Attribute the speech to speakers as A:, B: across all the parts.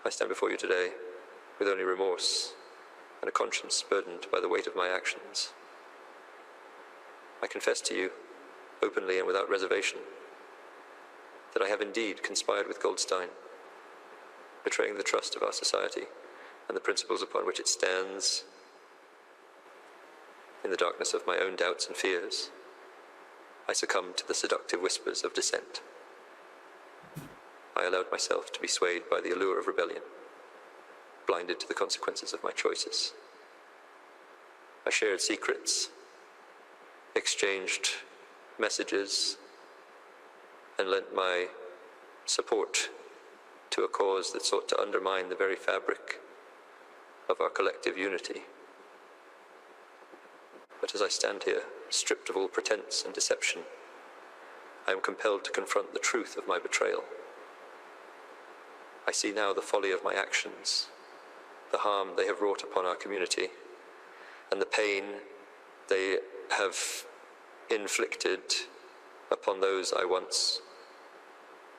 A: I stand before you today with only remorse and a conscience burdened by the weight of my actions. I confess to you, openly and without reservation, that I have indeed conspired with Goldstein, betraying the trust of our society and the principles upon which it stands. In the darkness of my own doubts and fears, I succumbed to the seductive whispers of dissent. I allowed myself to be swayed by the allure of rebellion, blinded to the consequences of my choices. I shared secrets, exchanged messages, and lent my support to a cause that sought to undermine the very fabric of our collective unity. But as I stand here, stripped of all pretense and deception, I am compelled to confront the truth of my betrayal. I see now the folly of my actions, the harm they have wrought upon our community, and the pain they have inflicted upon those I once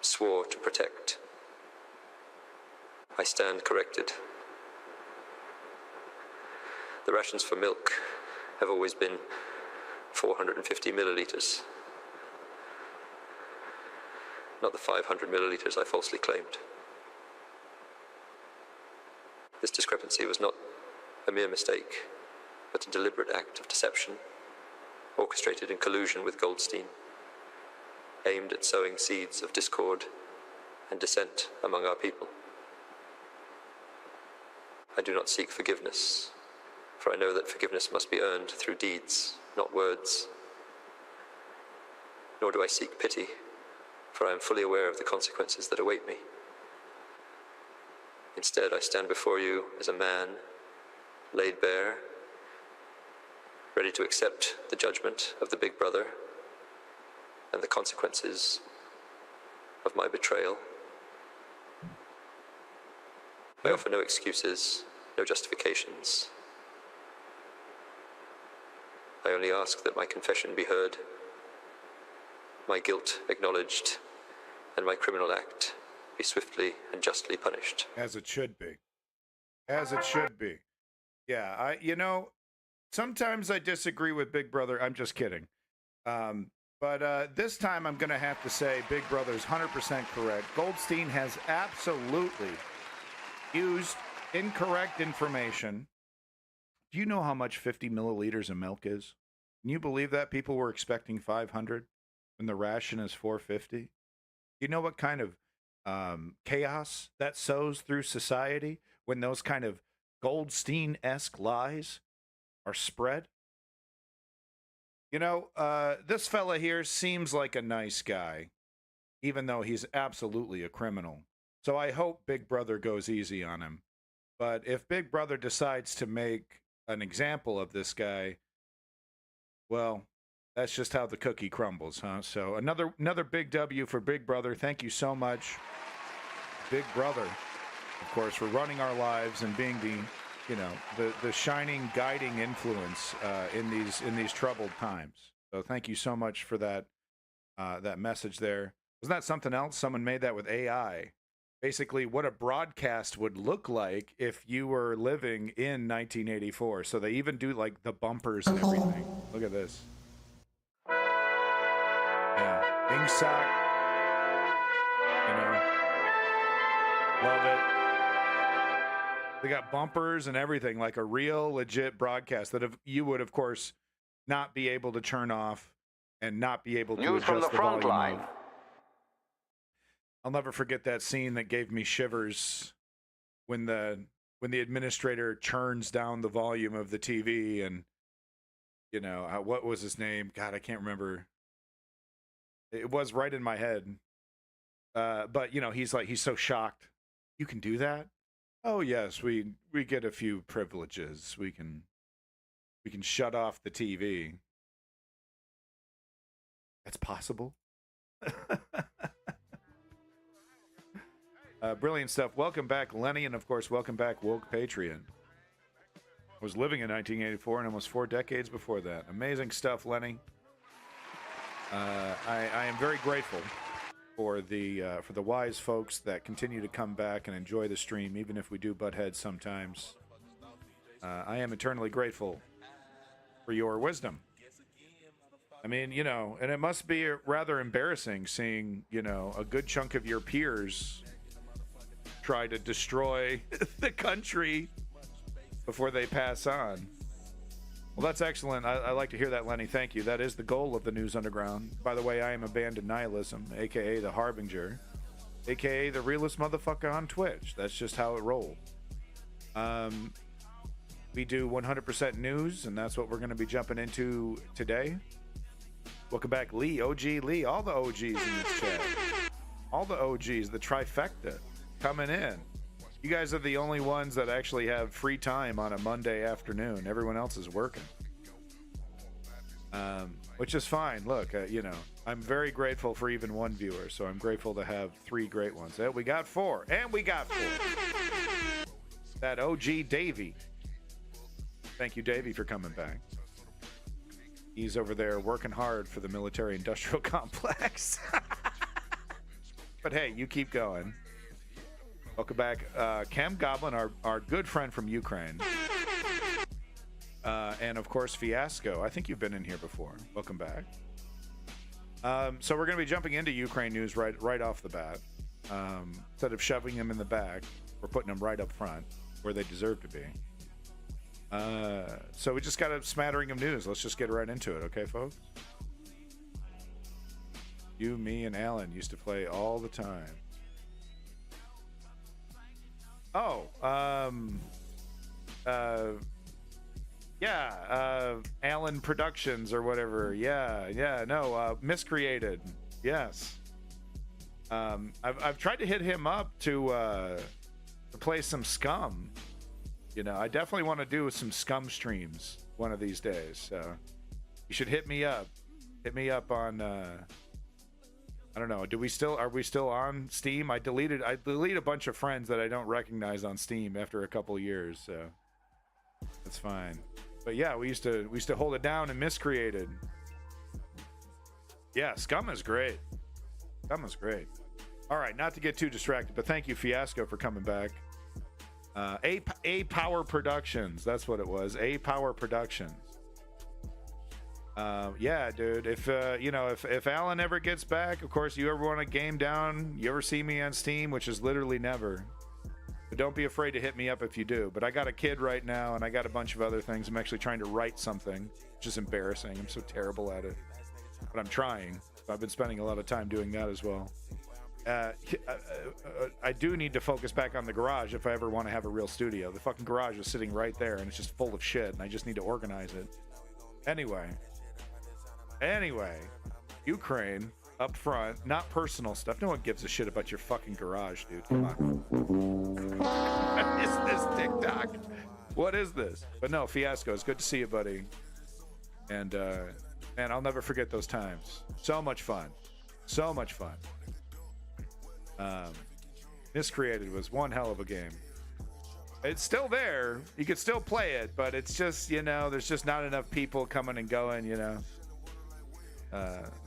A: swore to protect. I stand corrected. The rations for milk have always been 450 milliliters, not the 500 milliliters I falsely claimed. This discrepancy was not a mere mistake, but a deliberate act of deception, orchestrated in collusion with Goldstein, aimed at sowing seeds of discord and dissent among our people. I do not seek forgiveness, for I know that forgiveness must be earned through deeds, not words. Nor do I seek pity, for I am fully aware of the consequences that await me. Instead, I stand before you as a man, laid bare, ready to accept the judgment of the Big Brother and the consequences of my betrayal. I offer no excuses, no justifications. I only ask that my confession be heard, my guilt acknowledged, and my criminal act be swiftly and justly punished.
B: As it should be. As it should be. Yeah, sometimes I disagree with Big Brother. I'm just kidding. But this time I'm going to have to say Big Brother's 100% correct. Goldstein has absolutely used incorrect information. Do you know how much 50 milliliters of milk is? Can you believe that? People were expecting 500 when the ration is 450. You know what kind of chaos that sows through society when those kind of Goldstein-esque lies are spread? This fella here seems like a nice guy, even though he's absolutely a criminal. So I hope Big Brother goes easy on him. But if Big Brother decides to make an example of this guy, well, that's just how the cookie crumbles, huh? So another big W for Big Brother. Thank you so much, Big Brother, of course, for running our lives and being the shining, guiding influence in these troubled times. So thank you so much for that message there. Wasn't that something else? Someone made that with AI. Basically, what a broadcast would look like if you were living in 1984. So they even do like the bumpers and everything. Look at this. Yeah, Ingsoc. Love it. They got bumpers and everything, like a real legit broadcast that you would, of course, not be able to turn off and not be able to
C: News
B: adjust
C: from the front
B: volume
C: line.
B: of. I'll never forget that scene that gave me shivers when the administrator turns down the volume of the TV and what was his name? God, I can't remember. It was right in my head. But he's so shocked. You can do that? Oh yes, we get a few privileges. We can shut off the TV. That's possible. Brilliant stuff. Welcome back, Lenny, and of course, welcome back, Woke Patriot. I was living in 1984 and almost 4 decades before that. Amazing stuff, Lenny. I am very grateful for the wise folks that continue to come back and enjoy the stream, even if we do butt heads sometimes. I am eternally grateful for your wisdom. I mean, you know, and it must be rather embarrassing seeing, you know, a good chunk of your peers try to destroy the country before they pass on. Well, that's excellent. I like to hear that, Lenny. Thank you. That is the goal of the News Underground. By the way, I am Abandoned Nihilism, a.k.a. the Harbinger, a.k.a. the realest motherfucker on Twitch. That's just how it rolls. We do 100% news, and that's what we're going to be jumping into today. Welcome back, Lee, OG Lee, all the OGs in this chat. All the OGs, the trifecta, coming in. You guys are the only ones that actually have free time on a Monday afternoon. Everyone else is working. Which is fine. Look, you know, I'm very grateful for even one viewer, so I'm grateful to have 3 great ones. We got 4, and we got 4. That OG Davey. Thank you, Davey, for coming back. He's over there working hard for the military-industrial complex. But hey, you keep going. Welcome back, Cam Goblin, our good friend from Ukraine. And of course, Fiasco. I think you've been in here before. Welcome back. So we're going to be jumping into Ukraine news right off the bat. Instead of shoving them in the back, we're putting them right up front where they deserve to be. So we just got a smattering of news. Let's just get right into it, okay, folks? You, me, and Alan used to play all the time. Oh, Allen Productions or whatever. Miscreated. Yes. I've tried to hit him up to play some Scum. You know, I definitely want to do some Scum streams one of these days. So you should hit me up. Hit me up on. I don't know. Are we still on Steam? I deleted a bunch of friends that I don't recognize on Steam after a couple years, so that's fine. But yeah, we used to hold it down and Miscreated. Yeah, Scum is great. Scum is great. All right, not to get too distracted, but thank you, Fiasco, for coming back. A Power Productions. That's what it was. A Power Productions. Yeah, dude. If Alan ever gets back, of course, you ever want to game down, you ever see me on Steam, which is literally never. But don't be afraid to hit me up if you do. But I got a kid right now, and I got a bunch of other things. I'm actually trying to write something, which is embarrassing. I'm so terrible at it. But I'm trying. I've been spending a lot of time doing that as well. I do need to focus back on the garage if I ever want to have a real studio. The fucking garage is sitting right there, and it's just full of shit, and I just need to organize it. Anyway, Ukraine up front, not personal stuff. No one gives a shit about your fucking garage, dude. Come on. What is this TikTok? What is this? But no, Fiasco, it's good to see you, buddy. And man, I'll never forget those times. So much fun. So much fun. Miscreated was one hell of a game. It's still there. You could still play it, but it's just, you know, there's just not enough people coming and going, you know.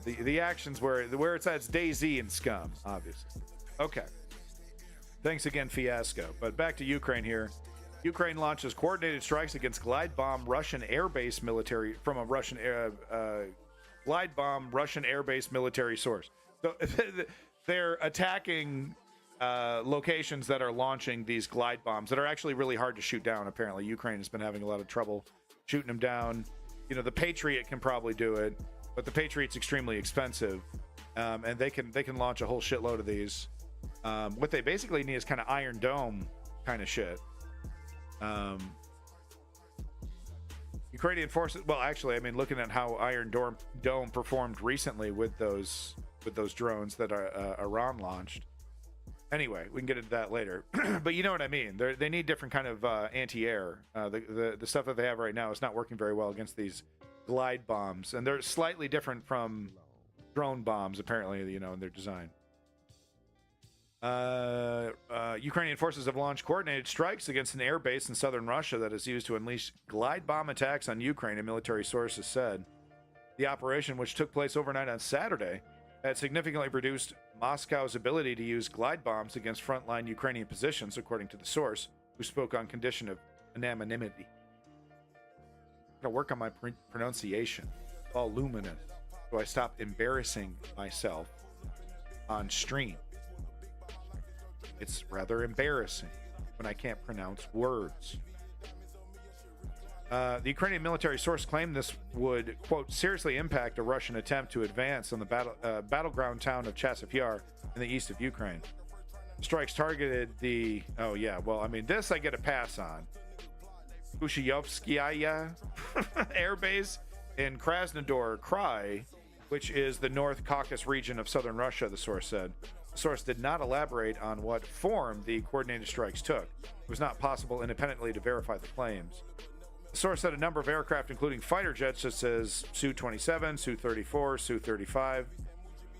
B: The actions where it's at, it's DayZ and Scum, obviously. Okay. Thanks again, Fiasco. But back to Ukraine here. Ukraine launches coordinated strikes against glide bomb Russian airbase military from a Russian glide bomb Russian airbase military source. So they're attacking locations that are launching these glide bombs that are actually really hard to shoot down. Apparently, Ukraine has been having a lot of trouble shooting them down. You know, the Patriot can probably do it, but the Patriot's extremely expensive, and they can launch a whole shitload of these. What they basically need is kind of Iron Dome kind of shit. Ukrainian forces. Well, actually, I mean, looking at how Iron Dome performed recently with those drones that Iran launched. Anyway, we can get into that later. But you know what I mean. They need different kind of anti-air. The stuff that they have right now is not working very well against these glide bombs, and they're slightly different from drone bombs, apparently, you know, in their design. Ukrainian forces have launched coordinated strikes against an air base in southern Russia that is used to unleash glide bomb attacks on Ukraine, a military source has said. The operation, which took place overnight on Saturday, had significantly reduced Moscow's ability to use glide bombs against frontline Ukrainian positions, according to the source, who spoke on condition of anonymity. I'm gonna work on my pronunciation. It's all luminous, so I stop embarrassing myself on stream. It's rather embarrassing when I can't pronounce words. The Ukrainian military source claimed this would, quote, seriously impact a Russian attempt to advance on the battleground town of Chasiv Yar in the east of Ukraine. Strikes targeted the, oh yeah, well, I mean, this I get a pass on. Kushiyovskaya Air Base in Krasnodar Krai, which is the North Caucasus region of southern Russia, the source said. The source did not elaborate on what form the coordinated strikes took. It was not possible independently to verify the claims. The source said a number of aircraft, including fighter jets such as Su-27, Su-34, Su-35,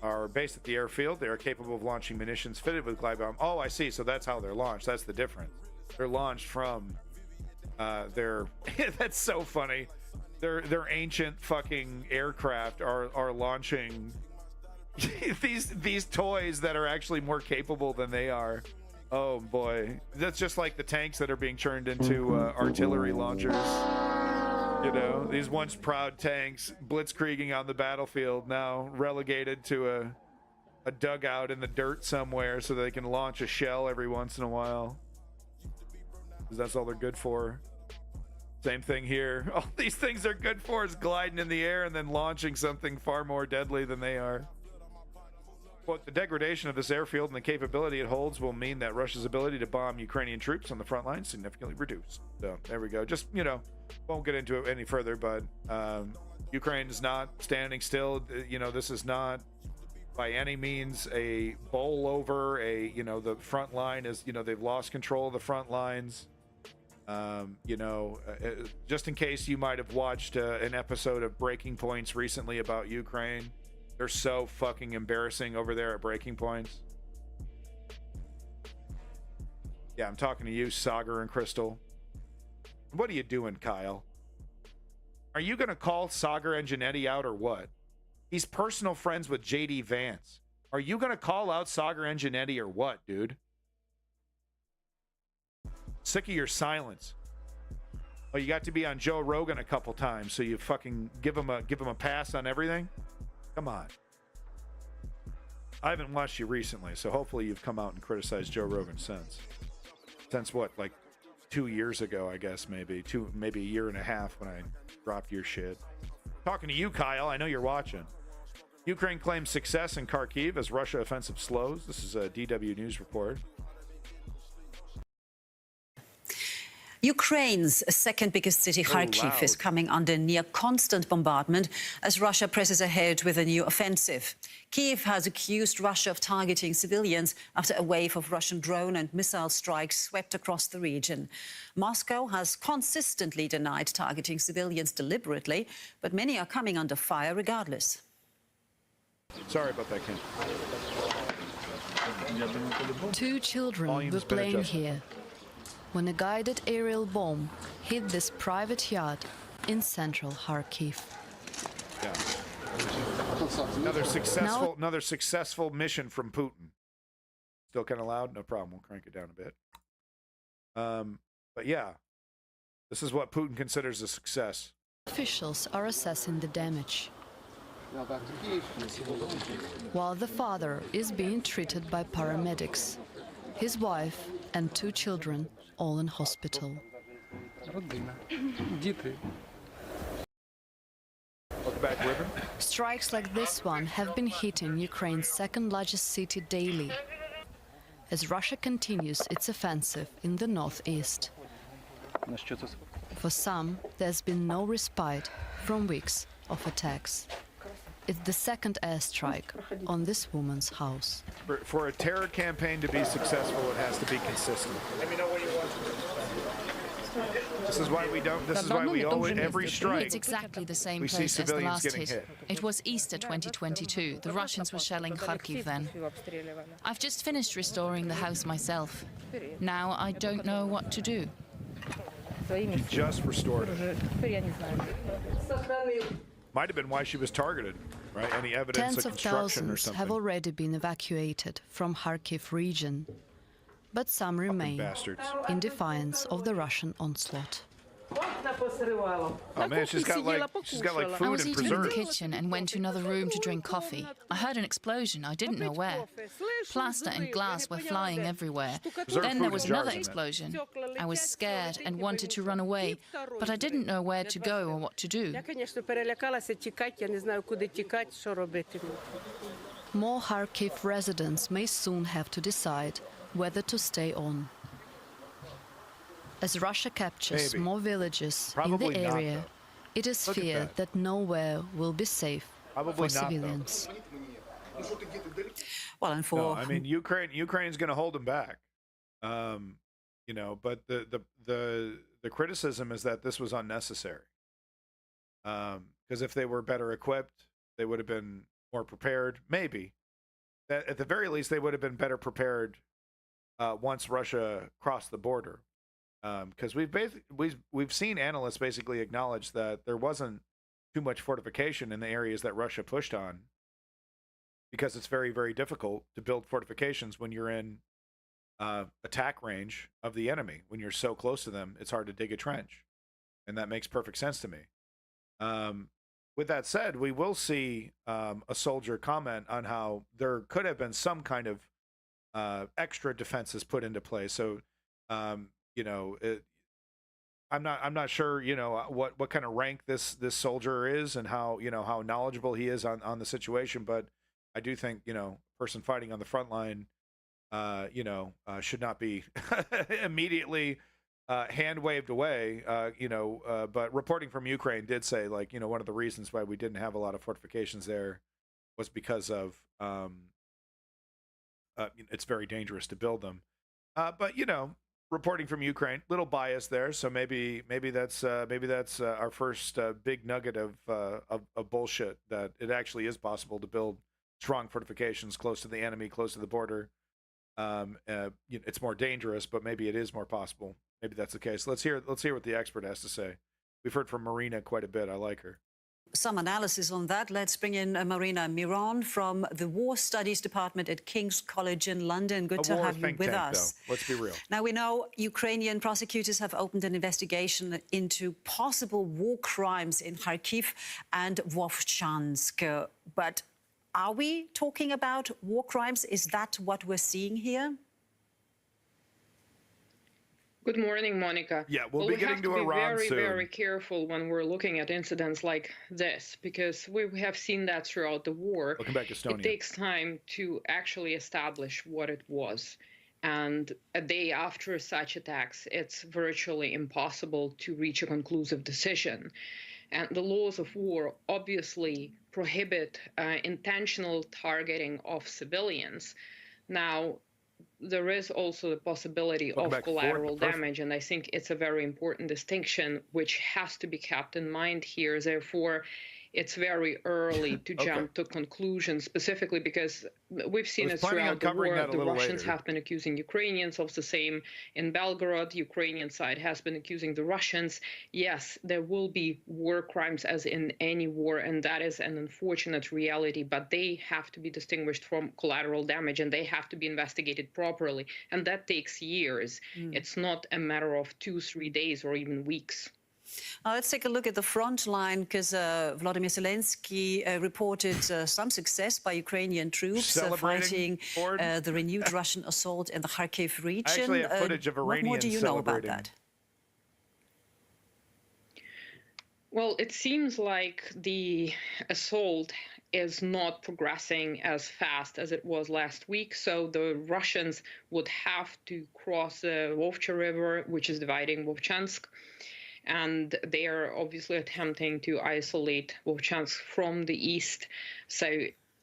B: are based at the airfield. They are capable of launching munitions fitted with glide bomb. Oh, I see. So that's how they're launched. That's the difference. They're launched from their... That's so funny. Their ancient fucking aircraft are launching these toys that are actually more capable than they are. Oh boy, that's just like the tanks that are being turned into artillery launchers. You know, these once proud tanks blitzkrieging on the battlefield, now relegated to a dugout in the dirt somewhere so they can launch a shell every once in a while, because that's all they're good for. Same thing here. All these things are good for is gliding in the air and then launching something far more deadly than they are. Quote, the degradation of this airfield and the capability it holds will mean that Russia's ability to bomb Ukrainian troops on the front line significantly reduced. So there we go. Just, you know, won't get into it any further, but Ukraine is not standing still. You know, this is not by any means a bowl over. You know, the front line is, you know, they've lost control of the front lines. You know, just in case you might have watched an episode of Breaking Points recently about Ukraine. They're so fucking embarrassing over there at Breaking Points. Yeah, I'm talking to you, Sagar and Crystal. What are you doing, Kyle? Are you going to call Sagar and Janetti out or what? He's personal friends with JD Vance. Are you going to call out Sagar and Janetti or what, dude? Sick of your silence. Oh, you got to be on Joe Rogan a couple times, so you fucking give him a pass on everything? Come on. I haven't watched you recently, so hopefully you've come out and criticized Joe Rogan since. Since what, like 2 years ago, I guess, maybe a year and a half when I dropped your shit. Talking to you, Kyle. I know you're watching. Ukraine claims success in Kharkiv as Russia offensive slows. This is a DW News report.
C: Ukraine's second biggest city, Kharkiv, is coming under near constant bombardment as Russia presses ahead with a new offensive. Kyiv has accused Russia of targeting civilians after a wave of Russian drone and missile strikes swept across the region. Moscow has consistently denied targeting civilians deliberately, but many are coming under fire regardless.
B: Sorry about that, Ken.
D: 2 children were playing here when a guided aerial bomb hit this private yard in central Kharkiv.
B: Yeah. Another successful mission from Putin. Still kind of loud? No problem. We'll crank it down a bit. But yeah, this is what Putin considers a success.
D: Officials are assessing the damage, while the father is being treated by paramedics. His wife and 2 children all in hospital. Strikes like this one have been hitting Ukraine's second-largest city daily, as Russia continues its offensive in the northeast. For some, there's been no respite from weeks of attacks. It's the second airstrike on this woman's house.
B: For a terror campaign to be successful, it has to be consistent. Let me know what you want. This is why we don't. This is why we always every strike.
E: It's exactly the same place as the last hit. It was Easter 2022. The Russians were shelling Kharkiv then. I've just finished restoring the house myself. Now I don't know what to do.
B: She just restored it. Might have been why she was targeted. right? Any evidence
D: Tens
B: of
D: of
B: construction or
D: thousands
B: something.
D: have already been evacuated from Kharkiv region, but some remain in defiance of the Russian onslaught.
B: Oh man, she's got like food
E: I was
B: and
E: eating in the
B: preserves.
E: kitchen and went to another room to drink coffee. I heard an explosion. I didn't know where. Plaster and glass were flying everywhere. Then there was another explosion. I was scared and wanted to run away, but I didn't know where to go or what to do.
D: More Kharkiv residents may soon have to decide whether to stay on. As Russia captures more villages in the area, it is feared that nowhere will be safe for civilians.
C: Well, and for
B: I mean, Ukraine's going to hold them back, you know. But the criticism is that this was unnecessary, because if they were better equipped, they would have been more prepared. Maybe that at the very least they would have been better prepared once Russia crossed the border. Because we've seen analysts basically acknowledge that there wasn't too much fortification in the areas that Russia pushed on, because it's very, very difficult to build fortifications when you're in attack range of the enemy. When you're so close to them, it's hard to dig a trench, and that makes perfect sense to me. With that said, we will see a soldier comment on how there could have been some kind of extra defenses put into place. So. You know, I'm not sure, you know, what kind of rank this soldier is and how, you know, how knowledgeable he is on the situation, but I do think, you know, a person fighting on the front line, you know, should not be immediately hand waved away, you know, but reporting from Ukraine did say, like, you know, one of the reasons why we didn't have a lot of fortifications there was because of it's very dangerous to build them. But, you know, reporting from Ukraine, little bias there, so maybe that's our first big nugget of bullshit, that it actually is possible to build strong fortifications close to the enemy, close to the border. You know, it's more dangerous, but maybe it is more possible. Maybe that's the case. Let's hear what the expert has to say. We've heard from Marina quite a bit. I like her.
C: some analysis on that. Let's bring in Marina Miron from the War Studies Department at King's College in London. Good to have you with us.
B: Though. Let's be real.
C: Now, we know Ukrainian prosecutors have opened an investigation into possible war crimes in Kharkiv and Vovchansk. But are we talking about war crimes? Is that what we're seeing here?
F: Good morning, Monica.
B: Yeah, we'll be getting to Iran soon.
F: We have to be very careful when we're looking at incidents like this, because we have seen that throughout the war.
B: Welcome back, Estonia.
F: It takes time to actually establish what it was. And a day after such attacks, it's virtually impossible to reach a conclusive decision. And the laws of war obviously prohibit intentional targeting of civilians. Now, there is also the possibility of collateral damage, and I think it's a very important distinction which has to be kept in mind here. Therefore, it's very early to jump to conclusions, specifically because we've seen it throughout the war. The Russians have been accusing Ukrainians of the same. In Belgorod, Ukrainian side has been accusing the Russians. Yes, there will be war crimes as in any war, and that is an unfortunate reality, but they have to be distinguished from collateral damage, and they have to be investigated properly. And that takes years. It's not a matter of 2-3 days or even weeks.
C: Let's take a look at the front line, because Volodymyr Zelensky reported some success by Ukrainian troops fighting the renewed Russian assault in the Kharkiv region.
B: I actually have footage of Iranians
C: what more do you know about that?
F: Well, it seems like the assault is not progressing as fast as it was last week. So the Russians would have to cross the Vovcha River, which is dividing Vovchansk. And they are obviously attempting to isolate Vovchansk from the east. So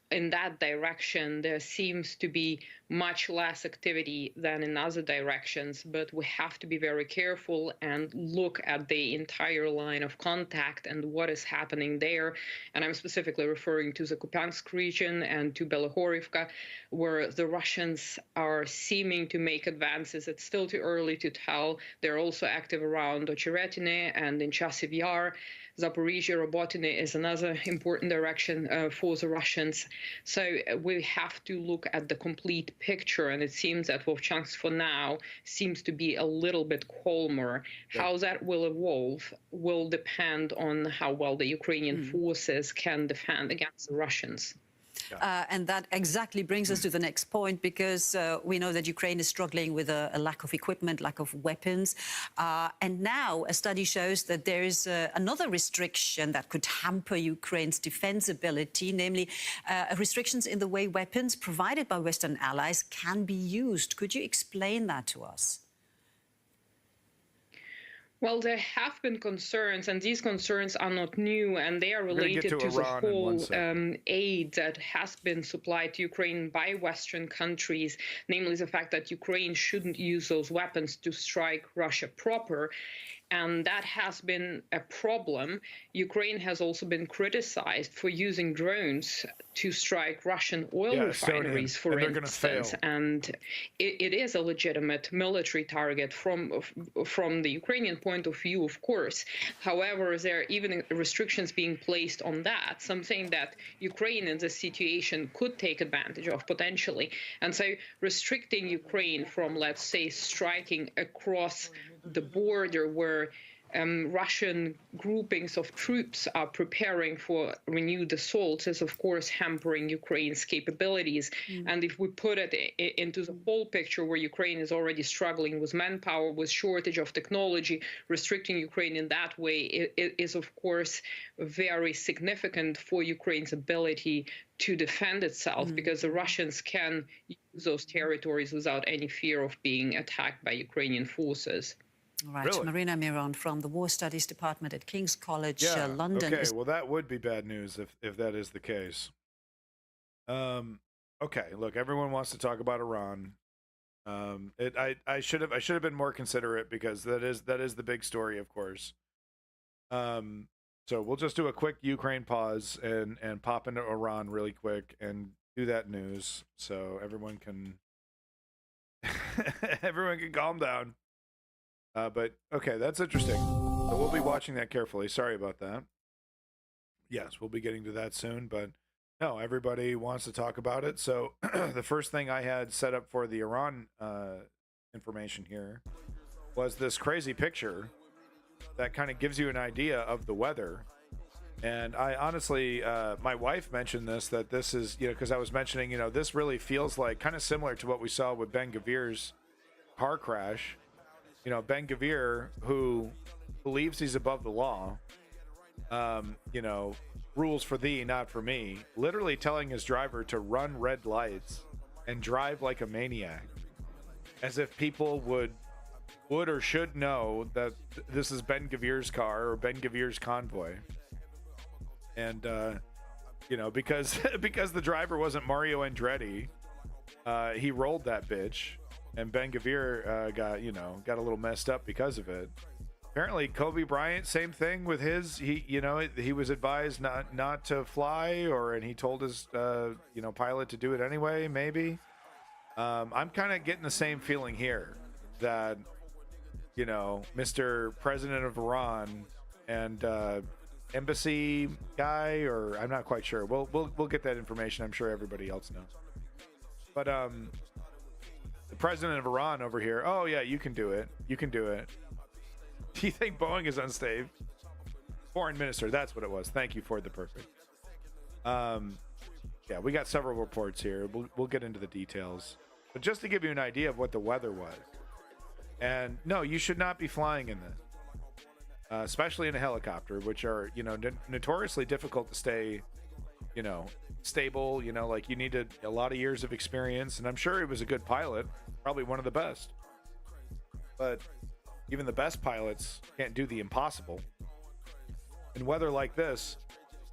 F: in that direction, there seems to be much less activity than in other directions, but we have to be very careful and look at the entire line of contact and what is happening there. And I'm specifically referring to the Kupiansk region and to Belohorivka, where the Russians are seeming to make advances. It's still too early to tell. They're also active around Ocheretine and in Chasiv Yar. Zaporizhia, Robotine is another important direction for the Russians. So we have to look at the complete picture, and it seems that Vovchansk for now seems to be a little bit calmer. Yeah. How that will evolve will depend on how well the Ukrainian forces can defend against the Russians.
C: And that exactly brings us to the next point, because we know that Ukraine is struggling with a lack of equipment, lack of weapons. And now a study shows that there is another restriction that could hamper Ukraine's defense ability, namely restrictions in the way weapons provided by Western allies can be used. Could you explain that to us?
F: Well, there have been concerns, and these concerns are not new, and they are related to the whole aid that has been supplied to Ukraine by Western countries, namely the fact that Ukraine shouldn't use those weapons to strike Russia proper. And that has been a problem. Ukraine has also been criticized for using drones to strike Russian oil refineries, for instance. And it is a legitimate military target from the Ukrainian point of view, of course. However, there are even restrictions being placed on that, something that Ukraine in this situation could take advantage of potentially. And so restricting Ukraine from, let's say, striking across the border where Russian groupings of troops are preparing for renewed assaults is, of course, hampering Ukraine's capabilities. And if we put it into the whole picture where Ukraine is already struggling with manpower, with shortage of technology, restricting Ukraine in that way is, of course, very significant for Ukraine's ability to defend itself, because the Russians can use those territories without any fear of being attacked by Ukrainian forces.
C: All right, really? Marina Miron from the War Studies Department at King's College, London.
B: Okay, well, that would be bad news if that is the case. Okay, look, everyone wants to talk about Iran. I should have been more considerate, because that is the big story, of course. So we'll just do a quick Ukraine pause and pop into Iran really quick and do that news, so everyone can calm down. But okay, that's interesting. So we'll be watching that carefully. Sorry about that. Yes, we'll be getting to that soon, but no, everybody wants to talk about it. So the first thing I had set up for the Iran information here was this crazy picture that kind of gives you an idea of the weather. And I honestly, my wife mentioned this, that this is, because I was mentioning, this really feels like kind of similar to what we saw with Ben-Gvir's car crash. Ben-Gvir, who believes he's above the law, rules for thee, not for me, literally telling his driver to run red lights and drive like a maniac, as if people would or should know that this is Ben-Gvir's car or Ben-Gvir's convoy. And, because the driver wasn't Mario Andretti, he rolled that bitch. And Ben-Gvir got a little messed up because of it. Apparently, Kobe Bryant, same thing with his. He was advised not to fly, and he told his pilot to do it anyway. Maybe. I'm kind of getting the same feeling here that Mr. President of Iran and embassy guy, or I'm not quite sure. We'll get that information. I'm sure everybody else knows. But the president of Iran over here, oh yeah, you can do it. You can do it. Do you think Boeing is unsafe? Foreign minister, that's what it was. Thank you for the perfect. Yeah, we got several reports here. We'll get into the details. But just to give you an idea of what the weather was. And no, you should not be flying in this. Especially in a helicopter, which are, notoriously difficult to stay, stable, like you need a lot of years of experience, and I'm sure he was a good pilot, probably one of the best, but even the best pilots can't do the impossible. In weather like this,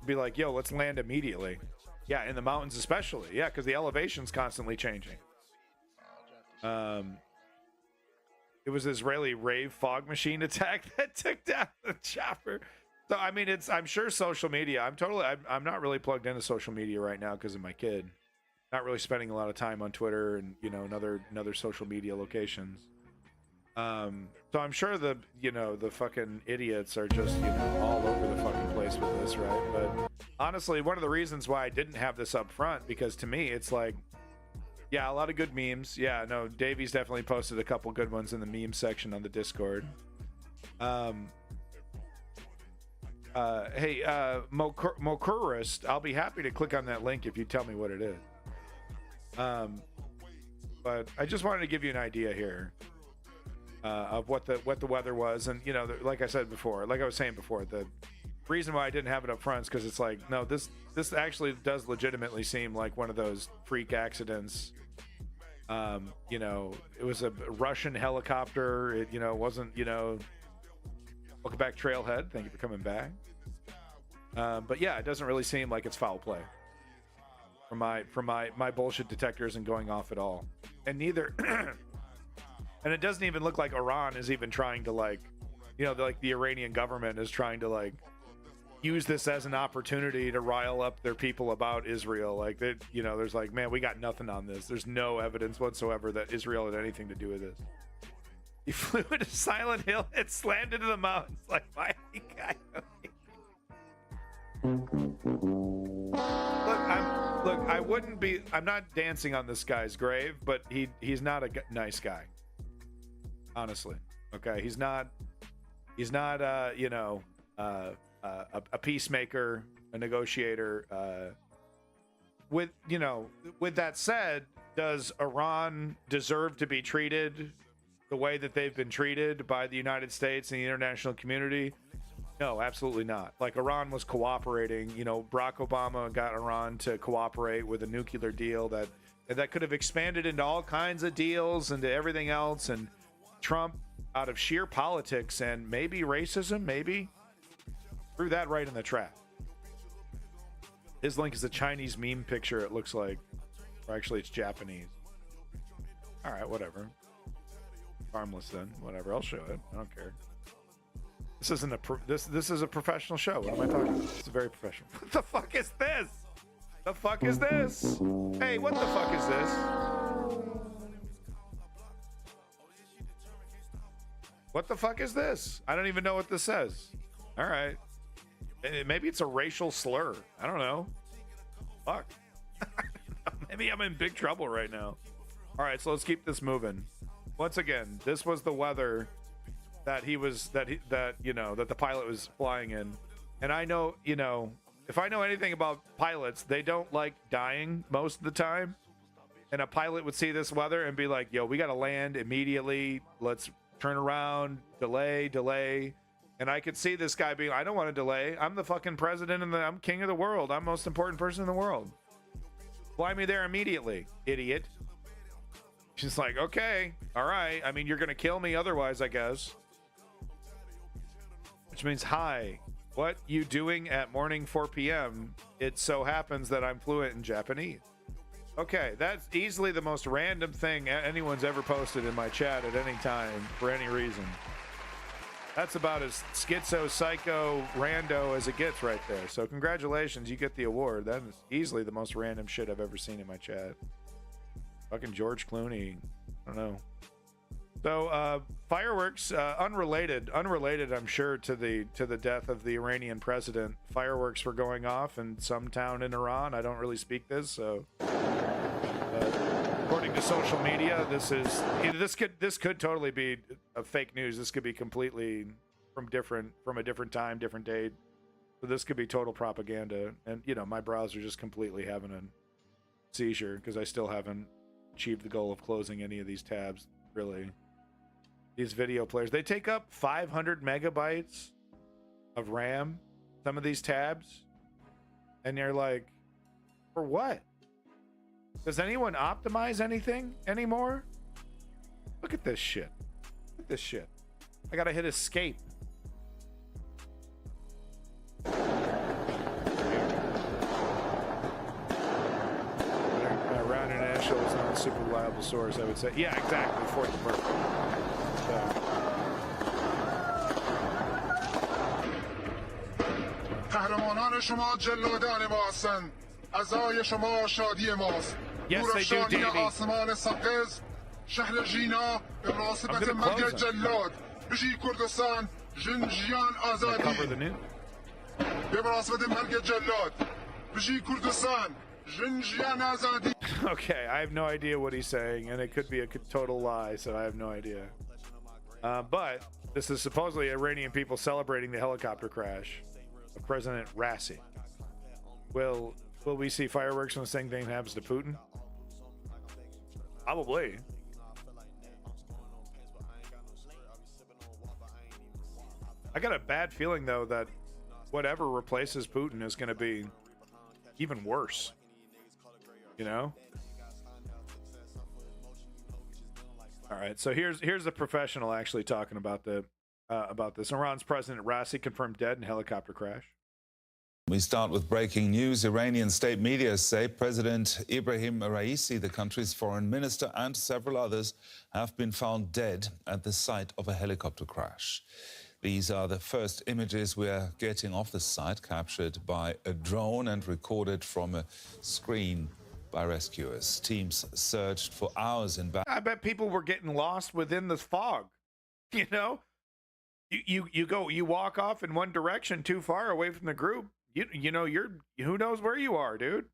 B: be like, yo, let's land immediately. Yeah, in the mountains especially. Yeah, because the elevation's constantly changing. It was Israeli rave fog machine attack that took down the chopper. So I mean, I'm sure social media. I'm not really plugged into social media right now because of my kid. Not really spending a lot of time on Twitter and other social media locations. So I'm sure the fucking idiots are just all over the fucking place with this, right? But honestly, one of the reasons why I didn't have this up front, because to me it's like, yeah, a lot of good memes. Yeah, no, Davey's definitely posted a couple good ones in the meme section on the Discord. Hey, Mokurist, I'll be happy to click on that link if you tell me what it is. But I just wanted to give you an idea here of what the weather was, and like I was saying before, the reason why I didn't have it up front is because it's like, no, this actually does legitimately seem like one of those freak accidents. It was a Russian helicopter. It wasn't. Welcome back, Trailhead. Thank you for coming back. But yeah, it doesn't really seem like it's foul play from my bullshit detector isn't going off at all, and neither. And it doesn't even look like Iran is even trying to the Iranian government is trying to use this as an opportunity to rile up their people about Israel. Like that, there's like, man, we got nothing on this. There's no evidence whatsoever that Israel had anything to do with this. He flew into Silent Hill and slammed into the mountains. Like, why? Look, I wouldn't be. I'm not dancing on this guy's grave, but he's not a nice guy. Honestly, okay, he's not a peacemaker, a negotiator. With that said, does Iran deserve to be treated the way that they've been treated by the United States and the international community? No, absolutely not. Like, Iran was cooperating. Barack Obama got Iran to cooperate with a nuclear deal that could have expanded into all kinds of deals and to everything else. And Trump, out of sheer politics and maybe racism, threw that right in the trap. His link is a Chinese meme picture, it looks like. Or actually, it's Japanese. All right, whatever. Harmless then. Whatever, I'll show it. I don't care. This isn't this is a professional show. What am I talking about? It's very professional. What the fuck is this? The fuck is this? Hey, what the fuck is this? What the fuck is this? I don't even know what this says. All right. Maybe it's a racial slur. I don't know. Fuck. Maybe I'm in big trouble right now. All right, so let's keep this moving. Once again, this was the weather that the pilot was flying in. And I know, if I know anything about pilots, they don't like dying most of the time. And a pilot would see this weather and be like, yo, we got to land immediately. Let's turn around, delay. And I could see this guy being, I don't want to delay. I'm the fucking president and I'm king of the world. I'm the most important person in the world. Fly me there immediately, idiot. She's like, okay, all right. I mean, you're going to kill me otherwise, I guess. Which means, hi, what you doing at morning 4 p.m.? It so happens that I'm fluent in Japanese. Okay, that's easily the most random thing anyone's ever posted in my chat at any time for any reason. That's about as schizo, psycho, rando as it gets right there. So congratulations, you get the award. That is easily the most random shit I've ever seen in my chat. Fucking George Clooney. I don't know. So fireworks, unrelated, I'm sure, to the death of the Iranian president. Fireworks were going off in some town in Iran. I don't really speak this, so according to social media, this could totally be a fake news. This could be completely from a different time, different date. So this could be total propaganda. And my browser just completely having a seizure because I still haven't achieved the goal of closing any of these tabs. Really, these video players, they take up 500 megabytes of RAM. Some of these tabs, and you're like, for what? Does anyone optimize anything anymore? Look at this shit. Look at this shit. I gotta hit escape. Iran International is not super reliable source, I would say. Yeah, exactly. Ford the Perfect.
G: قهرمانان شما جلادان ما هستند. عزای شما شادی ماست.
B: نور افشانی
G: آسمان سقز شهر ژینا به مناسبت مرگ جلاد بژی کردستان ژنجیان آزادی به مناسبت مرگ جلاد بژی کردستان ژنجیان آزادی.
B: Okay, I have no idea what he's saying, and it could be a total lie, so I have no idea. But this is supposedly Iranian people celebrating the helicopter crash of President Raisi. Will we see fireworks when the same thing happens to Putin? Probably. I got a bad feeling, though, that whatever replaces Putin is going to be even worse. You know? All right, so here's the professional actually talking about this. Iran's President Raisi confirmed dead in helicopter crash.
H: We start with breaking news. Iranian state media say President Ibrahim Raisi, the country's foreign minister, and several others have been found dead at the site of a helicopter crash. These are the first images we are getting off the site, captured by a drone and recorded from a screen by rescuers. Teams searched for hours in...
B: I bet people were getting lost within the fog. You know? You walk off in one direction too far away from the group. You know, who knows where you are, dude.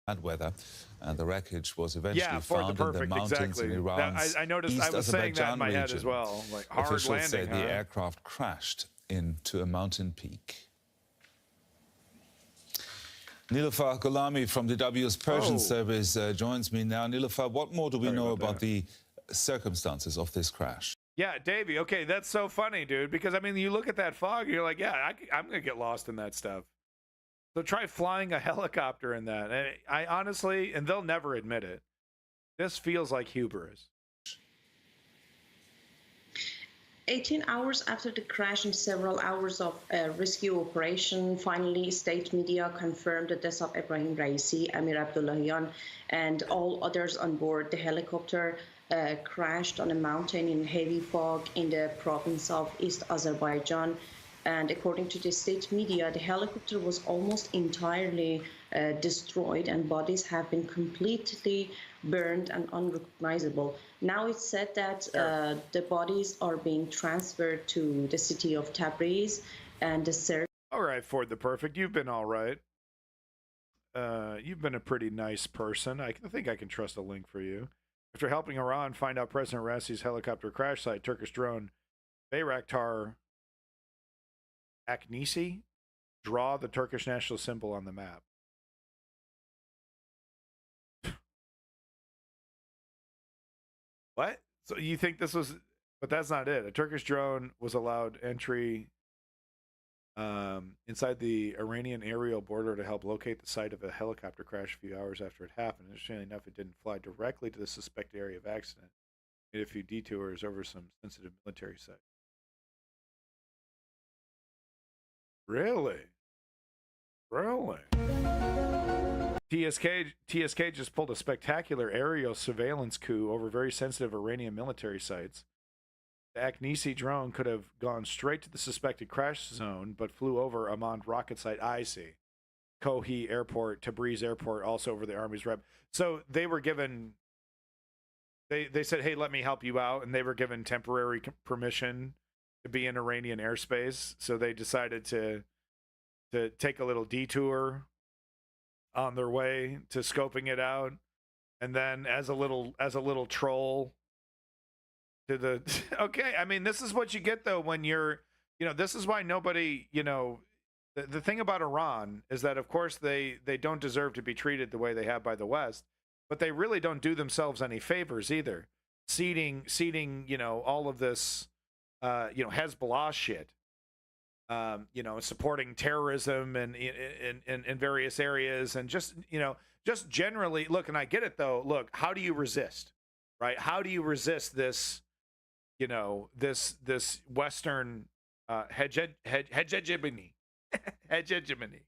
H: Bad weather, and the wreckage was eventually found in the mountains
B: exactly.
H: in Iran's
B: I noticed.
H: East
B: I was saying that in my
H: region.
B: head as well. Like hard
H: Officials
B: landing.
H: say the aircraft crashed into a mountain peak. Nilufar Gholami from the W's Persian service joins me now. Nilufar, what more do we know about the circumstances of this crash?
B: Yeah, Davey. Okay, that's so funny, dude. Because I mean, you look at that fog, and you're like, yeah, I'm gonna get lost in that stuff. So try flying a helicopter in that. And I honestly, and they'll never admit it, this feels like hubris.
I: 18 hours after the crash and several hours of rescue operation, finally state media confirmed the death of Ibrahim Raisi, Amir Abdullahian, and all others on board. The helicopter crashed on a mountain in heavy fog in the province of East Azerbaijan. And according to the state media, the helicopter was almost entirely destroyed, and bodies have been completely burned and unrecognizable. Now it's said that the bodies are being transferred to the city of Tabriz, and the search...
B: All right, Ford the Perfect, you've been all right. You've been a pretty nice person. I think I can trust a link for you. After helping Iran find out President Raisi's helicopter crash site, Turkish drone Bayraktar Aknisi draw the Turkish national symbol on the map. What? So you think this was, but that's not it. A Turkish drone was allowed entry inside the Iranian aerial border to help locate the site of a helicopter crash a few hours after it happened. Interestingly enough, it didn't fly directly to the suspected area of accident. It made a few detours over some sensitive military sites. Really? Really? TSK just pulled a spectacular aerial surveillance coup over very sensitive Iranian military sites. The Aknisi drone could have gone straight to the suspected crash zone, but flew over Amman rocket site. I see. Kohi Airport, Tabriz Airport, also over the Army's rep. So they were given... They said, hey, let me help you out, and they were given temporary permission to be in Iranian airspace, so they decided to take a little detour on their way to scoping it out, and then as a little troll to the okay. I mean, this is what you get though when you're, this is why nobody, the thing about Iran is that of course they don't deserve to be treated the way they have by the West, but they really don't do themselves any favors either. Seeding all of this Hezbollah shit, supporting terrorism and in various areas, and just generally, look, and I get it though. Look, how do you resist, right? How do you resist this, this Western hegemony, hegemony, hegemony,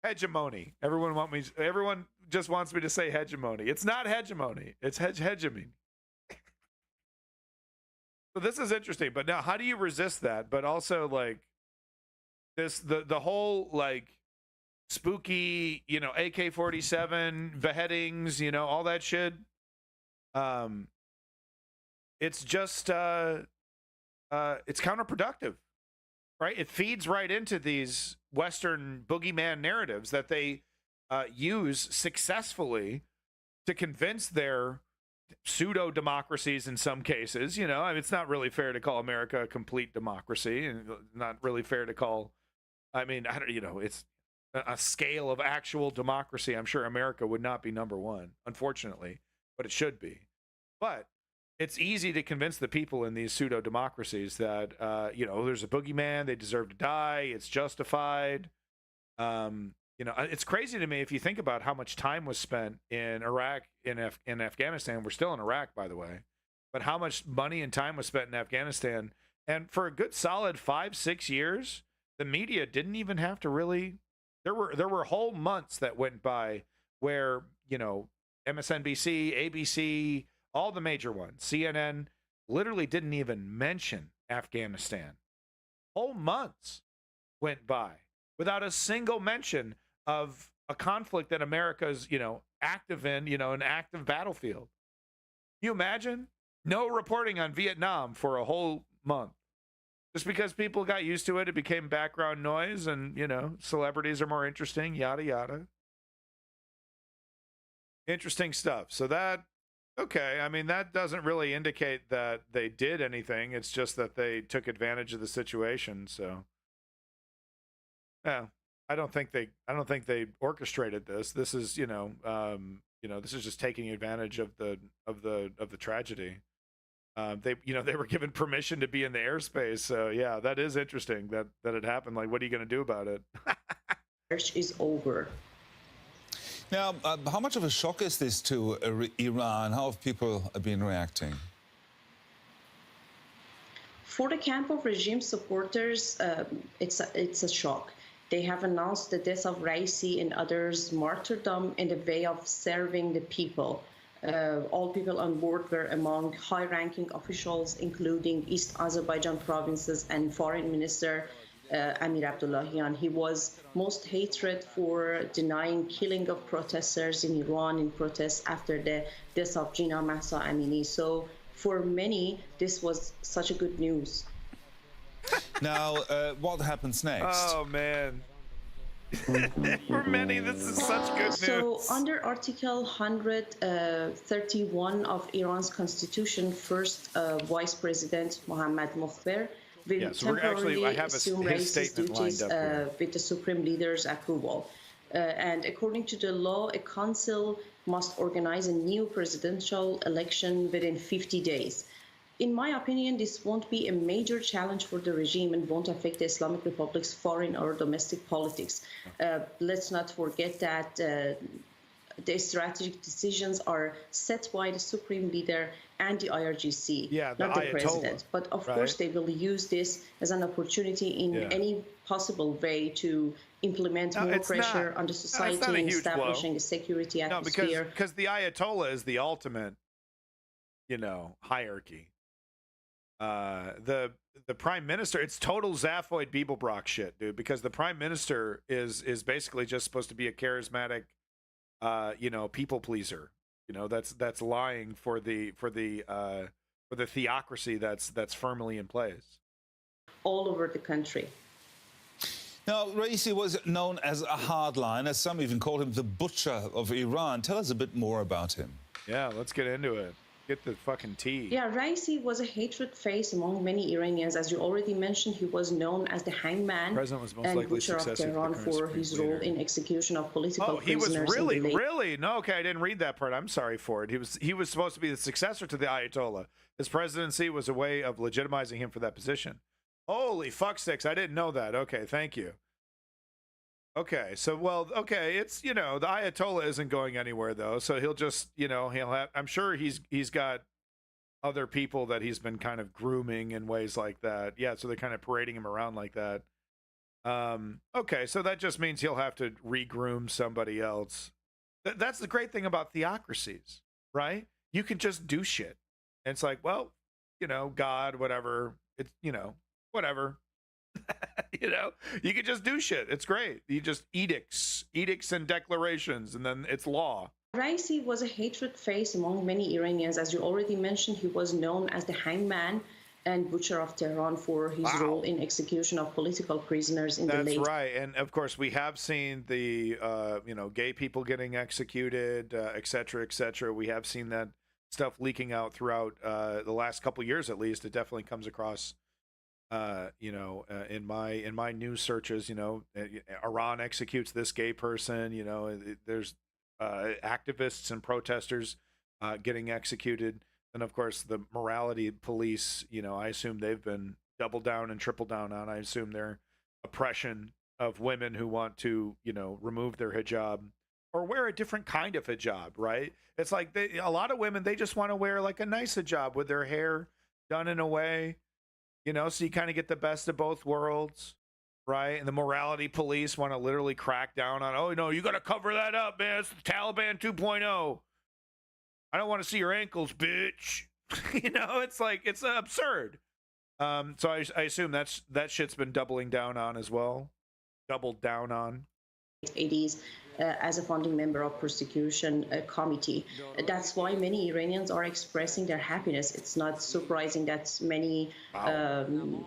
B: Hegemony. Everyone just wants me to say hegemony. It's not hegemony. It's hegemony. So this is interesting. But now, how do you resist that? But also, like, the whole, like, spooky, AK-47 beheadings, all that shit. It's just it's counterproductive, right? It feeds right into these Western boogeyman narratives that they use successfully to convince their pseudo democracies in some cases. I mean, it's not really fair to call America a complete democracy, and not really fair to call. I mean, it's a scale of actual democracy. I'm sure America would not be number one, unfortunately, but it should be. But it's easy to convince the people in these pseudo democracies that there's a boogeyman, they deserve to die, it's justified. It's crazy to me if you think about how much time was spent in Iraq, in Afghanistan. We're still in Iraq, by the way, but how much money and time was spent in Afghanistan, and for a good solid 5-6 years, the media didn't even have to really. There were whole months that went by where MSNBC, ABC, all the major ones, CNN, literally didn't even mention Afghanistan. Whole months went by without a single mention of a conflict that America's, active in, an active battlefield. Can you imagine? No reporting on Vietnam for a whole month. Just because people got used to it, it became background noise, and, celebrities are more interesting, yada, yada. Interesting stuff. So that, okay, I mean, that doesn't really indicate that they did anything. It's just that they took advantage of the situation. So, yeah, I don't think they orchestrated this. This is, this is just taking advantage of the tragedy. They were given permission to be in the airspace. So yeah, that is interesting that it happened. Like, what are you going to do about it?
I: Search is over.
H: Now, how much of a shock is this to Iran? How have people been reacting?
I: For the camp of regime supporters, it's a shock. They have announced the death of Raisi and others' martyrdom in the way of serving the people. All people on board were among high-ranking officials, including East Azerbaijan provinces and Foreign Minister Amir Abdullahian. He was most hated for denying killing of protesters in Iran in protest after the death of Jina Mahsa Amini. So for many, this was such a good news.
H: Now, what happens next?
B: Oh, man. For many, this is such good news.
I: So under Article 131 of Iran's constitution, first Vice President Mohammad Mokhber will temporarily assume Raisi's duties with the Supreme Leader's approval. And according to the law, a council must organize a new presidential election within 50 days. In my opinion, this won't be a major challenge for the regime and won't affect the Islamic Republic's foreign or domestic politics. Let's not forget that the strategic decisions are set by the Supreme Leader and the IRGC, not the President. But of course, they will use this as an opportunity in any possible way to implement more pressure on the society and establishing a security atmosphere.
B: Because the Ayatollah is the ultimate, hierarchy. The prime minister, it's total Zaphoid Beeblebrock shit, dude, because the prime minister is basically just supposed to be a charismatic people pleaser. That's lying for the theocracy that's firmly in place
I: all over the country.
H: Now, Raisi was known as a hardliner. Some even called him the butcher of Iran. Tell us a bit more about him.
B: Yeah, let's get into it. Get the fucking tea.
I: Yeah, Raisi was a hatred face among many Iranians. As you already mentioned, he was known as the hangman and butcher of Tehran for his role in execution of political prisoners.
B: Oh, he was really? No, okay, I didn't read that part. I'm sorry for it. He was supposed to be the successor to the Ayatollah. His presidency was a way of legitimizing him for that position. Holy fuck sticks, I didn't know that. Okay, thank you. Okay, so, it's, the Ayatollah isn't going anywhere, though, so he'll just, he'll have, I'm sure he's got other people that he's been kind of grooming in ways like that. Yeah, so they're kind of parading him around like that. Okay, so that just means he'll have to regroom somebody else. That's the great thing about theocracies, right? You can just do shit. And it's like, well, you know, God, whatever. It's, you know, whatever. You know, you can just do shit. It's great. You just edicts and declarations, and then it's law.
I: Raisi was a hatred face among many Iranians. As you already mentioned, he was known as the hangman and butcher of Tehran for his role in execution of political prisoners in the late...
B: That's right. And of course, we have seen the, you know, gay people getting executed, et cetera, et cetera. We have seen that stuff leaking out throughout the last couple of years, at least. It definitely comes across, you know, in my news searches. You know, Iran executes this gay person. You know, there's activists and protesters getting executed. And of course, the morality police, you know, I assume they've been double down and triple down on. I assume their oppression of women who want to, you know, remove their hijab or wear a different kind of hijab, right? It's like a lot of women, they just want to wear like a nice hijab with their hair done in a way, you know, so you kind of get the best of both worlds, right? And the morality police want to literally crack down on, oh, no, you got to cover that up, man. It's Taliban 2.0. I don't want to see your ankles, bitch. You know, it's like, it's absurd. So I assume that shit's been doubling down on as well. Doubled down on.
I: 80s as a founding member of prosecution committee. That's why many Iranians are expressing their happiness. It's not surprising that many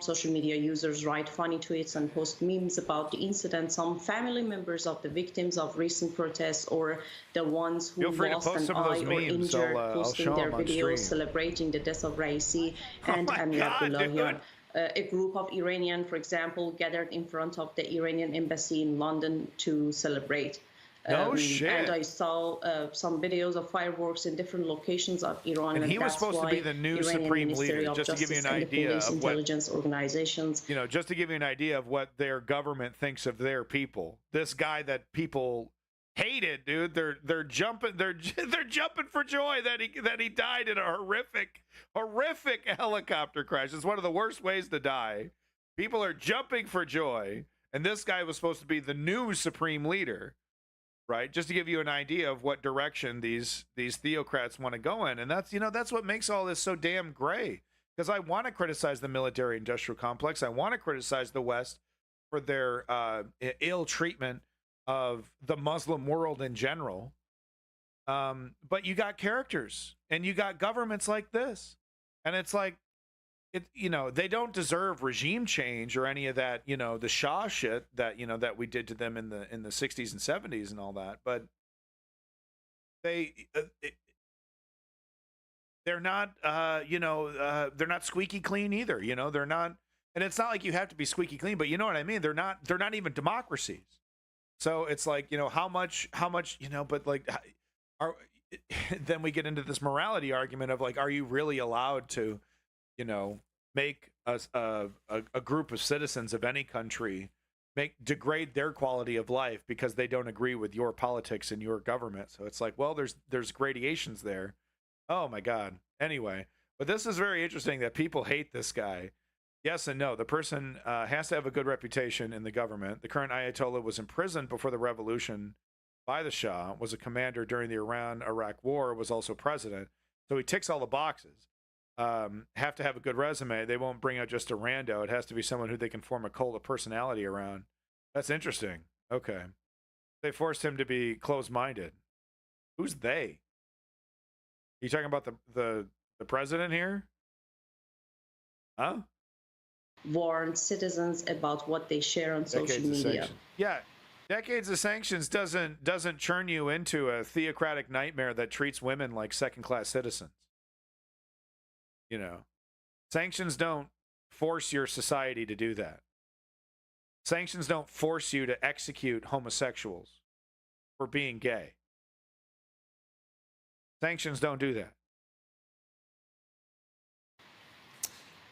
I: social media users write funny tweets and post memes about the incident. Some family members of the victims of recent protests or the ones who lost an eye or injured posting their videos celebrating the death of Raisi and Amir Abdullahian. A group of Iranians, for example, gathered in front of the Iranian embassy in London to celebrate.
B: No shit.
I: And I saw some videos of fireworks in different locations of Iran.
B: And he was supposed to be the new supreme leader, just to give you an idea of
I: intelligence organizations.
B: You know, just to give you an idea of what their government thinks of their people. This guy that people hated, dude, they're jumping for joy that he died in a horrific helicopter crash. It's one of the worst ways to die. People are jumping for joy, and this guy was supposed to be the new supreme leader, right? Just to give you an idea of what direction these theocrats want to go in. And that's, you know, that's what makes all this so damn gray. Because I want to criticize the military industrial complex. I want to criticize the West for their ill treatment of the Muslim world in general. But you got characters and you got governments like this. And it's like, you know, they don't deserve regime change or any of that, you know, the Shah shit that, you know, that we did to them in the 60s and 70s and all that. But they're not, you know, they're not squeaky clean either. You know, they're not, and it's not like you have to be squeaky clean, but you know what I mean? They're not even democracies. So it's like, you know, how much, you know, but like, then we get into this morality argument of like, are you really allowed to, you know, make a group of citizens of any country degrade their quality of life because they don't agree with your politics and your government? So it's like, well, there's gradations there. Oh my God. Anyway, but this is very interesting that people hate this guy. Yes and no. The person has to have a good reputation in the government. The current Ayatollah was imprisoned before the revolution by the Shah, was a commander during the Iran-Iraq war, was also president. So he ticks all the boxes. Have to have a good resume. They won't bring out just a rando. It has to be someone who they can form a cult of personality around. That's interesting. Okay. They forced him to be closed-minded. Who's they? You talking about the president here? Huh?
I: Warn citizens about what they share on social media.
B: Yeah. Decades of sanctions doesn't churn you into a theocratic nightmare that treats women like second-class citizens. You know, sanctions don't force your society to do that. Sanctions don't force you to execute homosexuals for being gay. Sanctions don't do that.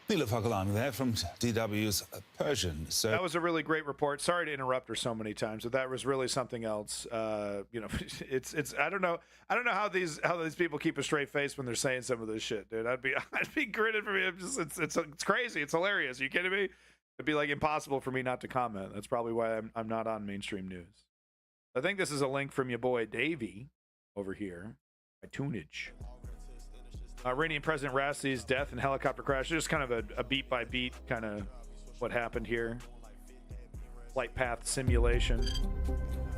H: Neela Fakalani there from DW's Persian. So
B: that was a really great report. Sorry to interrupt her so many times, but that was really something else. You know, it's I don't know how these people keep a straight face when they're saying some of this shit, dude. I'd be grinning for me. It's crazy. It's hilarious. Are you kidding me? It'd be like impossible for me not to comment. That's probably why I'm not on mainstream news. I think this is a link from your boy Davey over here by Tunage. Iranian President Raisi's death in helicopter crash. Just kind of a beat by beat kind of what happened here. Flight path simulation.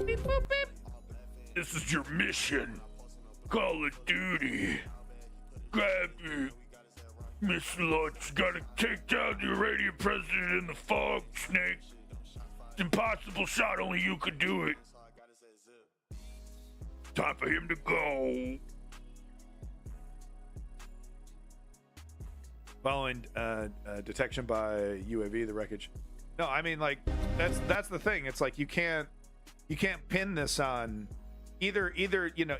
B: Beep, boop, beep. This is your mission. Call of Duty. Grab you. Miss Lutz, gotta take down the Iranian president in the fog, Snake. It's impossible shot, only you could do it. Time for him to go. Following detection by UAV, the wreckage. No, I mean, like, that's the thing. It's like you can't pin this on either you know,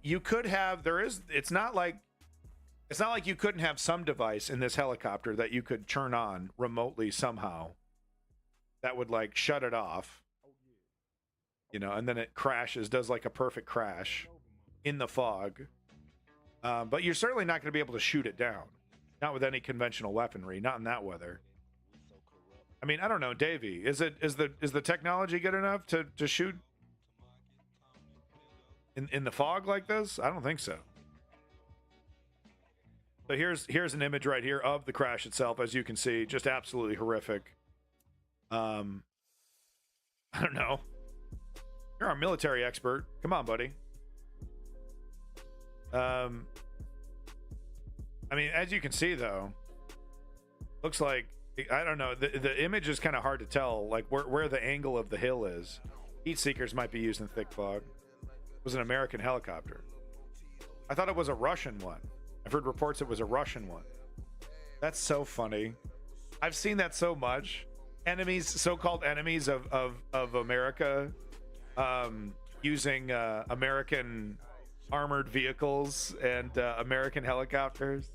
B: you could have, it's not like you couldn't have some device in this helicopter that you could turn on remotely somehow that would like shut it off, you know, and then it crashes, does like a perfect crash in the fog. But you're certainly not going to be able to shoot it down. Not with any conventional weaponry, not in that weather. I mean, I don't know, Davey, is the technology good enough to shoot in the fog like this? I don't think so. So here's an image right here of the crash itself, as you can see, just absolutely horrific. I don't know. You're our military expert. Come on, buddy. I mean, as you can see, though, looks like, I don't know, the image is kind of hard to tell, like where the angle of the hill is. Heat seekers might be used in thick fog. It was an American helicopter. I thought it was a Russian one. I've heard reports it was a Russian one. That's so funny. I've seen that so much. Enemies, so-called enemies of America, using American armored vehicles and American helicopters.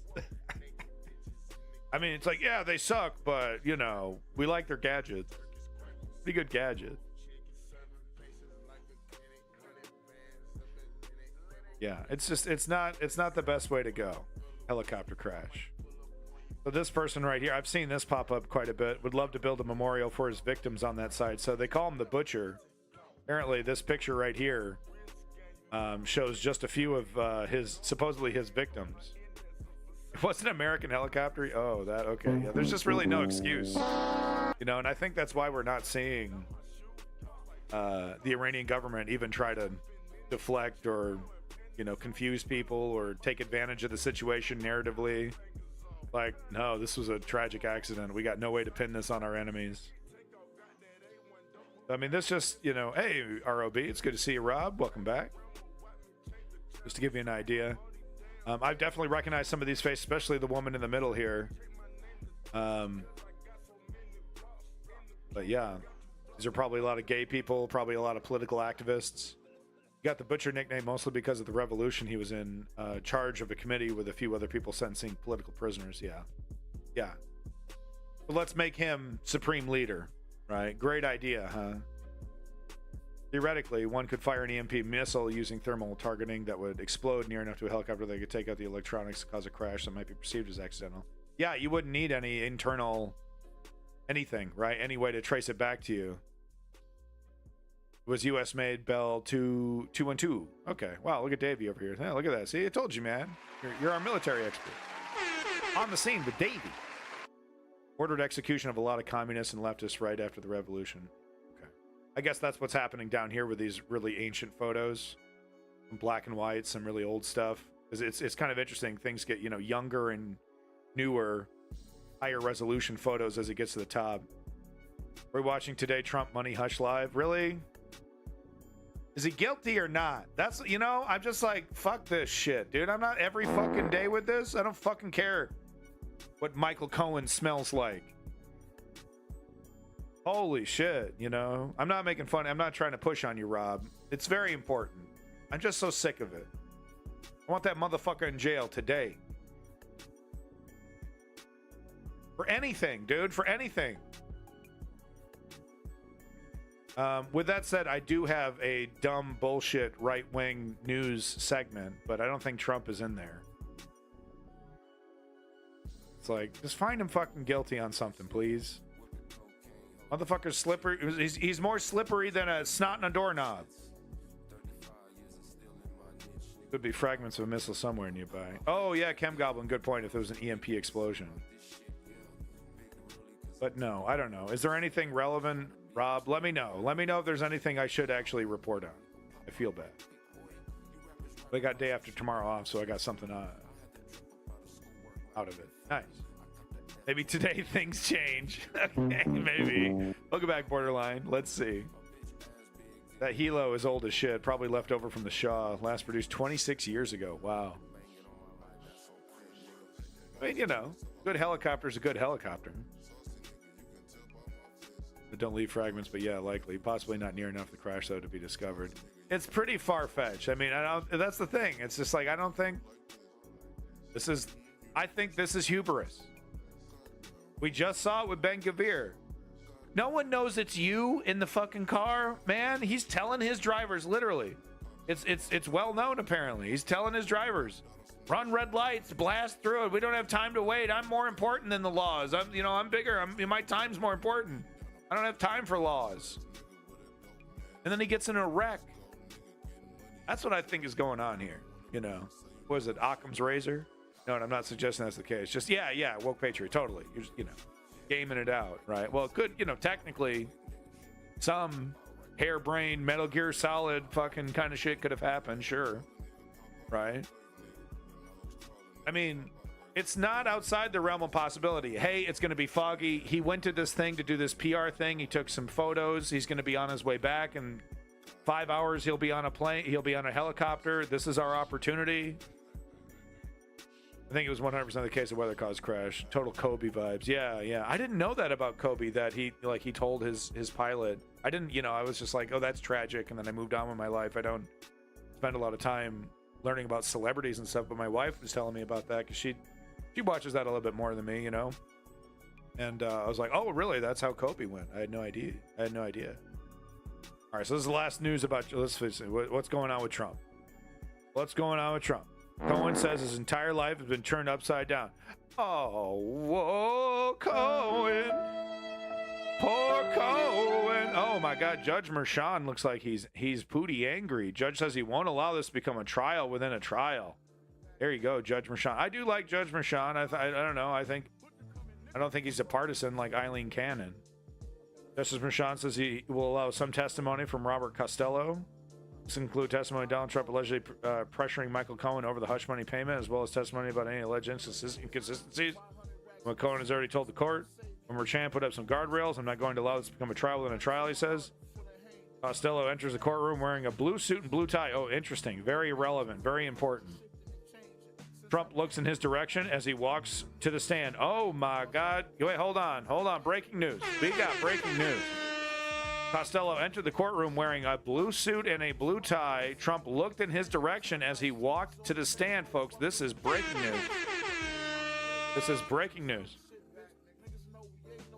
B: I mean, it's like, yeah, they suck, but you know, we like their gadgets. Pretty good gadgets. Yeah, it's not the best way to go. Helicopter crash. So this person right here, I've seen this pop up quite a bit, would love to build a memorial for his victims on that side. So they call him the Butcher. Apparently this picture right here shows just a few of supposedly his victims. It was an American helicopter. Oh, that, okay. Yeah, there's just really no excuse. You know, and I think that's why we're not seeing the Iranian government even try to deflect or, you know, confuse people or take advantage of the situation narratively. Like, no, this was a tragic accident. We got no way to pin this on our enemies. I mean, this just, you know, hey, ROB, it's good to see you, Rob. Welcome back. Just to give you an idea. I've definitely recognized some of these faces, especially the woman in the middle here. But yeah, these are probably a lot of gay people, probably a lot of political activists. He got the Butcher nickname mostly because of the revolution. He was in charge of a committee with a few other people sentencing political prisoners. Yeah. Yeah. But let's make him supreme leader, right? Great idea, huh? Theoretically, one could fire an EMP missile using thermal targeting that would explode near enough to a helicopter that could take out the electronics, cause a crash that might be perceived as accidental. Yeah, you wouldn't need any internal anything, right? Any way to trace it back to you. It was U.S. made Bell 212. Okay, wow, look at Davey over here. Yeah, look at that. See, I told you, man. You're our military expert. On the scene with Davey. Ordered execution of a lot of communists and leftists right after the revolution. I guess that's what's happening down here with these really ancient photos, some black and white, some really old stuff. It's kind of interesting. Things get, you know, younger and newer, higher resolution photos as it gets to the top. We're watching today Trump Money Hush Live. Really? Is he guilty or not? That's, you know, I'm just like, fuck this shit, dude. I'm not every fucking day with this. I don't fucking care what Michael Cohen smells like. Holy shit, you know? I'm not making fun. I'm not trying to push on you, Rob. It's very important. I'm just so sick of it. I want that motherfucker in jail today. For anything, dude. For anything. With that said, I do have a dumb bullshit right-wing news segment, but I don't think Trump is in there. It's like, just find him fucking guilty on something, please. Motherfucker's slippery. He's more slippery than a snot on a doorknob. Could be fragments of a missile somewhere nearby. Oh, yeah, Chem Goblin. Good point. If there was an EMP explosion. But no, I don't know. Is there anything relevant? Rob, let me know. Let me know if there's anything I should actually report on. I feel bad. I got day after tomorrow off, so I got something out of it. Nice. Maybe today things change. Okay, maybe. Welcome back, Borderline. Let's see. That helo is old as shit. Probably left over from the Shaw. Last produced 26 years ago. Wow. I mean, you know, good helicopter's a good helicopter. But don't leave fragments, but yeah, likely. Possibly not near enough to crash, though, to be discovered. It's pretty far-fetched. I mean, that's the thing. It's just like, I think this is hubris. We just saw it with Ben Gavir. No one knows it's you in the fucking car, man. He's telling his drivers, literally. It's well known, apparently. He's telling his drivers, run red lights, blast through it. We don't have time to wait. I'm more important than the laws. I'm bigger. My time's more important. I don't have time for laws. And then he gets in a wreck. That's what I think is going on here. You know, what is it, Occam's razor? No, and I'm not suggesting that's the case. Just, yeah, woke patriot, totally. You're just, gaming it out, right? Well, it could, technically, some harebrained Metal Gear Solid fucking kind of shit could have happened, sure. Right? I mean, it's not outside the realm of possibility. Hey, it's going to be foggy. He went to this thing to do this PR thing. He took some photos. He's going to be on his way back. In 5 hours, he'll be on a plane. He'll be on a helicopter. This is our opportunity. I think it was 100% the case of weather caused crash. Total Kobe vibes. Yeah. I didn't know that about Kobe, that he told his pilot. I didn't, I was just like, oh, that's tragic. And then I moved on with my life. I don't spend a lot of time learning about celebrities and stuff, but my wife was telling me about that because she watches that a little bit more than me, And I was like, oh, really? That's how Kobe went. I had no idea. All right, so this is the last news about, let's see, what's going on with Trump. Cohen says his entire life has been turned upside down. Oh, whoa, Cohen. Poor Cohen. Oh, my God. Judge Merchan looks like he's pooty angry. Judge says he won't allow this to become a trial within a trial. There you go, Judge Merchan. I do like Judge Merchan. I don't know. I don't think he's a partisan like Eileen Cannon. Justice Merchan says he will allow some testimony from Robert Costello. This include testimony of Donald Trump allegedly pressuring Michael Cohen over the hush money payment, as well as testimony about any alleged inconsistencies. What Cohen has already told the court. When Merchan put up some guardrails, I'm not going to allow this to become a trial within a trial, he says. Costello enters the courtroom wearing a blue suit and blue tie. Oh, interesting. Very relevant. Very important. Trump looks in his direction as he walks to the stand. Oh, my God. Wait, hold on. Breaking news. We got breaking news. Costello entered the courtroom wearing a blue suit and a blue tie. Trump looked in his direction as he walked to the stand, folks. This is breaking news.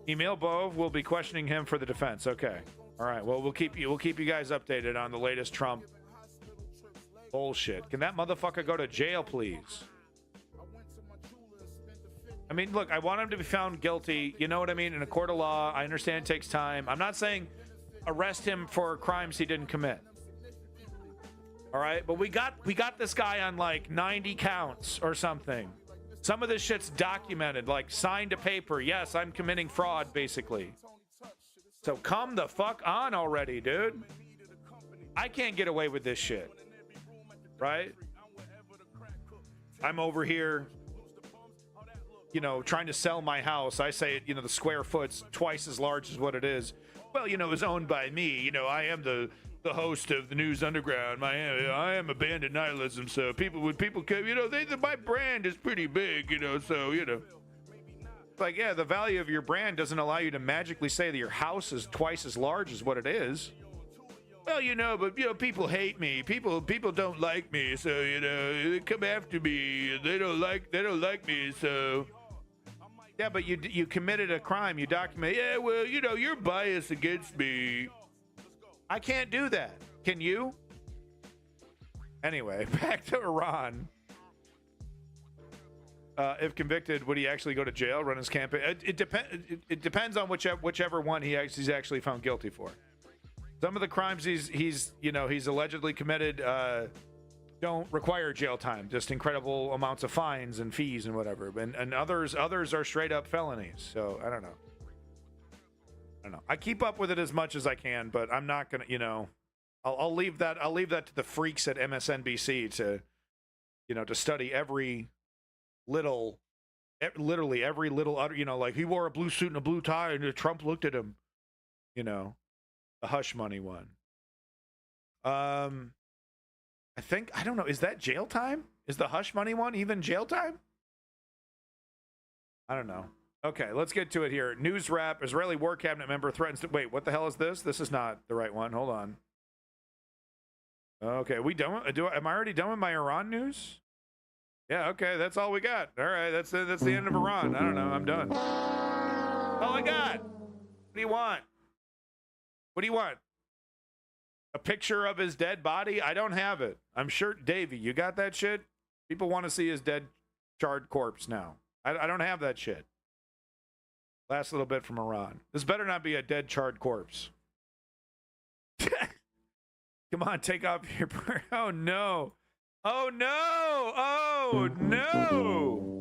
B: Emil Bove will be questioning him for the defense. Okay. All right. Well, we'll keep you guys updated on the latest Trump bullshit. Can that motherfucker go to jail, please? I mean, look, I want him to be found guilty. You know what I mean? In a court of law, I understand it takes time. I'm not saying arrest him for crimes he didn't commit. All right? But we got this guy on like 90 counts or something. Some of this shit's documented, like signed a paper. Yes, I'm committing fraud, basically. So come the fuck on already, dude. I can't get away with this shit. Right? I'm over here, trying to sell my house. I say, the square foot's twice as large as what it is. Well, it was owned by me. I am the host of the News Underground. I am abandoned nihilism. So when people come, my brand is pretty big, so, Like, yeah, the value of your brand doesn't allow you to magically say that your house is twice as large as what it is. Well, but people hate me. People don't like me, so they come after me. They don't like me, so. Yeah, but you committed a crime. You document. Yeah, well, you're biased against me. I can't do that. Can you? Anyway, back to Iran. If convicted, would he actually go to jail, run his campaign? It depends on whichever one he's actually found guilty for. Some of the crimes he's allegedly committed don't require jail time, just incredible amounts of fines and fees and whatever. And others are straight up felonies. So I don't know. I keep up with it as much as I can, but I'm not gonna. I'll leave that to the freaks at MSNBC to study every little, literally every little other, like he wore a blue suit and a blue tie and Trump looked at him, the hush money one. I don't know, is that jail time? Is the hush money one even jail time? I don't know. Okay, let's get to it here. News wrap: Israeli war cabinet member threatens to wait. What the hell is this? This is not the right one. Hold on. Okay, we done? Am I already done with my Iran news? Yeah, okay, that's all we got. All right, that's the end of Iran. I don't know, I'm done. All I got. What do you want? What do you want? A picture of his dead body? I don't have it. I'm sure, Davey, you got that shit? People want to see his dead, charred corpse now. I don't have that shit. Last little bit from Iran. This better not be a dead, charred corpse. Come on, take off your... Oh, no. Oh, no. Oh, no.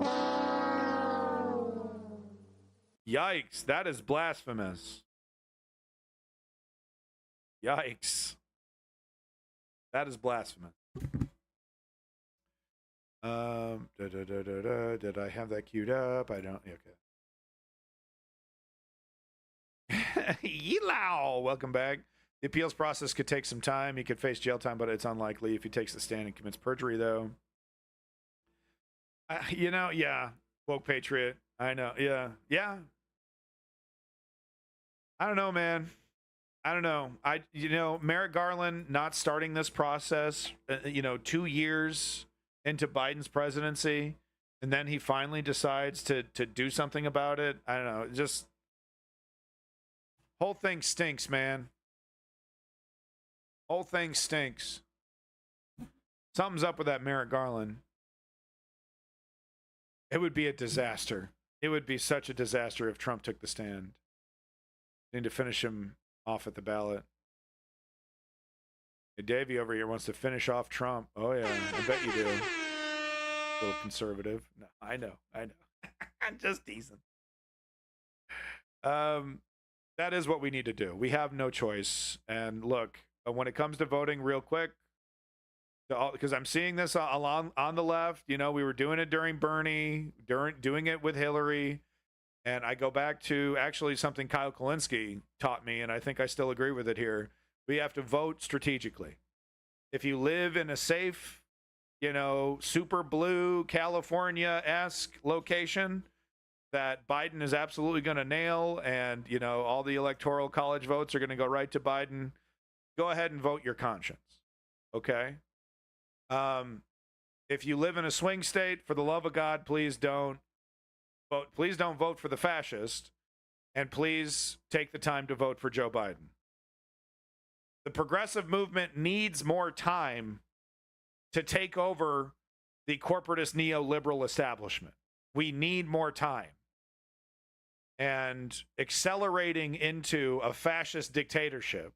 B: Yikes. That is blasphemous. Yikes. That is blasphemous. Did I have that queued up? I don't. Okay. Yeelow! Welcome back. The appeals process could take some time. He could face jail time, but it's unlikely if he takes the stand and commits perjury, though. Yeah. Woke patriot. I know. Yeah. I don't know, man. I don't know. Merrick Garland not starting this process, 2 years into Biden's presidency, and then he finally decides to do something about it. I don't know. Just whole thing stinks, man. Whole thing stinks. Something's up with that Merrick Garland. It would be a disaster. It would be such a disaster if Trump took the stand. Need to finish him off at the ballot. Hey, Davey over here wants to finish off Trump. Oh, yeah. I bet you do. A little conservative. No, I know. I'm just teasing. That is what we need to do. We have no choice. And look, when it comes to voting, real quick, because I'm seeing this on the left. We were doing it during Bernie, doing it with Hillary. And I go back to actually something Kyle Kulinski taught me, and I think I still agree with it here. We have to vote strategically. If you live in a safe, super blue California-esque location that Biden is absolutely going to nail, and, all the electoral college votes are going to go right to Biden, go ahead and vote your conscience. Okay? If you live in a swing state, for the love of God, please don't. Please don't vote for the fascist, and please take the time to vote for Joe Biden. The progressive movement needs more time to take over the corporatist neoliberal establishment. We need more time. And accelerating into a fascist dictatorship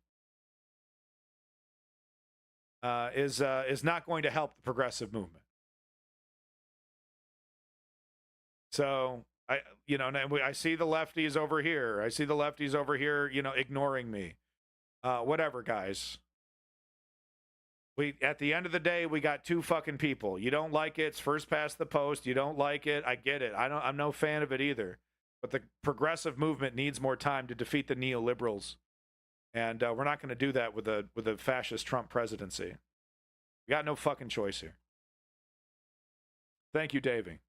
B: is not going to help the progressive movement. So I see the lefties over here. Ignoring me. Whatever, guys. At the end of the day, we got two fucking people. You don't like it, it's first past the post. You don't like it, I get it. I'm no fan of it either. But the progressive movement needs more time to defeat the neoliberals, and we're not going to do that with a fascist Trump presidency. We got no fucking choice here. Thank you, Davey.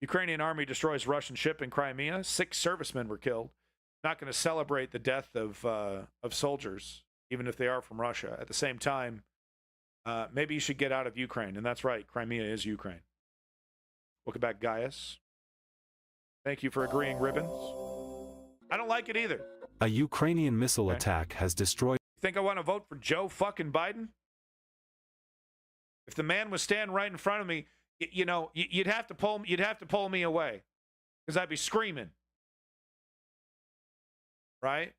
B: Ukrainian army destroys Russian ship in Crimea. 6 servicemen were killed. Not going to celebrate the death of soldiers, even if they are from Russia. At the same time, maybe you should get out of Ukraine. And that's right, Crimea is Ukraine. Welcome back, Gaius. Thank you for agreeing, Ribbons. I don't like it either.
J: A Ukrainian missile attack has destroyed...
B: Think I want to vote for Joe fucking Biden? If the man was standing right in front of me, you know, you'd have to pull me away because I'd be screaming. Right?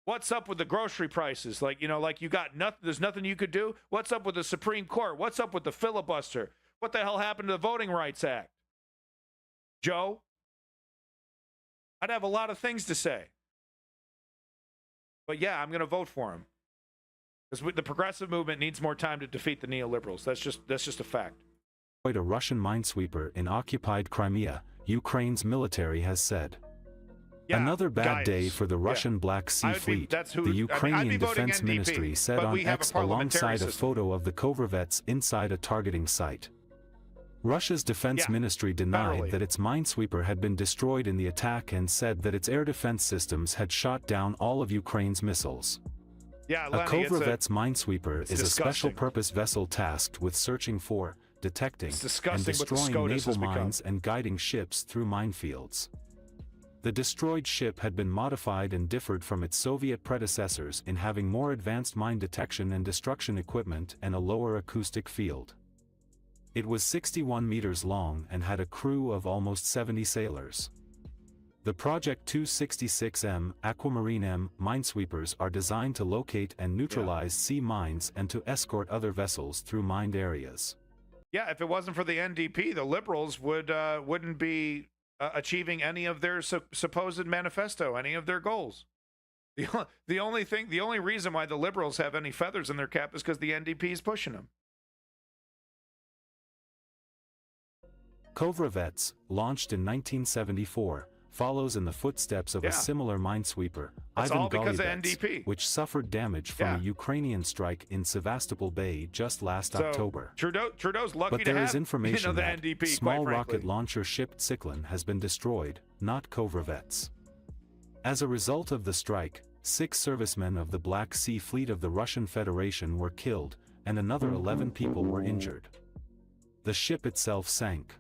B: What's up with the grocery prices? Like, you know, like you got nothing, there's nothing you could do. What's up with the Supreme Court? What's up with the filibuster? What the hell happened to the Voting Rights Act? Joe? I'd have a lot of things to say. But yeah, I'm going to vote for him. Because the progressive movement needs more time to defeat the neoliberals. That's just a fact.
J: A Russian minesweeper in occupied Crimea, Ukraine's military has said.
B: Yeah,
J: another bad day for the Russian Black Sea Fleet, the Ukrainian Defense Ministry said on X alongside a photo of the Kovrovets inside a targeting site. Russia's defense ministry denied that its minesweeper had been destroyed in the attack and said that its air defense systems had shot down all of Ukraine's missiles.
B: Yeah,
J: Lenny, a Kovrovets minesweeper is a special-purpose vessel tasked with searching for, detecting, and destroying naval mines and guiding ships through minefields. The destroyed ship had been modified and differed from its Soviet predecessors in having more advanced mine detection and destruction equipment and a lower acoustic field. It was 61 meters long and had a crew of almost 70 sailors. The Project 266M, Aquamarine M, minesweepers are designed to locate and neutralize sea mines and to escort other vessels through mined areas.
B: Yeah, if it wasn't for the NDP, the liberals wouldn't be achieving any of their supposed manifesto, any of their goals. The only reason why the liberals have any feathers in their cap is because the NDP is pushing them.
J: Kovrovets, launched in 1974, follows in the footsteps of a similar minesweeper, Ivan Golyabets, which suffered damage from a Ukrainian strike in Sevastopol Bay just last October.
B: Trudeau's lucky
J: but
B: to have,
J: there is information
B: the
J: that
B: NDP,
J: small rocket launcher ship Tsiklin has been destroyed, not Kovrovets. As a result of the strike, 6 servicemen of the Black Sea Fleet of the Russian Federation were killed, and another 11 people were injured. The ship itself sank.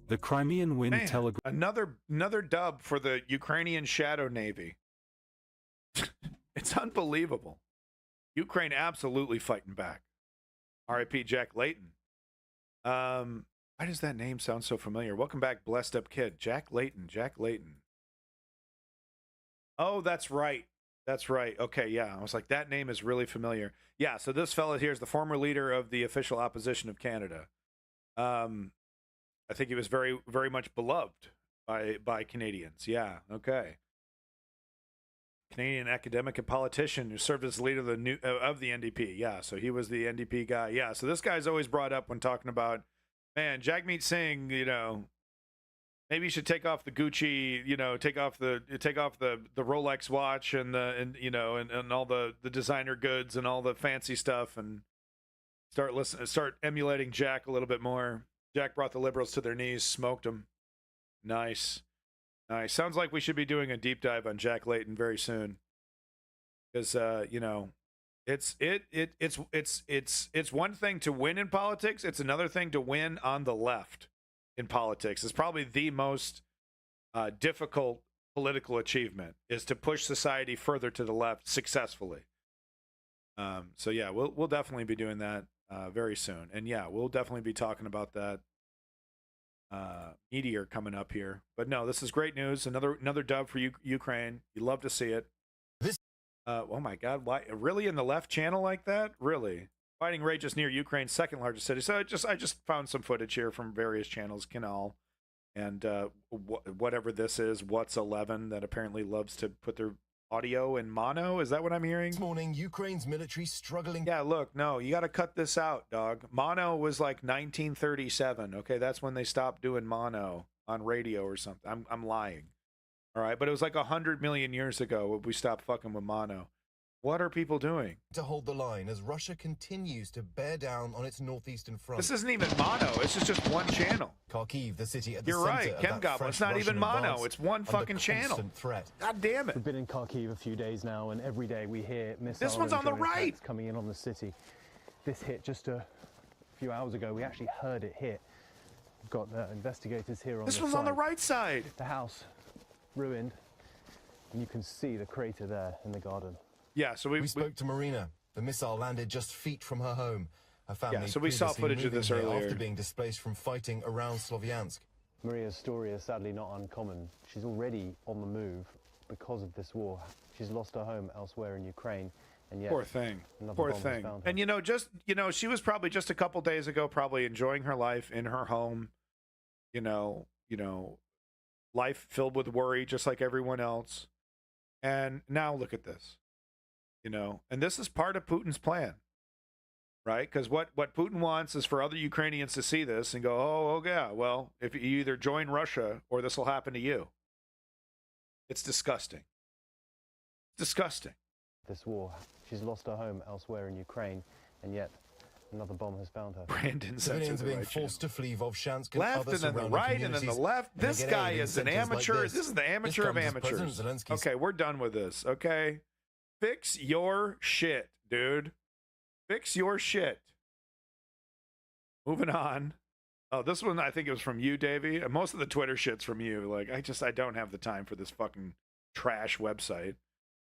J: The Crimean Wind Telegraph...
B: Another dub for the Ukrainian Shadow Navy. It's unbelievable. Ukraine absolutely fighting back. R.I.P. Jack Layton. Why does that name sound so familiar? Welcome back, Blessed Up Kid. Jack Layton. Oh, that's right. That's right. Okay, yeah. I was like, that name is really familiar. Yeah, so this fella here is the former leader of the official opposition of Canada. I think he was very, very much beloved by Canadians. Yeah, okay. Canadian academic and politician who served as leader of the NDP. Yeah, so he was the NDP guy. Yeah, so this guy's always brought up when talking about, man, Jagmeet Singh, you know, maybe you should take off the Gucci, you know, take off the Rolex watch and all the designer goods and all the fancy stuff and start emulating Jack a little bit more. Jack brought the liberals to their knees, smoked them. Nice. Sounds like we should be doing a deep dive on Jack Layton very soon, because you know, it's one thing to win in politics. It's another thing to win on the left in politics. It's probably the most difficult political achievement, is to push society further to the left successfully. So yeah, we'll definitely be doing that very soon, and yeah, we'll definitely be talking about that meteor coming up here. But no, this is great news. Another dub for Ukraine. You love to see it. Oh my God, why really in the left channel like that? Really? Fighting rages near Ukraine's second largest city. So I just found some footage here from various channels, Canal, and whatever this is, What's 11, that apparently loves to put their audio in mono. Is that what I'm hearing?
K: This morning, Ukraine's military struggling.
B: Yeah, look, no, you got to cut this out, dog. Mono was like 1937. Okay, that's when they stopped doing mono on radio or something. I'm lying. All right, but it was like 100 million years ago we stopped fucking with mono. What are people doing?
K: To hold the line as Russia continues to bear down on its northeastern front.
B: This isn't even mono. This is just one channel.
K: Kharkiv, the city at the
B: You're right, Ken Goblin. It's not even mono. It's one fucking channel.
K: Threat.
B: God damn it.
L: We've been in Kharkiv a few days now, and every day we hear missiles.
B: This one's on the right.
L: Coming in on the city. This hit just a few hours ago. We actually heard it hit. We've got investigators here on
B: this
L: the
B: one's
L: side.
B: on the right side.
L: The house ruined, and you can see the crater there in the garden.
B: Yeah, so we
K: spoke to Marina. The missile landed just feet from her home. Her family
B: so we saw footage of this earlier.
K: After being displaced from fighting around Sloviansk.
L: Maria's story is sadly not uncommon. She's already on the move because of this war. She's lost her home elsewhere in Ukraine, and yet
B: poor thing. And she was probably just a couple days ago probably enjoying her life in her home. Life filled with worry, just like everyone else. And now look at this. And this is part of Putin's plan. Right? Because what Putin wants is for other Ukrainians to see this and go, oh yeah, well, if you either join Russia or this will happen to you. It's disgusting. Disgusting.
L: This war. She's lost her home elsewhere in Ukraine, and yet another bomb has found her.
B: Brandon
K: civilians are being forced to flee Vovchansk and
B: left, and then the right, and then the left. This guy is an amateur. This is the amateur of amateurs. Okay, we're done with this. Okay, fix your shit, dude. Fix your shit. Moving on. Oh, this one I think it was from you, Davey. Most of the Twitter shit's from you. Like, I don't have the time for this fucking trash website.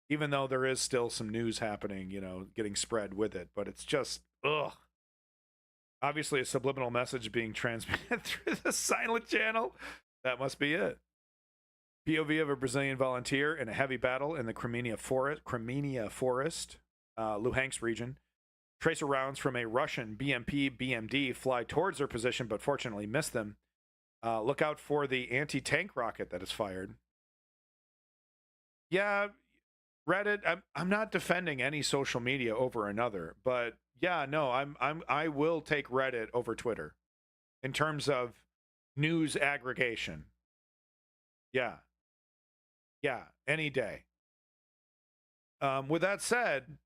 B: Even though there is still some news happening, getting spread with it. But it's just, ugh. Obviously a subliminal message being transmitted through the silent channel. That must be it. POV of a Brazilian volunteer in a heavy battle in the Crimea Forest, Luhansk region. Tracer rounds from a Russian BMP-BMD fly towards their position, but fortunately missed them. Look out for the anti-tank rocket that is fired. Yeah, Reddit. I'm not defending any social media over another, but yeah, no, I will take Reddit over Twitter in terms of news aggregation. Yeah, any day. With that said.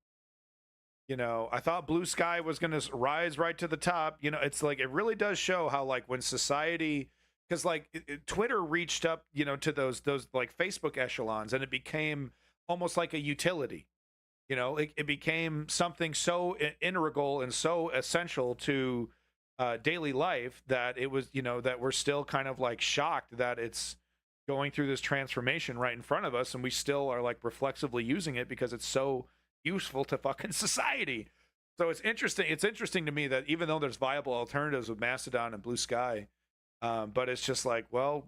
B: I thought Blue Sky was going to rise right to the top. It's like, it really does show how, like, when society, because like Twitter reached up, to those like Facebook echelons, and it became almost like a utility. It became something so integral and so essential to daily life that it was, that we're still kind of like shocked that it's going through this transformation right in front of us, and we still are like reflexively using it because it's so useful to fucking society. So it's interesting to me that even though there's viable alternatives with Mastodon and Blue Sky, but it's just like, well,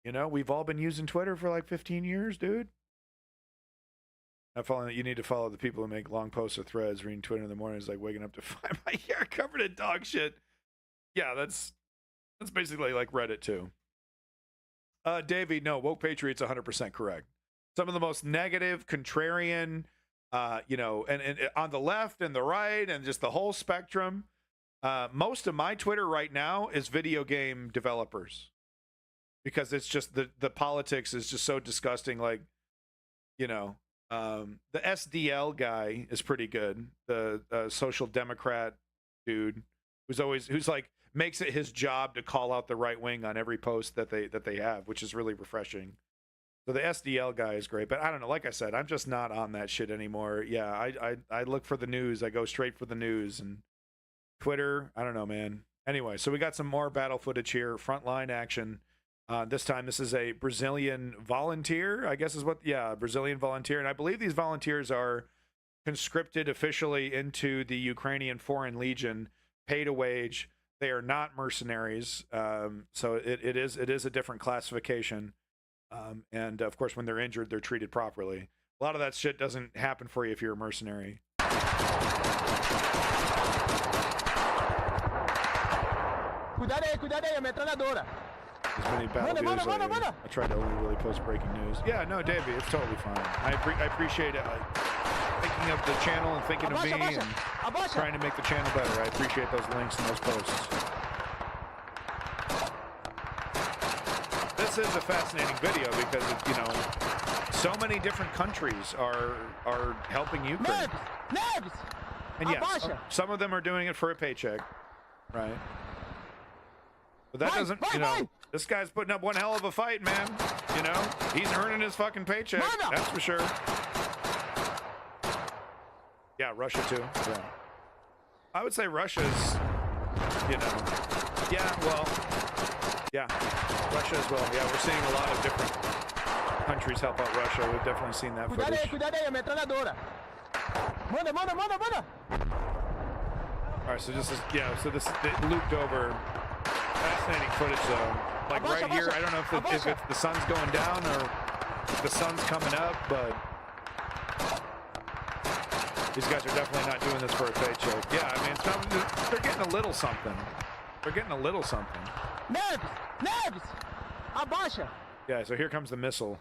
B: we've all been using Twitter for like 15 years, dude. I'm following that. You need to follow the people who make long posts or threads. Reading Twitter in the morning is like waking up to find my hair covered in dog shit. Yeah, that's basically like Reddit too. Davey, no, woke patriots 100% correct. Some of the most negative, contrarian, and on the left and the right and just the whole spectrum. Most of my Twitter right now is video game developers, because it's just the politics is just so disgusting. Like, the SDL guy is pretty good. The social democrat dude who's like makes it his job to call out the right wing on every post that they have, which is really refreshing. So the SDL guy is great, but I don't know. Like I said, I'm just not on that shit anymore. Yeah, I look for the news. I go straight for the news. And Twitter, I don't know, man. Anyway, so we got some more battle footage here. Frontline action. This time, this is a Brazilian volunteer, I guess is what, Brazilian volunteer. And I believe these volunteers are conscripted officially into the Ukrainian Foreign Legion, paid a wage. They are not mercenaries. So it is a different classification. And of course, when they're injured, they're treated properly. A lot of that shit doesn't happen for you if you're a mercenary.
M: Cuidado aí, ametralhadora.
B: As many battle views later. I tried to only really post breaking news. Yeah, no, Davey, it's totally fine. I appreciate it. Thinking of the channel and thinking of me and trying to make the channel better. I appreciate those links and those posts. This is a fascinating video because, so many different countries are helping Ukraine. And yes, some of them are doing it for a paycheck, right? But that doesn't, this guy's putting up one hell of a fight, man. He's earning his fucking paycheck, that's for sure. Yeah, Russia too, yeah. I would say Russia's, Russia as well. Yeah, we're seeing a lot of different countries help out Russia. We've definitely seen that footage. All right, so this is, yeah, so this is looped over. Fascinating footage, though. Like right here, I don't know if it's the sun's going down or the sun's coming up, but these guys are definitely not doing this for a paycheck. Yeah, I mean, they're getting a little something. They're getting a little something.
M: Nebs! Abaixa!
B: Yeah, so here comes the missile.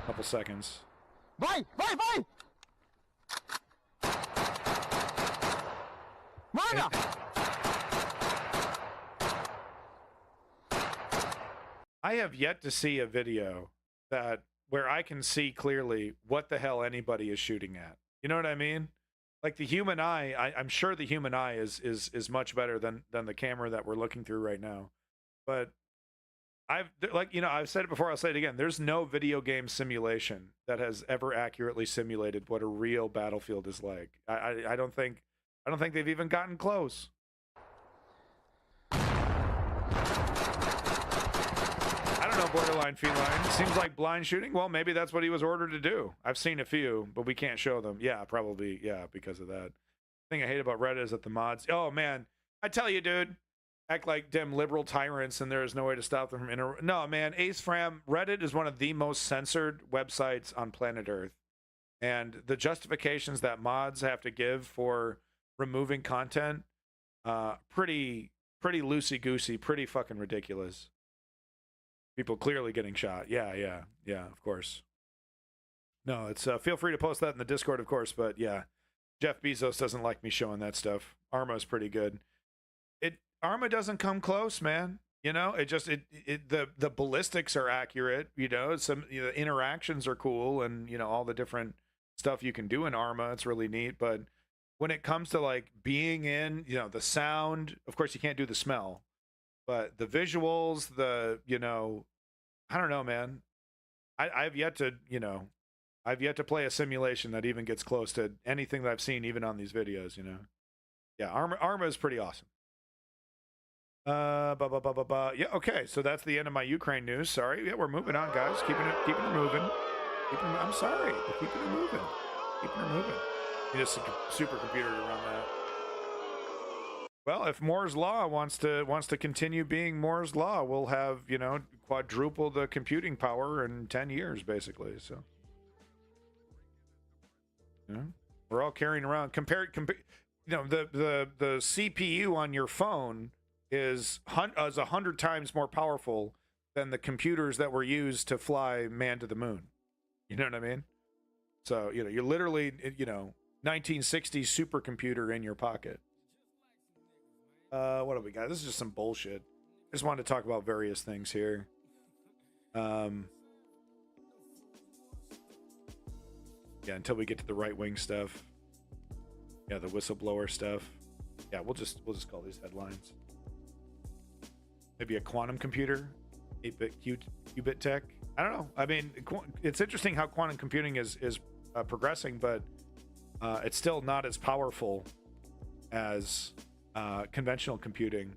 B: Couple seconds.
M: Vai! Manda!
B: I have yet to see a video where I can see clearly what the hell anybody is shooting at. You know what I mean? Like the human eye, I'm sure the human eye is much better than the camera that we're looking through right now. But I've said it before, I'll say it again. There's no video game simulation that has ever accurately simulated what a real battlefield is like. I don't think they've even gotten close. I don't know, borderline feline. Seems like blind shooting. Well, maybe that's what he was ordered to do. I've seen a few, but we can't show them. Yeah, probably. Yeah, because of that. The thing I hate about Reddit is that the mods. Oh man, I tell you, dude. Act like dim liberal tyrants, and there is no way to stop them from No, man, Ace Fram, Reddit is one of the most censored websites on planet Earth. And the justifications that mods have to give for removing content, pretty loosey-goosey, pretty fucking ridiculous. People clearly getting shot. Yeah, of course. No, it's feel free to post that in the Discord, of course, but yeah. Jeff Bezos doesn't like me showing that stuff. Arma's pretty good. Arma doesn't come close, man. You know, the ballistics are accurate, you know, the interactions are cool, and you know, all the different stuff you can do in Arma, it's really neat. But when it comes to like being in, you know, the sound, of course you can't do the smell, but the visuals, you know, I don't know, man. I've yet to play a simulation that even gets close to anything that I've seen, even on these videos, you know. Yeah, Arma is pretty awesome. Yeah, okay, so that's the end of my Ukraine news. Sorry. Yeah, we're moving on, guys. Keeping it moving. I'm sorry. We're keeping it moving. You just a supercomputer to run that. Well, if Moore's Law wants to continue being Moore's Law, we'll have, you know, quadruple the computing power in 10 years, basically. So, yeah, we're all carrying around you know, the CPU on your phone is 100 times more powerful than the computers that were used to fly man to the moon. You know what I mean? So, you know, you're literally, you know, 1960s supercomputer in your pocket. What do we got? This is just some bullshit. I just wanted to talk about various things here. Yeah, until we get to the right-wing stuff. Yeah, the whistleblower stuff. Yeah, we'll just call these headlines. Maybe a quantum computer, 8-bit qubit tech. I don't know. I mean, it's interesting how quantum computing is progressing, but it's still not as powerful as conventional computing.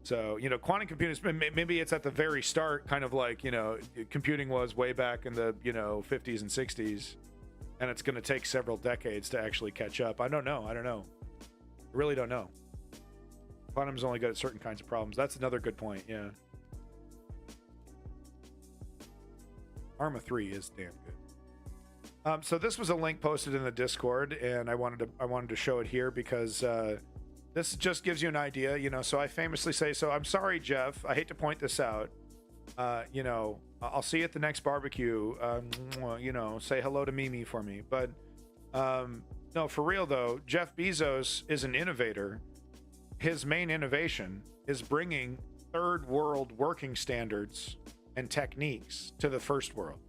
B: So, you know, quantum computers, maybe it's at the very start, kind of like, you know, computing was way back in the, you know, 50s and 60s, and it's going to take several decades to actually catch up. I don't know. I really don't know. Quantum's only good at certain kinds of problems. That's another good point, yeah. Arma 3 is damn good. So this was a link posted in the Discord, and I wanted to show it here because this just gives you an idea, you know. So I famously say, so I'm sorry, Jeff, I hate to point this out. You know, I'll see you at the next barbecue. You know, say hello to Mimi for me. But no, for real though, Jeff Bezos is an innovator. His main innovation is bringing third world working standards and techniques to the first world.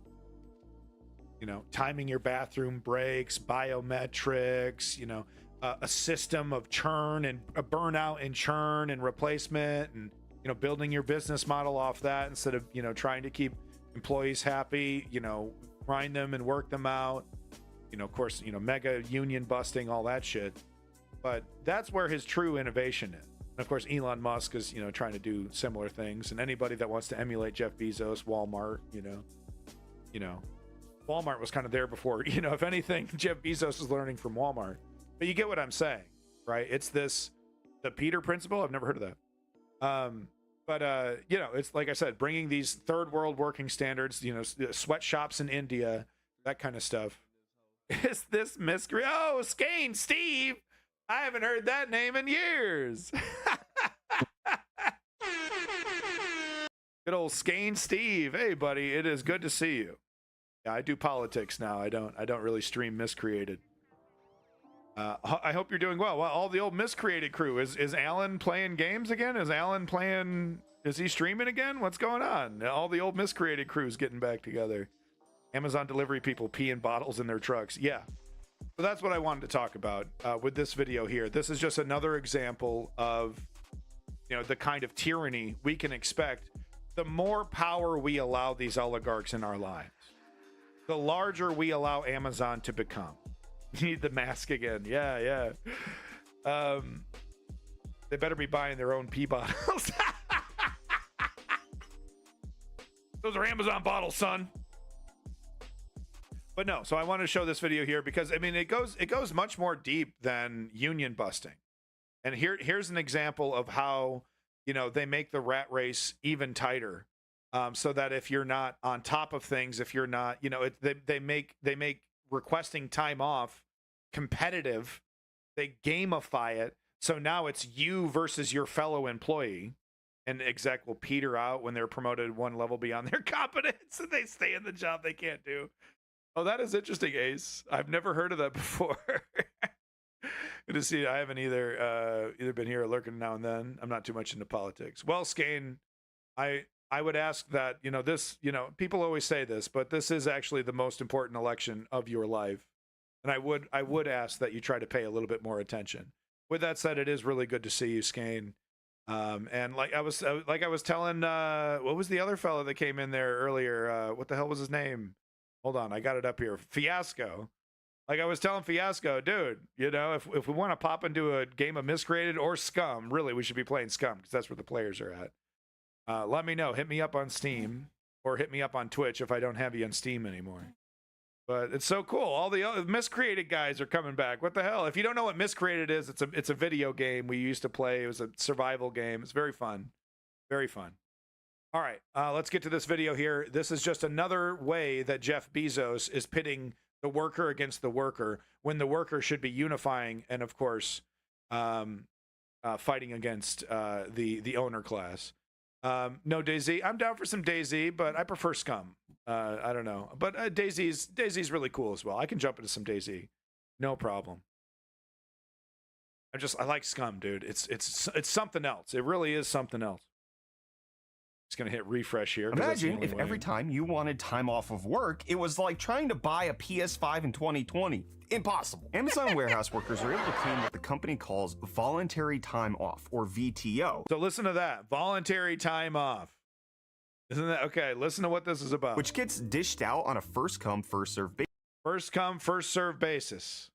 B: You know, timing your bathroom breaks, biometrics, you know, a system of churn and a burnout and churn and replacement, and, you know, building your business model off that instead of, you know, trying to keep employees happy, you know, grind them and work them out. You know, of course, you know, mega union busting, all that shit. But that's where his true innovation is. And of course, Elon Musk is, you know, trying to do similar things. And anybody that wants to emulate Jeff Bezos, Walmart, you know, Walmart was kind of there before. You know, if anything, Jeff Bezos is learning from Walmart. But you get what I'm saying. right? It's the Peter principle. I've never heard of that. But you know, it's like I said, bringing these third world working standards, you know, sweatshops in India, that kind of stuff. Is this miscreant? Oh, Skane Steve. I haven't heard that name in years. Good old Skane Steve. Hey, buddy, it is good to see you. Yeah, I do politics now. I don't really stream Miscreated. I hope you're doing well. Well, all the old Miscreated crew. Is Alan playing games again? Is he streaming again? What's going on? All the old Miscreated crews getting back together. Amazon delivery people pee in bottles in their trucks. Yeah. So that's what I wanted to talk about with this video here. This is just another example of, you know, the kind of tyranny we can expect. The more power we allow these oligarchs in our lives, the larger we allow Amazon to become. You need the mask again. Yeah. They better be buying their own pee bottles. Those are Amazon bottles, son. But no, so I want to show this video here because, I mean, it goes much more deep than union busting. And here's an example of how, you know, they make the rat race even tighter, so that if you're not on top of things, if you're not, you know, they make requesting time off competitive. They gamify it, so now it's you versus your fellow employee, and the exec will peter out when they're promoted one level beyond their competence, and they stay in the job they can't do. Oh, that is interesting, Ace. I've never heard of that before. Good to see you. I haven't either been here lurking now and then. I'm not too much into politics. Well, Skane, I would ask that, you know, this, you know, people always say this, but this is actually the most important election of your life. And I would ask that you try to pay a little bit more attention. With that said, it is really good to see you, Skane. And like I was telling, what was the other fellow that came in there earlier? What the hell was his name? Hold on, I got it up here. Fiasco. Like I was telling Fiasco, dude, you know, if we want to pop into a game of Miscreated or Scum, really, we should be playing Scum because that's where the players are at. Let me know. Hit me up on Steam or hit me up on Twitch if I don't have you on Steam anymore. But it's so cool. All the other Miscreated guys are coming back. What the hell? If you don't know what Miscreated is, it's a video game we used to play. It was a survival game. It's very fun. Very fun. All right, let's get to this video here. This is just another way that Jeff Bezos is pitting the worker against the worker when the worker should be unifying and, of course, fighting against the owner class. No DayZ. I'm down for some DayZ, but I prefer Scum. I don't know, but DayZ's really cool as well. I can jump into some DayZ, no problem. I like Scum, dude. It's something else. It really is something else. Just gonna hit refresh here.
N: Imagine if every time you wanted time off of work, it was like trying to buy a PS5 in 2020. Impossible. Amazon warehouse workers are able to claim what the company calls voluntary time off, or VTO.
B: So listen to that. Voluntary time off. Isn't that okay? Listen to what this is about.
N: Which gets dished out on a first come, first serve basis.
B: First come, first serve basis.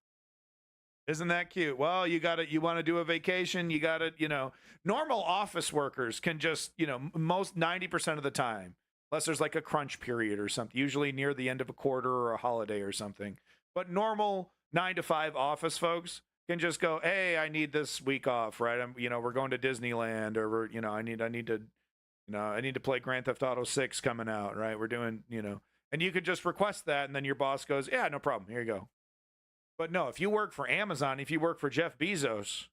B: Isn't that cute? Well, you want to do a vacation, you got it, you know. Normal office workers can just, you know, most 90% of the time, unless there's like a crunch period or something, usually near the end of a quarter or a holiday or something. But normal 9 to 5 office folks can just go, hey, I need this week off, right? We're going to Disneyland, or I need to play Grand Theft Auto 6 coming out, right? We're doing, and you could just request that, and then your boss goes, yeah, no problem, here you go. But no, if you work for Amazon, if you work for Jeff Bezos,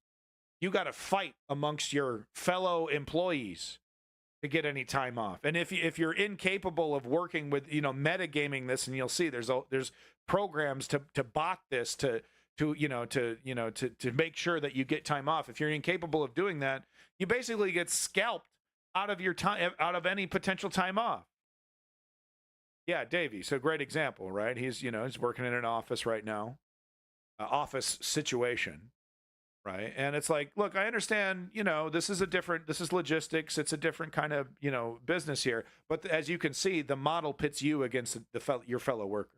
B: you got to fight amongst your fellow employees to get any time off. And if you're incapable of working with, metagaming this, and you'll see there's programs to bot this to make sure that you get time off. If you're incapable of doing that, you basically get scalped out of your time, out of any potential time off. Yeah, Davey. So great example, right? He's working in an office right now. Office situation, right? And it's like, look, I understand, this is logistics. It's a different kind of, business here. But as you can see, the model pits you against your fellow worker.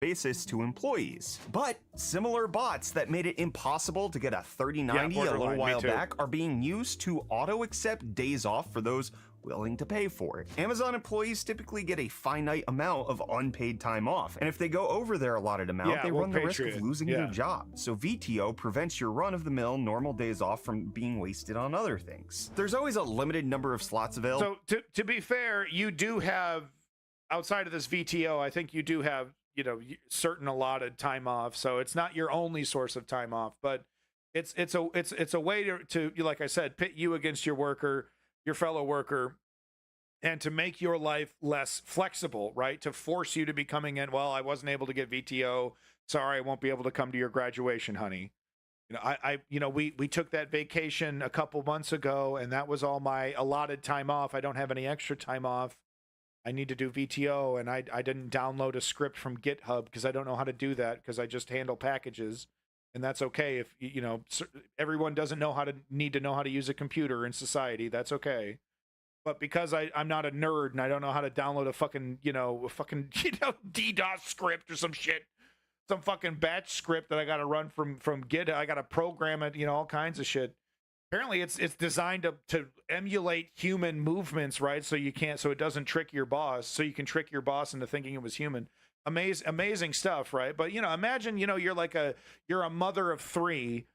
N: basis to employees. But similar bots that made it impossible to get a 3090 a little while back are being used to auto-accept days off for those willing to pay for it. Amazon employees typically get a finite amount of unpaid time off, and if they go over their allotted amount, they run the risk of losing their job. So VTO prevents your run-of-the-mill normal days off from being wasted on other things. There's always a limited number of slots available.
B: So to be fair, you do have, outside of this VTO, I think you do have, you know, certain allotted time off. So it's not your only source of time off, but it's a way to, like I said, pit you against your worker, your fellow worker, and to make your life less flexible, right? To force you to be coming in, well, I wasn't able to get VTO. Sorry, I won't be able to come to your graduation, honey. You know, we took that vacation a couple months ago, and that was all my allotted time off. I don't have any extra time off. I need to do VTO, and I didn't download a script from GitHub because I don't know how to do that because I just handle packages. And that's okay if, you know, everyone doesn't need to know how to use a computer in society. That's okay. But because I'm not a nerd and I don't know how to download a fucking, DDoS script or some shit, some fucking batch script that I got to run from GitHub, I got to program it, all kinds of shit. Apparently it's designed to emulate human movements, right? So it doesn't trick your boss. So you can trick your boss into thinking it was human. Amazing stuff, right? But imagine you're a mother of 3,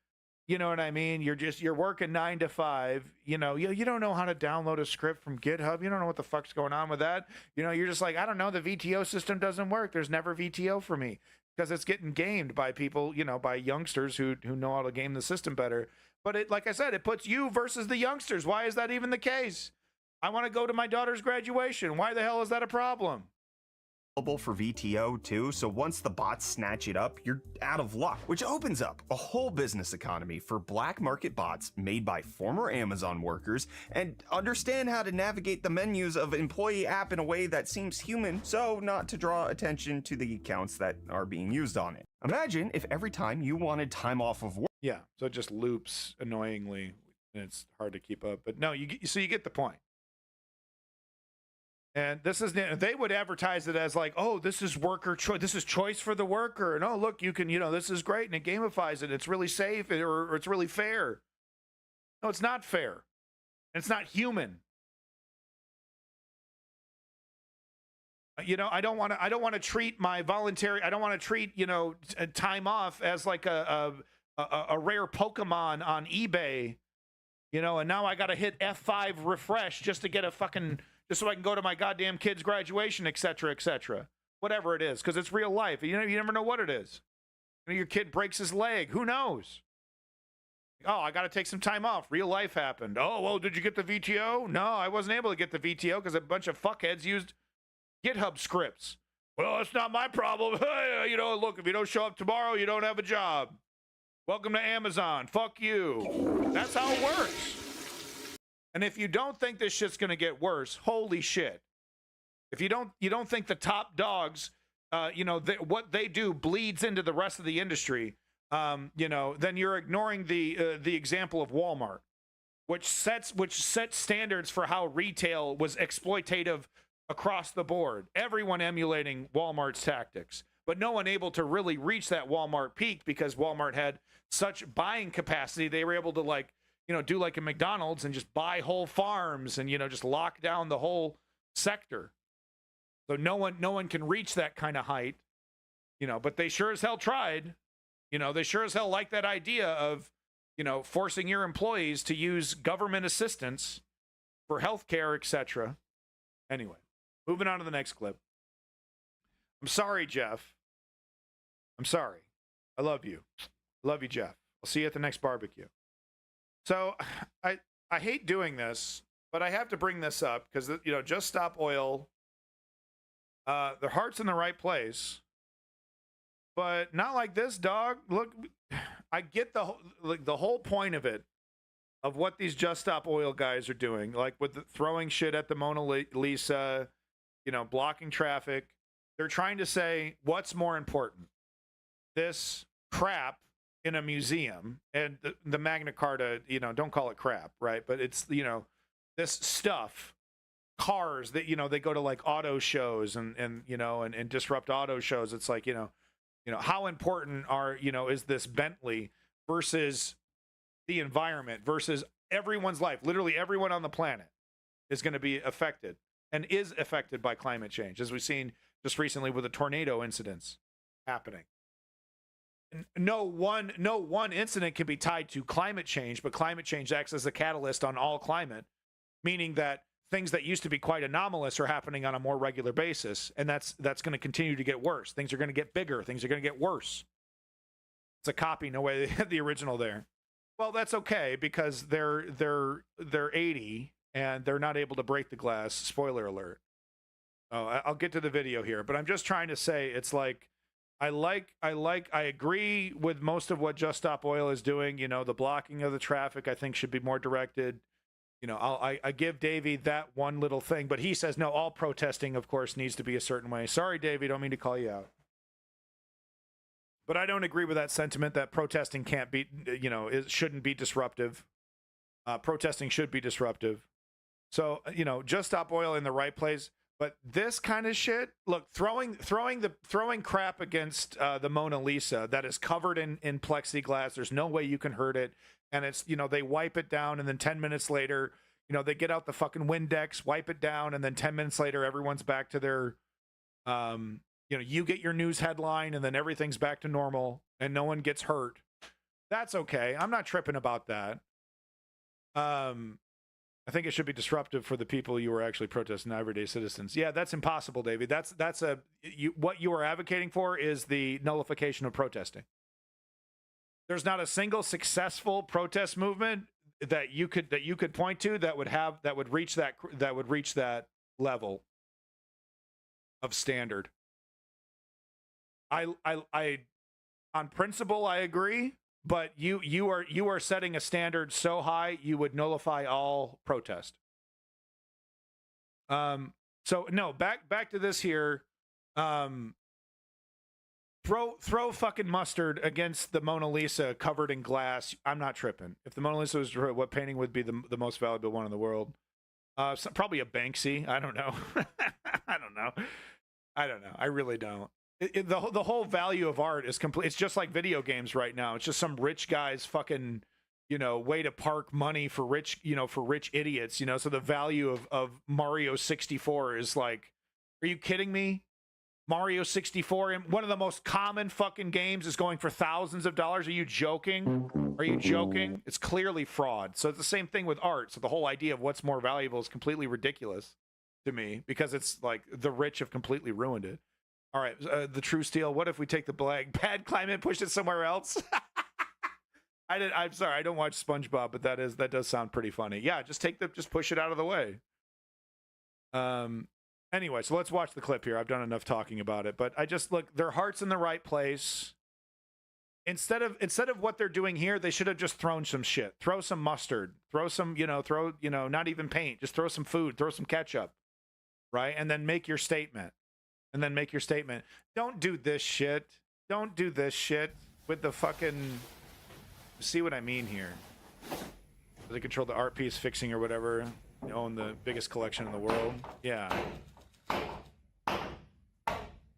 B: you know what I mean? You're working 9 to 5, you don't know how to download a script from GitHub, you don't know what the fuck's going on with that, you're just like, I don't know, the VTO system doesn't work, there's never VTO for me because it's getting gamed by people, by youngsters who know how to game the system better. But it, like I said, it puts you versus the youngsters. Why is that even the case? I want to go to my daughter's graduation. Why the hell is that a problem?
N: For VTO too, so once the bots snatch it up, you're out of luck, which opens up a whole business economy for black market bots made by former Amazon workers and understand how to navigate the menus of employee app in a way that seems human, so not to draw attention to the accounts that are being used on it. Imagine if every time you wanted time off of work.
B: Yeah, so it just loops annoyingly and it's hard to keep up, but no, you get the point. And they would advertise it as like, oh, this is worker choice. This is choice for the worker. And oh, look, you can, this is great. And it gamifies it. It's really safe or it's really fair. No, it's not fair. It's not human. I don't want to treat my voluntary, I don't want to treat, time off as like a rare Pokemon on eBay, and now I got to hit F5 refresh just to get a fucking, just so I can go to my goddamn kid's graduation, etc., etc. Whatever it is, because it's real life. You never know what it is. Your kid breaks his leg. Who knows? Oh, I got to take some time off. Real life happened. Oh, well, did you get the VTO? No, I wasn't able to get the VTO because a bunch of fuckheads used GitHub scripts. Well, that's not my problem. Look, if you don't show up tomorrow, you don't have a job. Welcome to Amazon. Fuck you. That's how it works. And if you don't think this shit's going to get worse, holy shit. If you don't think the top dogs, what they do bleeds into the rest of the industry, then you're ignoring the example of Walmart, which sets standards for how retail was exploitative across the board. Everyone emulating Walmart's tactics, but no one able to really reach that Walmart peak because Walmart had such buying capacity. They were able to do like a McDonald's and just buy whole farms and, just lock down the whole sector. So no one can reach that kind of height, but they sure as hell tried. They sure as hell like that idea of, forcing your employees to use government assistance for healthcare, etc. Anyway, moving on to the next clip. I'm sorry, Jeff. I'm sorry. I love you. Love you, Jeff. I'll see you at the next barbecue. So I hate doing this, but I have to bring this up because, Just Stop Oil, their heart's in the right place, but not like this, dog. Look, I get the whole point of it, of what these Just Stop Oil guys are doing, like with throwing shit at the Mona Lisa, blocking traffic. They're trying to say, what's more important? This crap in a museum and the Magna Carta, don't call it crap, right? But it's, this stuff, cars that, they go to like auto shows and disrupt auto shows. It's like, You know, how important are, you know, is this Bentley versus the environment versus everyone's life? Literally everyone on the planet is going to be affected and is affected by climate change, as we've seen just recently with the tornado incidents happening. No one incident can be tied to climate change, but climate change acts as a catalyst on all climate, meaning that things that used to be quite anomalous are happening on a more regular basis, and that's going to continue to get worse. Things are going to get bigger. Things are going to get worse. It's a copy, no way they had the original there. Well, that's okay because they're 80 and they're not able to break the glass. Spoiler alert. Oh, I'll get to the video here, but I'm just trying to say it's like I agree with most of what Just Stop Oil is doing. You know, the blocking of the traffic I think should be more directed. You know, I give Davey that one little thing, but he says, no, all protesting, of course, needs to be a certain way. Sorry, Davey, don't mean to call you out. But I don't agree with that sentiment that protesting can't be, you know, it shouldn't be disruptive. Protesting should be disruptive. So, you know, Just Stop Oil in the right place. But this kind of shit, look, throwing crap against the Mona Lisa that is covered in plexiglass. There's no way you can hurt it. And it's, you know, they wipe it down and then 10 minutes later, you know, they get out the fucking Windex, wipe it down. And then 10 minutes later, everyone's back to their, you know, you get your news headline and then everything's back to normal and no one gets hurt. That's okay. I'm not tripping about that. I think it should be disruptive for the people you were actually protesting, everyday citizens. Yeah, that's impossible, David. That's what you are advocating for is the nullification of protesting. There's not a single successful protest movement that you could point to that would reach that level of standard. I on principle I agree. But you are setting a standard so high you would nullify all protest. So no, back to this here. Throw fucking mustard against the Mona Lisa covered in glass. I'm not tripping. If the Mona Lisa was what painting would be the most valuable one in the world? Probably a Banksy. I don't know. I don't know. I really don't. The whole value of art is complete. It's just like video games right now. It's just some rich guy's fucking, you know, way to park money for rich idiots, you know. So the value of Mario 64 is like, are you kidding me? Mario 64, one of the most common fucking games, is going for thousands of dollars. Are you joking? Are you joking? It's clearly fraud. So it's the same thing with art. So the whole idea of what's more valuable is completely ridiculous to me because it's like the rich have completely ruined it. All right, the true steel. What if we take the bad climate, push it somewhere else? I'm sorry, I don't watch SpongeBob, but that does sound pretty funny. Yeah, just push it out of the way. Anyway, so let's watch the clip here. I've done enough talking about it, but look, their heart's in the right place. Instead of what they're doing here, they should have just thrown some shit. Throw some mustard. Throw some, not even paint. Just throw some food. Throw some ketchup, right? And then make your statement. Don't do this shit. Don't do this shit with the fucking... See what I mean here? They control the art piece fixing or whatever. They own the biggest collection in the world. Yeah.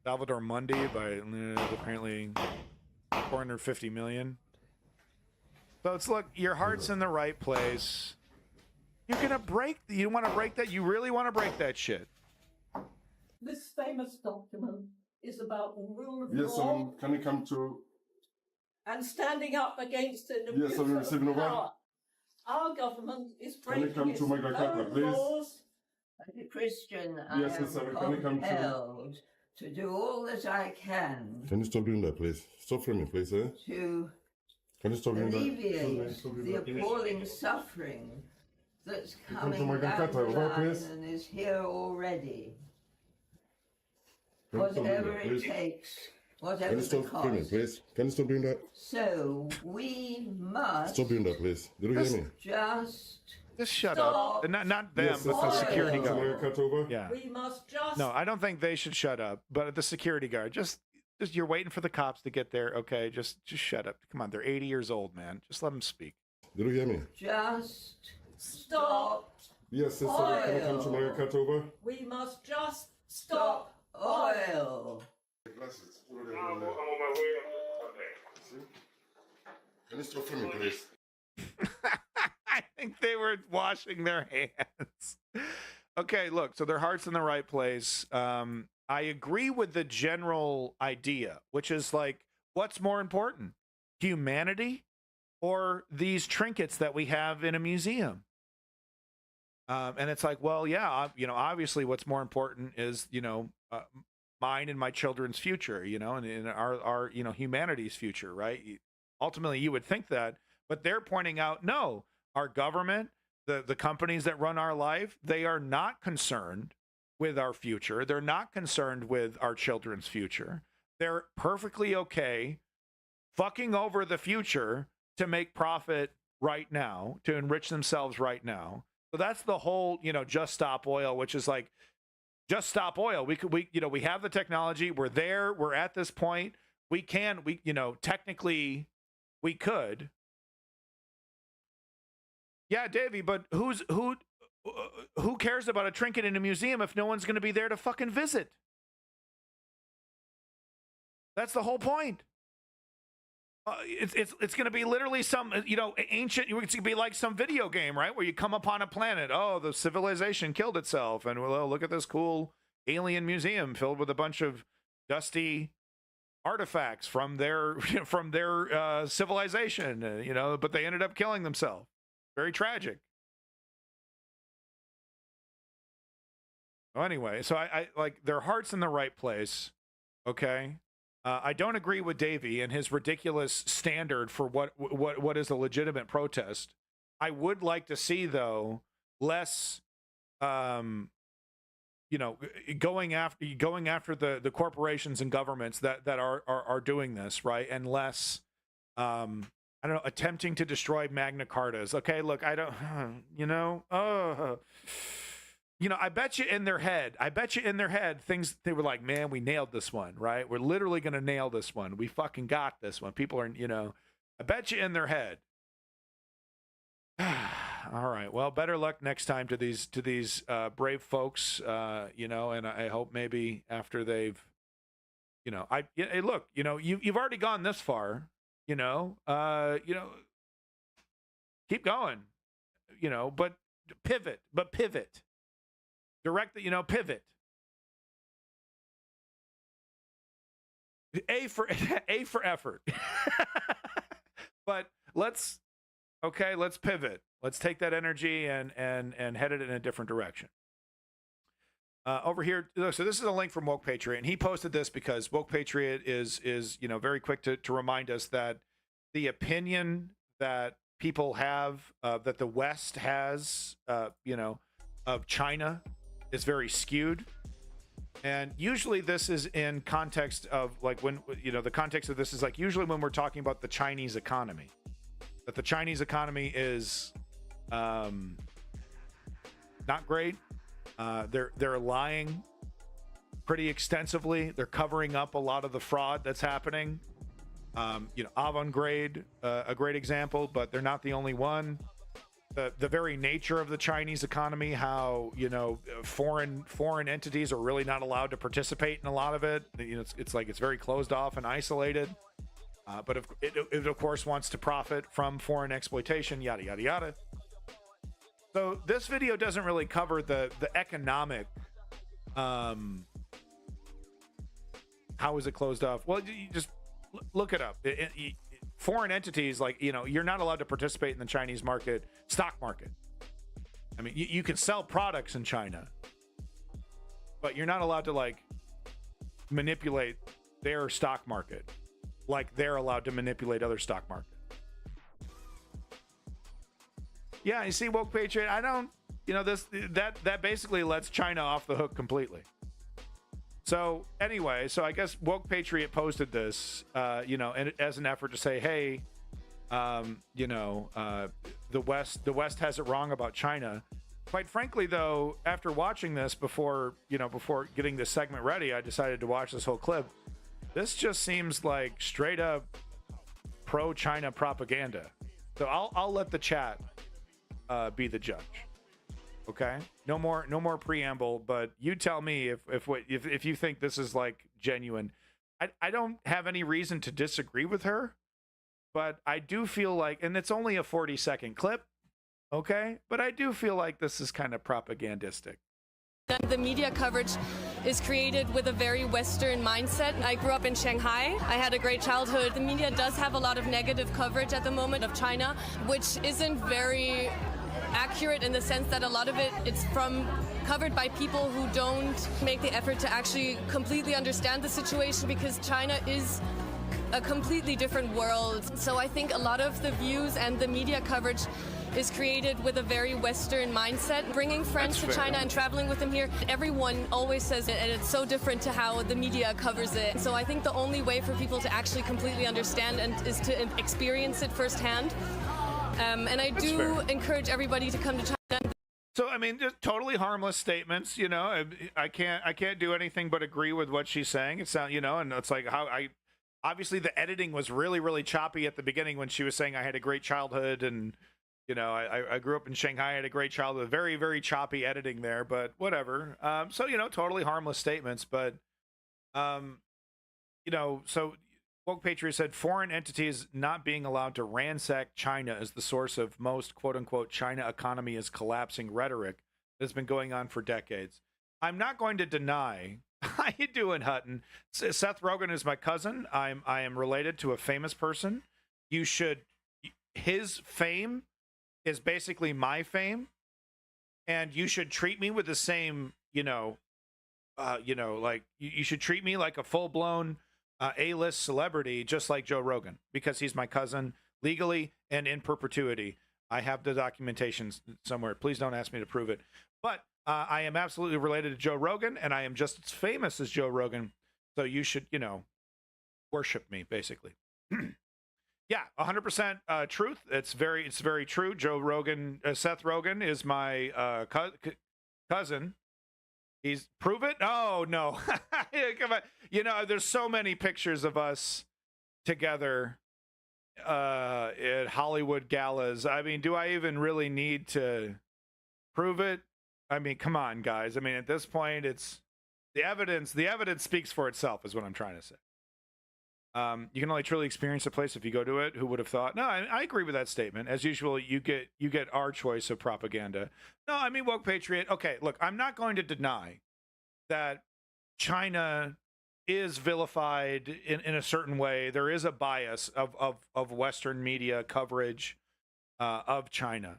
B: Salvador Mundi by apparently 450 million. So it's, look, your heart's in the right place. You're gonna break... You want to break that? You really want to break that shit?
O: This famous document is about the rule of
G: Yes,
O: law
G: can you come to...
O: and standing up against an
G: Yes, I'm
O: abuse of
G: receiving
O: power. Our government is
G: Can you
O: breaking
G: come
O: its
G: to my
O: own
G: Jakarta, please?
O: laws. As a Christian,
G: Yes,
O: I am
G: sir, can you come to...
O: compelled to do all that I can
G: Can you stop doing that, please? Stop filming, please, eh?
O: to
G: Can you stop doing that?
O: alleviate
G: Stop doing
O: the
G: that, please.
O: appalling suffering that's
G: You come to
O: coming
G: my
O: down
G: Jakarta,
O: the
G: over,
O: line
G: please.
O: and is here already.
G: Can you stop doing
O: Whatever
G: that,
O: it
G: please?
O: takes,
G: Can
O: whatever
G: you
O: the
G: stop filming,
O: cost.
G: please? Can you stop doing that?
O: So we must
G: Stop doing that, please. Did you hear me?
O: just
B: shut
O: stop
B: up. Not them,
G: Yes,
B: but the
G: sir.
B: security
G: Can you
B: guard.
G: cut over?
B: Yeah.
O: We must just
B: No, I don't think they should shut up, but the security guard, just you're waiting for the cops to get there. Okay, just shut up. Come on, they're 80 years old, man. Just let them speak.
G: Did you hear me?
O: just stop.
G: Yes, sir. Can you come to my cut over?
O: We must just stop oil.
G: I'm on my way. Okay. Can you stop filming, please?
B: I think they were washing their hands. Okay, look, so their heart's in the right place. I agree with the general idea, which is like, what's more important, humanity or these trinkets that we have in a museum? And it's like, well, yeah, obviously what's more important is, mine and my children's future, and our humanity's future, right? Ultimately, you would think that, but they're pointing out, no, our government, the companies that run our life, they are not concerned with our future. They're not concerned with our children's future. They're perfectly okay fucking over the future to make profit right now, to enrich themselves right now. So that's the whole, just stop oil, which is like, just stop oil. We have the technology. We're there. We're at this point. Technically we could. Yeah, Davey, but who cares about a trinket in a museum if no one's going to be there to fucking visit? That's the whole point. It's going to be literally some, ancient, it's going to be like some video game, right? Where you come upon a planet. Oh, the civilization killed itself. And well, look at this cool alien museum filled with a bunch of dusty artifacts from their civilization, but they ended up killing themselves. Very tragic. Well, anyway, so I like their heart's in the right place. Okay. I don't agree with Davey and his ridiculous standard for what is a legitimate protest. I would like to see, though, less, going after the corporations and governments that are doing this, right, and less, I don't know, attempting to destroy Magna Cartas. Okay, look, I don't, I bet you in their head, things, they were like, man, we nailed this one, right? We're literally going to nail this one. We fucking got this one. People are, I bet you in their head. All right. Well, better luck next time to these brave folks, and I hope maybe after they've, hey, look, you've already gone this far, keep going, but pivot. Direct the, pivot. A for effort. But let's pivot. Let's take that energy and head it in a different direction. Over here, so this is a link from Woke Patriot, and he posted this because Woke Patriot is very quick to remind us that the opinion that people have, that the West has, of China is very skewed. And usually this is in context of like when, the context of this is like usually when we're talking about the Chinese economy, that the Chinese economy is not great. They're lying pretty extensively. They're covering up a lot of the fraud that's happening. Avangrid, a great example, but they're not the only one. The very nature of the Chinese economy, how foreign entities are really not allowed to participate in a lot of it. It's like it's very closed off and isolated. But it of course wants to profit from foreign exploitation, yada yada yada. So this video doesn't really cover the economic. How is it closed off? Well, you just look it up. Foreign entities, like, you're not allowed to participate in the Chinese stock market. I mean, you can sell products in China, but you're not allowed to manipulate their stock market like they're allowed to manipulate other stock market. Yeah, you see, Woke Patriot, I don't, that basically lets China off the hook completely. So anyway, I guess Woke Patriot posted this, and as an effort to say, hey, the West has it wrong about China. Quite frankly, though, after watching this before getting this segment ready, I decided to watch this whole clip. This just seems like straight up pro-China propaganda. So I'll let the chat be the judge. Okay, no more preamble, but you tell me if you think this is like genuine. I don't have any reason to disagree with her, but I do feel like, and it's only a 40-second clip, okay? But I do feel like this is kind of propagandistic.
P: The media coverage is created with a very Western mindset. I grew up in Shanghai. I had a great childhood. The media does have a lot of negative coverage at the moment of China, which isn't very accurate in the sense that a lot of it's covered by people who don't make the effort to actually completely understand the situation, because China is a completely different world. So I think a lot of the views and the media coverage is created with a very Western mindset. Bringing friends to China and traveling with them here, everyone always says it, and it's so different to how the media covers it. So I think the only way for people to actually completely understand is to experience it firsthand. And I do encourage everybody to come to China.
B: So I mean, just totally harmless statements. You know, I can't do anything but agree with what she's saying. It sounds, you know, and it's like how obviously the editing was really choppy at the beginning when she was saying I had a great childhood and. You know, I grew up in Shanghai, I had a great childhood, very choppy editing there, but whatever. So, you know, totally harmless statements, but, you know, so Woke Patriot said foreign entities not being allowed to ransack China is the source of most, quote unquote, China economy is collapsing rhetoric that's been going on for decades. I'm not going to deny. How you doing, Hutton? Seth Rogen is my cousin. I am related to a famous person. You should, his fame is basically my fame, and you should treat me with the same, like you should treat me like a full-blown A-list celebrity, just like Joe Rogan, because he's my cousin legally and in perpetuity. I have the documentation somewhere. Please don't ask me to prove it. But I am absolutely related to Joe Rogan, and I am just as famous as Joe Rogan. So you should, worship me, basically. Yeah, 100% truth. It's very true. Joe Rogan, Seth Rogen is my cousin. He's prove it. Oh no, come on. There's so many pictures of us together at Hollywood galas. I mean, do I even really need to prove it? I mean, come on, guys. I mean, at this point, it's the evidence. The evidence speaks for itself, is what I'm trying to say. You can only truly experience a place if you go to it. Who would have thought? No, I agree with that statement. As usual, you get our choice of propaganda. No, I mean, Woke Patriot. Okay, look, I'm not going to deny that China is vilified in a certain way. There is a bias of Western media coverage of China.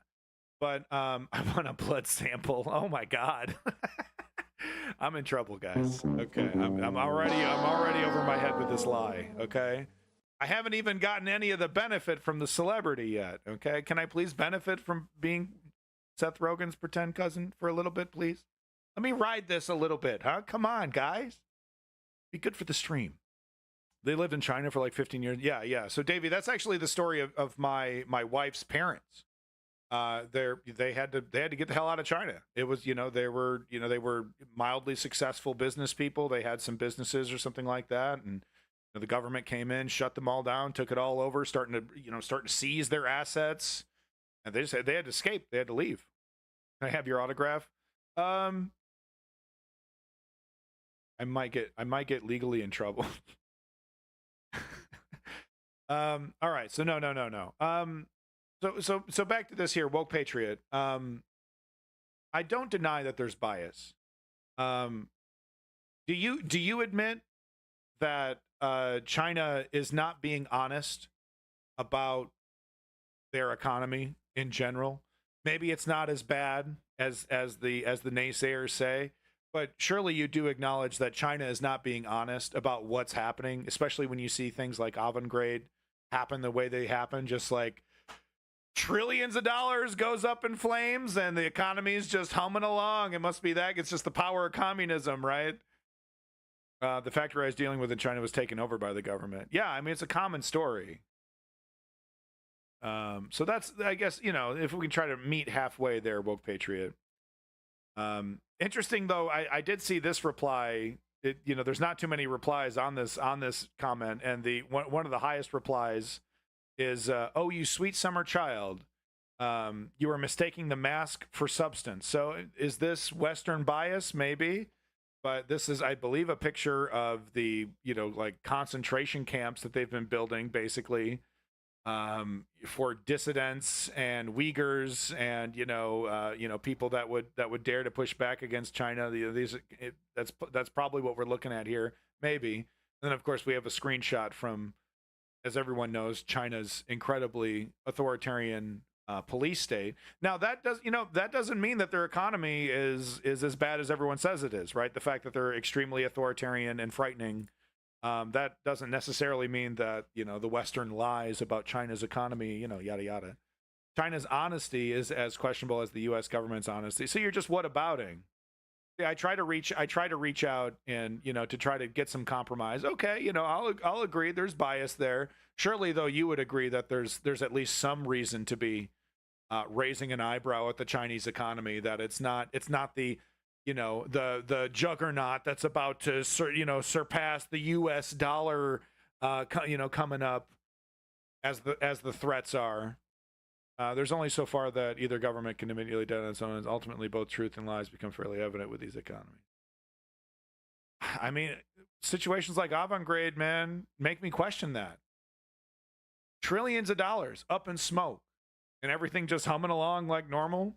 B: But I want a blood sample. Oh my God. I'm in trouble, guys. Okay, I'm already over my head with this lie. Okay, I haven't even gotten any of the benefit from the celebrity yet. Okay, can I please benefit from being Seth Rogen's pretend cousin for a little bit, please? Let me ride this a little bit, huh? Come on, guys. Be good for the stream. They lived in China for like 15 years. Yeah. So, Davey, that's actually the story of my wife's parents. They had to get the hell out of China. It was, they were mildly successful business people. They had some businesses or something like that. And the government came in, shut them all down, took it all over, starting to seize their assets. And they just said they had to escape. They had to leave. Can I have your autograph? I might get legally in trouble. All right. So no. So back to this here, Woke Patriot. I don't deny that there's bias. Do you admit that China is not being honest about their economy in general? Maybe it's not as bad as the naysayers say, but surely you do acknowledge that China is not being honest about what's happening, especially when you see things like Avangard happen the way they happen, just like trillions of dollars goes up in flames and the economy is just humming along. It must be that. It's just the power of communism, right? The factory I was dealing with in China was taken over by the government. Yeah, I mean, it's a common story. So that's, I guess, if we can try to meet halfway there, Woke Patriot. Interesting, though, I did see this reply. There's not too many replies on this comment, and one of the highest replies is, oh, you sweet summer child, you are mistaking the mask for substance. So is this Western bias? Maybe. But this is, I believe, a picture of the, you know, like concentration camps that they've been building, basically, for dissidents and Uyghurs and you know people that would dare to push back against China. That's probably what we're looking at here, maybe. And then of course we have a screenshot from, as everyone knows, China's incredibly authoritarian police state. Now that doesn't mean that their economy is as bad as everyone says it is, right? The fact that they're extremely authoritarian and frightening, that doesn't necessarily mean that, you know, the Western lies about China's economy, you know, yada yada. China's honesty is as questionable as the U.S. government's honesty. So you're just whatabouting. Yeah, I try to reach out and, you know, to try to get some compromise. Okay, you know, I'll agree there's bias there. Surely, though, you would agree that there's at least some reason to be raising an eyebrow at the Chinese economy, that it's not the, you know, the juggernaut that's about to surpass the U.S. dollar, you know, coming up as the threats are. There's only so far that either government can immediately do on its own. Ultimately, both truth and lies become fairly evident with these economies. I mean, situations like Avangard, man, make me question that. Trillions of dollars up in smoke and everything just humming along like normal.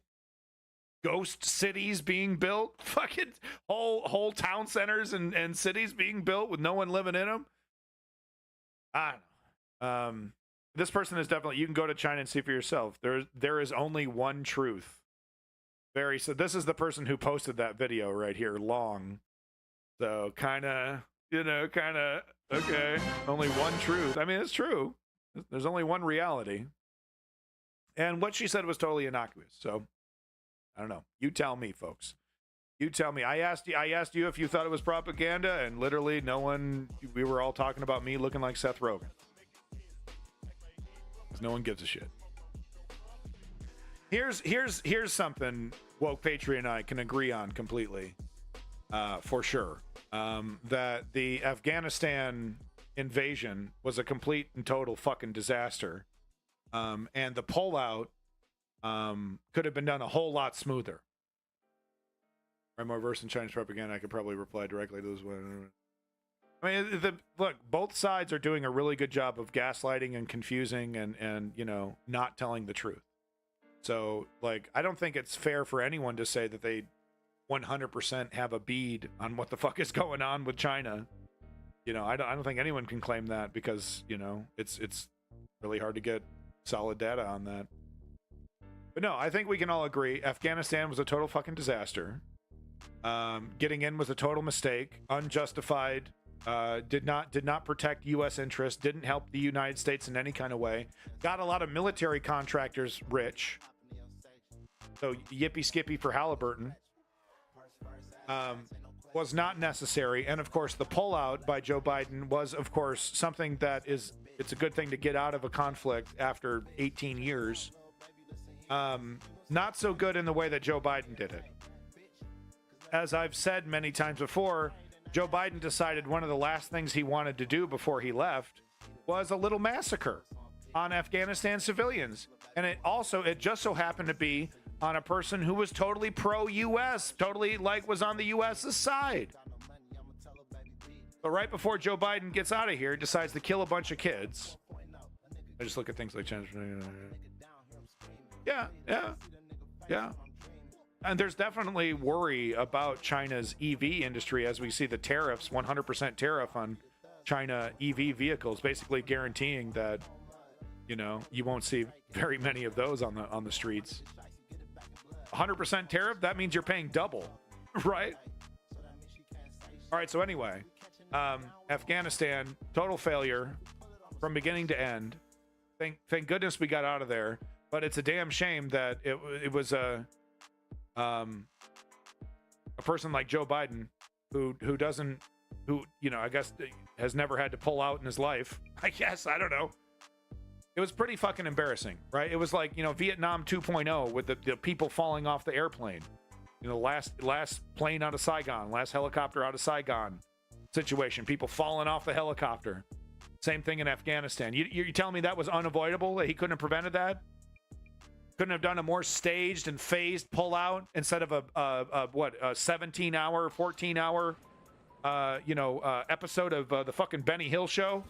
B: Ghost cities being built, fucking whole town centers and cities being built with no one living in them. I don't know. This person is definitely, you can go to China and see for yourself. There is only one truth. So this is the person who posted that video right here, long. So kind of, okay, only one truth. I mean, it's true. There's only one reality. And what she said was totally innocuous. So I don't know. You tell me, folks. You tell me. I asked you if you thought it was propaganda, and literally no one. We were all talking about me looking like Seth Rogen. Because no one gives a shit. Here's something Woke Patriot and I can agree on completely, for sure. That the Afghanistan invasion was a complete and total fucking disaster, and the pullout could have been done a whole lot smoother. I'm more versed in Chinese propaganda. I could probably reply directly to this one. I mean, look, both sides are doing a really good job of gaslighting and confusing and you know, not telling the truth. So, like, I don't think it's fair for anyone to say that they 100% have a bead on what the fuck is going on with China. You know, I don't think anyone can claim that, because, you know, it's really hard to get solid data on that. But no, I think we can all agree Afghanistan was a total fucking disaster. Getting in was a total mistake, unjustified, did not protect U.S. interests, didn't help the United States in any kind of way, got a lot of military contractors rich. So yippee skippy for Halliburton. Was not necessary. And of course, the pullout by Joe Biden was, of course, something that it's a good thing to get out of a conflict after 18 years. Not so good in the way that Joe Biden did it. As I've said many times before, Joe Biden decided one of the last things he wanted to do before he left was a little massacre on Afghanistan civilians. And it just so happened to be on a person who was totally pro-U.S., totally was on the U.S.'s side. But right before Joe Biden gets out of here, decides to kill a bunch of kids. I just look at things like China. Yeah. And there's definitely worry about China's EV industry as we see the tariffs, 100% tariff on China EV vehicles, basically guaranteeing that, you know, you won't see very many of those on the streets. 100% tariff, that means you're paying double, right? All right, so anyway, Afghanistan, total failure from beginning to end. Thank goodness we got out of there, but it's a damn shame that it was a person like Joe Biden who you know, I guess has never had to pull out in his life. I guess, I don't know. It was pretty fucking embarrassing, right? It was like, you know, Vietnam 2.0 with the people falling off the airplane. You know, last plane out of Saigon, last helicopter out of Saigon situation. People falling off the helicopter. Same thing in Afghanistan. You telling me that was unavoidable? That he couldn't have prevented that? Couldn't have done a more staged and phased pullout instead of a 17-hour, 14-hour, episode of the fucking Benny Hill show.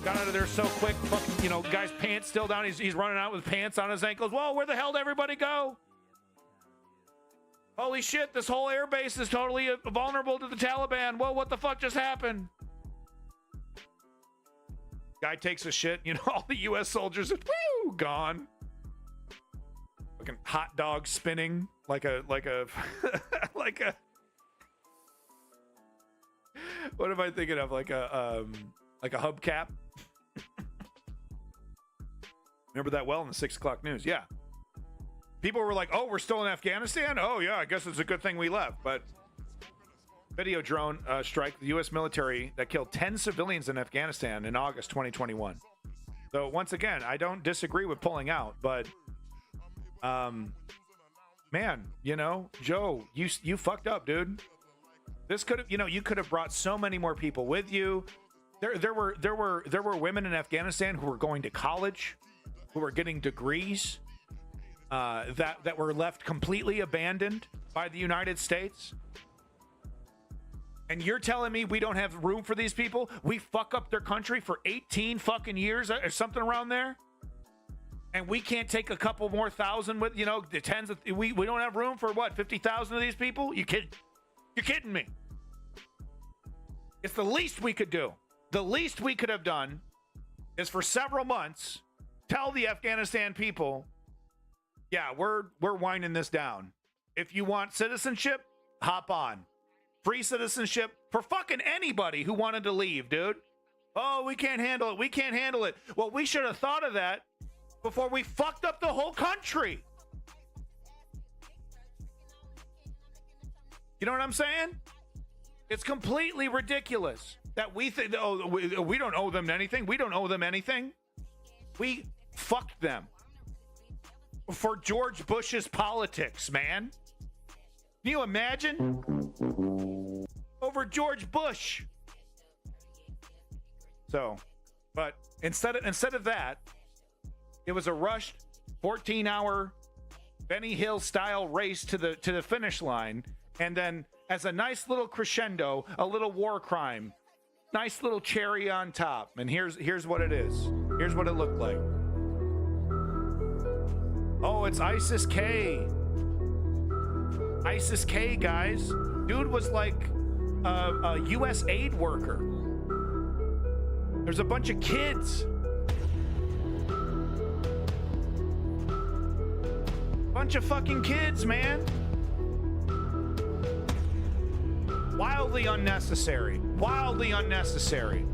B: Got out of there so quick. Fucking, guy's pants still down. He's running out with pants on his ankles. Whoa, where the hell did everybody go? Holy shit, this whole air base is totally vulnerable to the Taliban. Whoa, what the fuck just happened? Guy takes a shit. All the U.S. soldiers are gone. Fucking hot dog spinning like a like a what am I thinking of? Like a hubcap. Remember that well in the 6 o'clock news? Yeah. People were like, "Oh, we're still in Afghanistan? Oh yeah, I guess it's a good thing we left." But video drone strike the U.S. military that killed 10 civilians in Afghanistan in August 2021. So once again, I don't disagree with pulling out, but man, Joe, you fucked up, dude. This could have, you could have brought so many more people with you. There were women in Afghanistan who were going to college, who were getting degrees, that were left completely abandoned by the United States. And you're telling me we don't have room for these people? We fuck up their country for 18 fucking years or something around there? And we can't take a couple more thousand with, the tens of, we don't have room for what, 50,000 of these people? You're kidding me. It's the least we could do. The least we could have done is for several months tell the Afghanistan people, yeah, we're winding this down. If you want citizenship, hop on. Free citizenship for fucking anybody who wanted to leave, dude. Oh, we can't handle it. We can't handle it. Well, we should have thought of that before we fucked up the whole country. You know what I'm saying? It's completely ridiculous that we think, we don't owe them anything. We don't owe them anything. We fucked them for George Bush's politics, man. Can you imagine? Over George Bush. So, but instead of that, it was a rushed 14-hour Benny Hill style race to the finish line, and then as a nice little crescendo, a little war crime, nice little cherry on top. And here's what it is. Here's what it looked like. Oh, it's ISIS-K. ISIS-K, guys. Dude was like a U.S. aid worker. There's a bunch of kids. Bunch of fucking kids, man. Wildly unnecessary. Wildly unnecessary.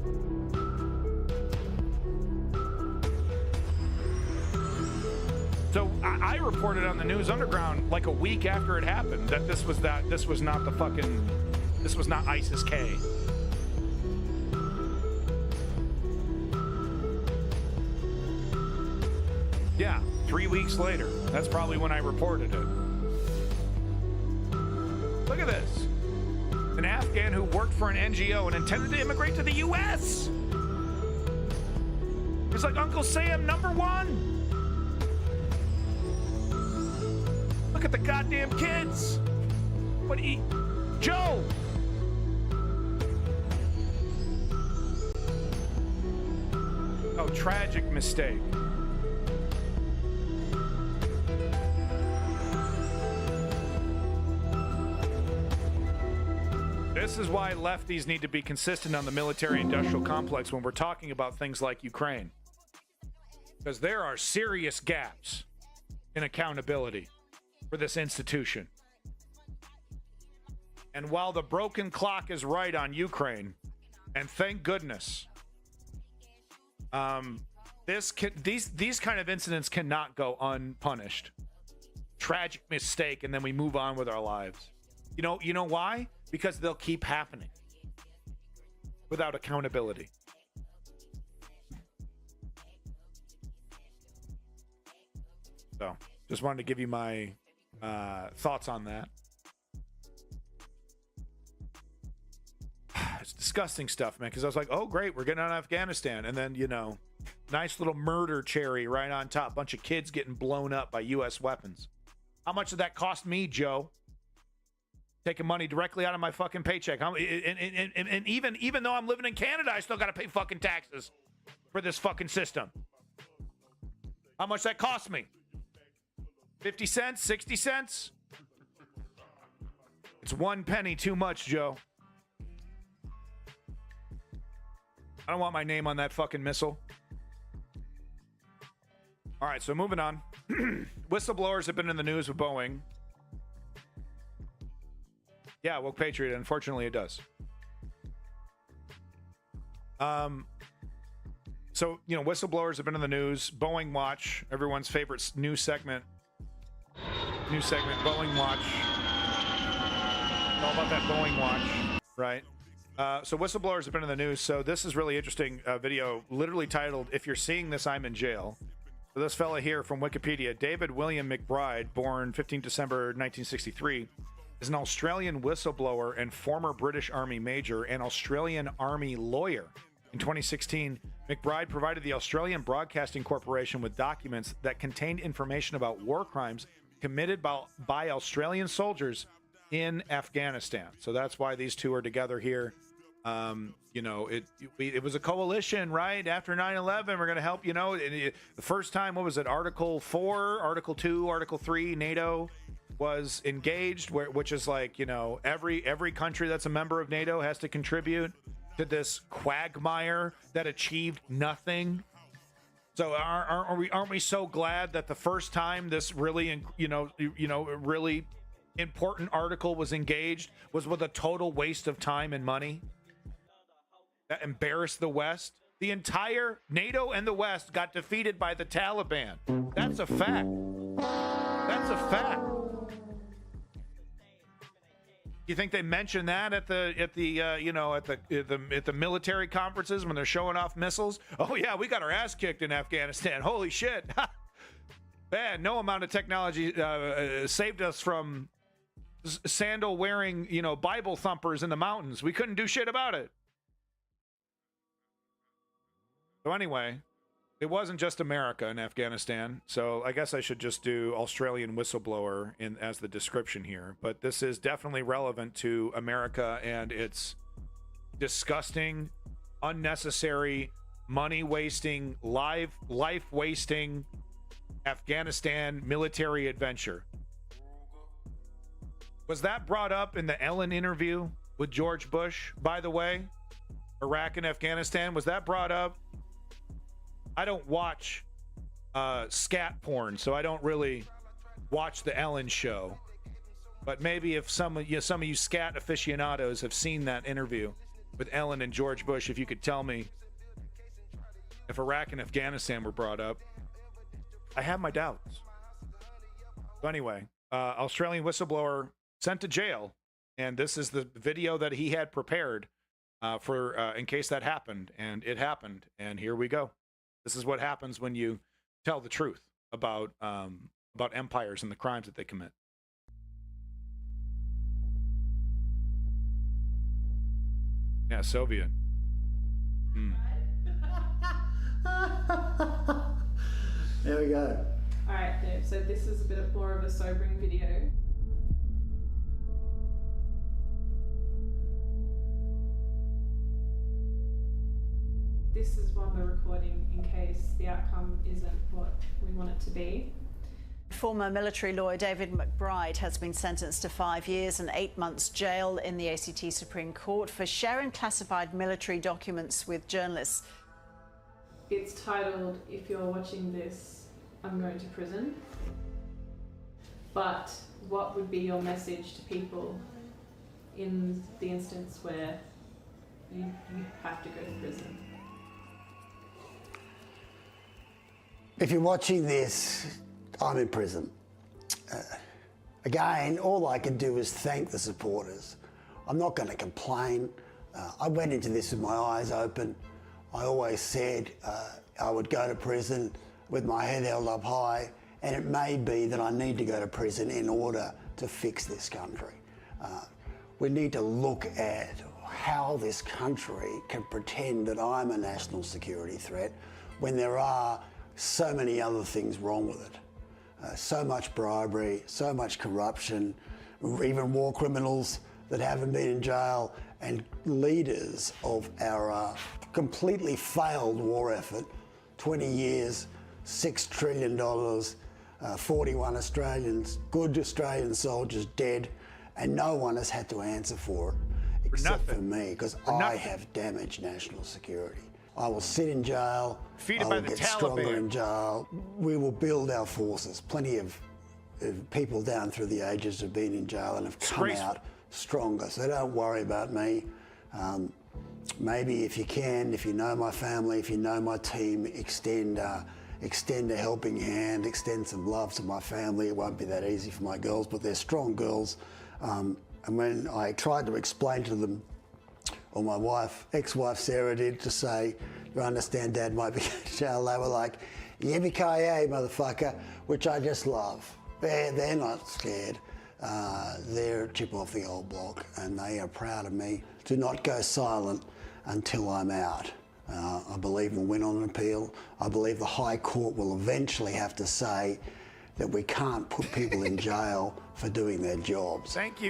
B: So I reported on the News Underground like a week after it happened that this was not ISIS-K. Yeah, 3 weeks later. That's probably when I reported it. Look at this. An Afghan who worked for an NGO and intended to immigrate to the U.S. He's like Uncle Sam #1. Look at the goddamn kids. Joe. Oh, tragic mistake. This is why lefties need to be consistent on the military-industrial complex when we're talking about things like Ukraine. Because there are serious gaps in accountability for this institution. And while the broken clock is right on Ukraine, and thank goodness, these kind of incidents cannot go unpunished. Tragic mistake, and then we move on with our lives. You know why? Because they'll keep happening without accountability. So, just wanted to give you my thoughts on that. It's disgusting stuff, man, because I was like, oh, great, we're getting out of Afghanistan. And then, nice little murder cherry right on top. Bunch of kids getting blown up by U.S. weapons. How much did that cost me, Joe? Taking money directly out of my fucking paycheck. And even though I'm living in Canada, I still got to pay fucking taxes for this fucking system. How much that cost me? 50 cents? 60 cents? It's 1 penny too much, Joe. I don't want my name on that fucking missile. All right, so moving on. Whistleblowers have been in the news with Boeing. Yeah, Woke Patriot, unfortunately it does. So, you know, whistleblowers have been in the news. Boeing Watch, everyone's favorite news segment. Boeing Watch. All about that Boeing Watch, right? So whistleblowers have been in the news. So this is really interesting video, literally titled, "If You're Seeing This, I'm in Jail." So this fella here from Wikipedia, David William McBride, born 15 December 1963, is an Australian whistleblower and former British Army major and Australian Army lawyer. In 2016, McBride provided the Australian Broadcasting Corporation with documents that contained information about war crimes committed by Australian soldiers in Afghanistan. So that's why these two are together here. You know, it was a coalition, right? After 9/11, we're going to help, you know, the first time, what was it? Article 4, Article 2, Article 3, NATO was engaged, which is like, you know, every country that's a member of NATO has to contribute to this quagmire that achieved nothing. So aren't we so glad that the first time this really, really important article was engaged was with a total waste of time and money that embarrassed the West? The entire NATO and the West got defeated by the Taliban. That's a fact. That's a fact. You think they mention that at the military conferences when they're showing off missiles? Oh yeah, we got our ass kicked in Afghanistan. Holy shit! Man, no amount of technology saved us from sandal wearing, Bible thumpers in the mountains. We couldn't do shit about it. So anyway, it wasn't just America in Afghanistan. So I guess I should just do Australian whistleblower as the description here. But this is definitely relevant to America and its disgusting, unnecessary, money-wasting, life-wasting Afghanistan military adventure. Was that brought up in the Ellen interview with George Bush, by the way? Iraq and Afghanistan, was that brought up? I don't watch scat porn, so I don't really watch the Ellen show. But maybe if some of you scat aficionados have seen that interview with Ellen and George Bush, if you could tell me if Iraq and Afghanistan were brought up. I have my doubts. So anyway, Australian whistleblower sent to jail, and this is the video that he had prepared for in case that happened, and it happened, and here we go. This is what happens when you tell the truth about empires and the crimes that they commit. Yeah, Soviet.
Q: There we go.
R: All right, Dave. So this is a bit more of a sobering video. This is one we're recording in case the outcome isn't what we want it to be.
C: Former military lawyer David McBride has been sentenced to 5 years and 8 months jail in the ACT Supreme Court for sharing classified military documents with journalists.
R: It's titled, "If You're Watching This, I'm Going to Prison." But what would be your message to people in the instance where you have to go to prison?
Q: If you're watching this, I'm in prison. Again, all I can do is thank the supporters. I'm not going to complain. I went into this with my eyes open. I always said I would go to prison with my head held up high, and it may be that I need to go to prison in order to fix this country. We need to look at how this country can pretend that I'm a national security threat when there are so many other things wrong with it. So much bribery, so much corruption, even war criminals that haven't been in jail, and leaders of our completely failed war effort, 20 years, $6 trillion, 41 Australians, good Australian soldiers dead, and no one has had to answer for it, except for me, because I have damaged national security. I will sit in jail, I will get stronger in jail. We will build our forces. Plenty of people down through the ages have been in jail and have come out stronger, so don't worry about me. Maybe if you can, if you know my family, if you know my team, extend a helping hand, extend some love to my family. It won't be that easy for my girls, but they're strong girls. And when I tried to explain to them, or my ex-wife Sarah did, to say, you understand Dad might be in jail, they were like, yippee-ki-yay, motherfucker, which I just love. They're not scared. They're a chip off the old block, and they are proud of me. Do not go silent until I'm out. I believe we'll win on an appeal. I believe the High Court will eventually have to say that we can't put people in jail for doing their jobs.
B: Thank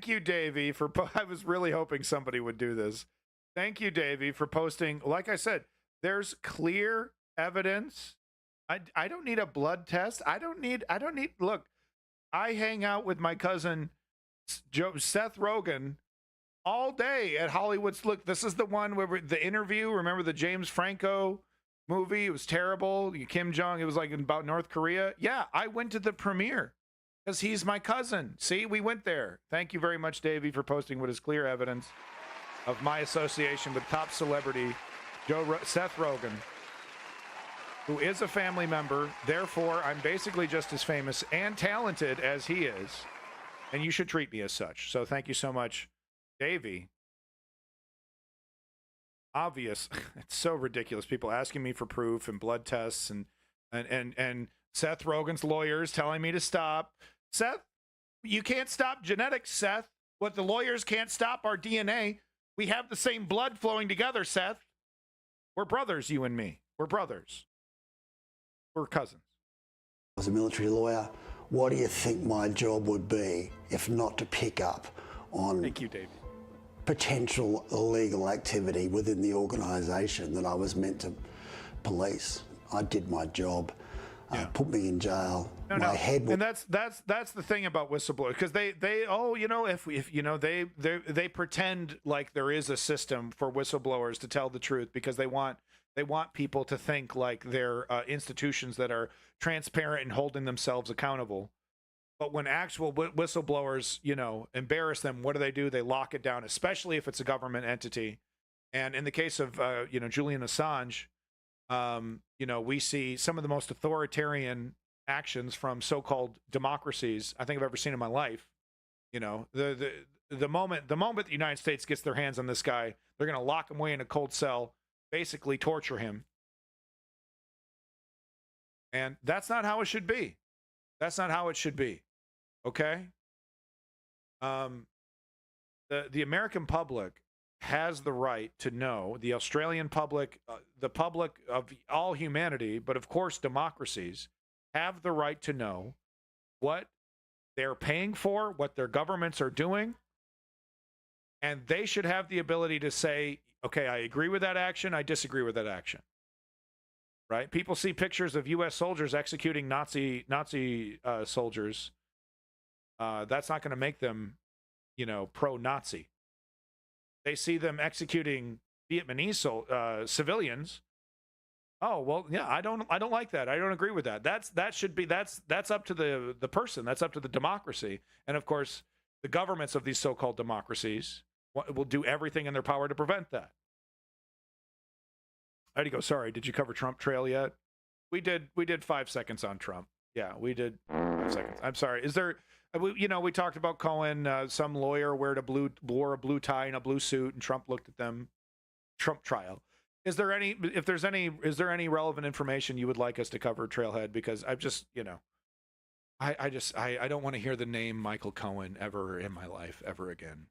B: you, Davey, for, I was really hoping somebody would do this. Thank you, Davey, for posting. Like I said, there's clear evidence. I don't need a blood test. I don't need, look, I hang out with my cousin, Seth Rogen, all day at Hollywood's. Look, this is the one where the interview, remember the James Franco movie? It was terrible. Kim Jong, it was like about North Korea. Yeah, I went to the premiere because he's my cousin. See, we went there. Thank you very much, Davey, for posting what is clear evidence of my association with top celebrity Seth Rogen, who is a family member. Therefore, I'm basically just as famous and talented as he is, and you should treat me as such. So thank you so much, Davey. Obvious. It's so ridiculous. People asking me for proof and blood tests, and Seth Rogen's lawyers telling me to stop. Seth, you can't stop genetics, Seth. What the lawyers can't stop our DNA. We have the same blood flowing together, Seth. We're brothers, you and me. We're brothers. We're cousins.
Q: As a military lawyer, what do you think my job would be if not to pick up on
B: Thank you, David.
Q: Potential illegal activity within the organisation that I was meant to police? I did my job. Put me in jail.
B: And that's the thing about whistleblowers, because they they pretend like there is a system for whistleblowers to tell the truth, because they want people to think like they're institutions that are transparent and holding themselves accountable. But when actual whistleblowers, embarrass them, what do? They lock it down, especially if it's a government entity. And in the case of Julian Assange, we see some of the most authoritarian actions from so-called democracies I think I've ever seen in my life. The moment the United States gets their hands on this guy, they're going to lock him away in a cold cell, basically torture him. And that's not how it should be. That's not how it should be. Okay? The American public has the right to know, the Australian public, the public of all humanity, but of course democracies, have the right to know what they're paying for, what their governments are doing, and they should have the ability to say, okay, I agree with that action, I disagree with that action. Right? People see pictures of U.S. soldiers executing Nazi soldiers. That's not going to make them, pro-Nazi. They see them executing Vietnamese civilians. Oh, well, yeah, I don't like that. I don't agree with that. That's up to the person. That's up to the democracy. And of course, the governments of these so-called democracies will do everything in their power to prevent that. How'd you go? Sorry, did you cover Trump trail yet? We did 5 seconds on Trump. Yeah, we did 5 seconds. I'm sorry. Is there, we talked about Cohen, some lawyer wore a blue tie and a blue suit, and Trump looked at them. Trump trial. Is there any relevant information you would like us to cover, Trailhead? Because I've just, I don't want to hear the name Michael Cohen ever in my life, ever again.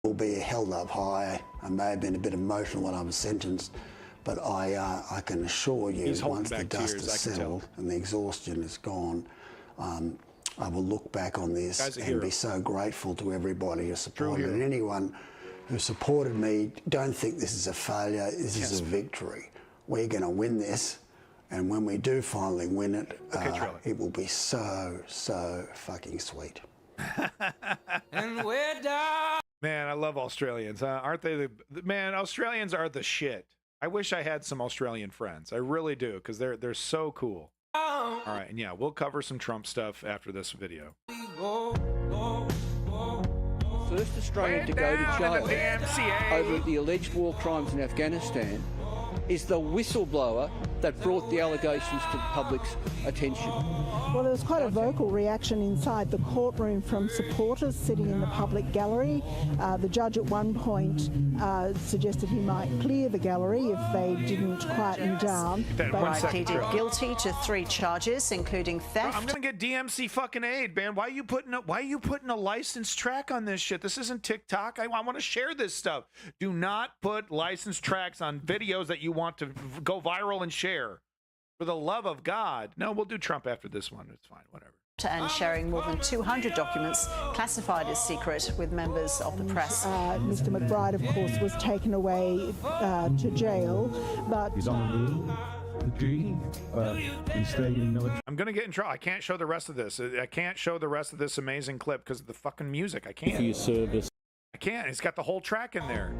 Q: Will be held up high. I may have been a bit emotional when I was sentenced, But I can assure you, once the dust is settled and the exhaustion is gone, I will look back on this and be so grateful to everybody who supported, and anyone who supported me. Don't think this is a failure. This is a victory. We're going to win this, and when we do finally win it, it will be so fucking sweet.
B: And we're done. Man, I love Australians. Aren't they man, Australians are the shit. I wish I had some Australian friends. I really do, because they're so cool. All right, and yeah, we'll cover some Trump stuff after this video.
S: First Australian to go to jail over the alleged war crimes in Afghanistan is the whistleblower that brought the allegations to the public's attention.
T: Well, there was quite a vocal reaction inside the courtroom from supporters sitting in the public gallery. The judge at one point suggested he might clear the gallery if they didn't quieten down.
C: He pleaded guilty to 3 charges, including theft.
B: I'm gonna get DMC fucking aid, man. Why are you putting a licensed track on this shit? This isn't TikTok. I want to share this stuff. Do not put licensed tracks on videos that you want to go viral and share. For the love of God. No, we'll do Trump after this one. It's fine, whatever.
C: And sharing more than 200 documents classified as secret with members of the press.
T: Mr. McBride, of course, was taken away to jail, but he's on duty.
B: I'm gonna get in trouble. I can't show the rest of this. I can't show the rest of this amazing clip because of the fucking music. I can't.
S: For your service.
B: I can't. It's got the whole track in there.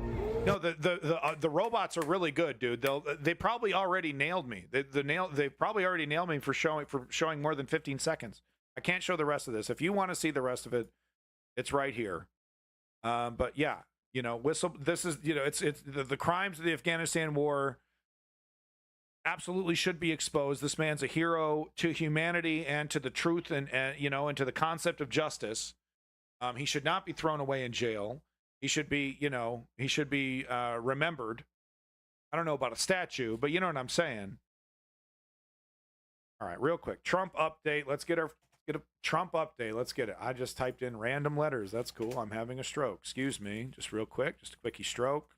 B: No, the robots are really good, dude. They probably already nailed me. They probably already nailed me for showing more than 15 seconds. I can't show the rest of this. If you want to see the rest of it, it's right here. But yeah, you know, this is, you know, it's the crimes of the Afghanistan war absolutely should be exposed. This man's a hero to humanity and to the truth and you know, and to the concept of justice. He should not be thrown away in jail. He should be, you know, remembered. I don't know about a statue, but you know what I'm saying. All right, real quick. Trump update. Let's get a Trump update. Let's get it. I just typed in random letters. That's cool. I'm having a stroke. Excuse me. Just real quick. Just a quickie stroke.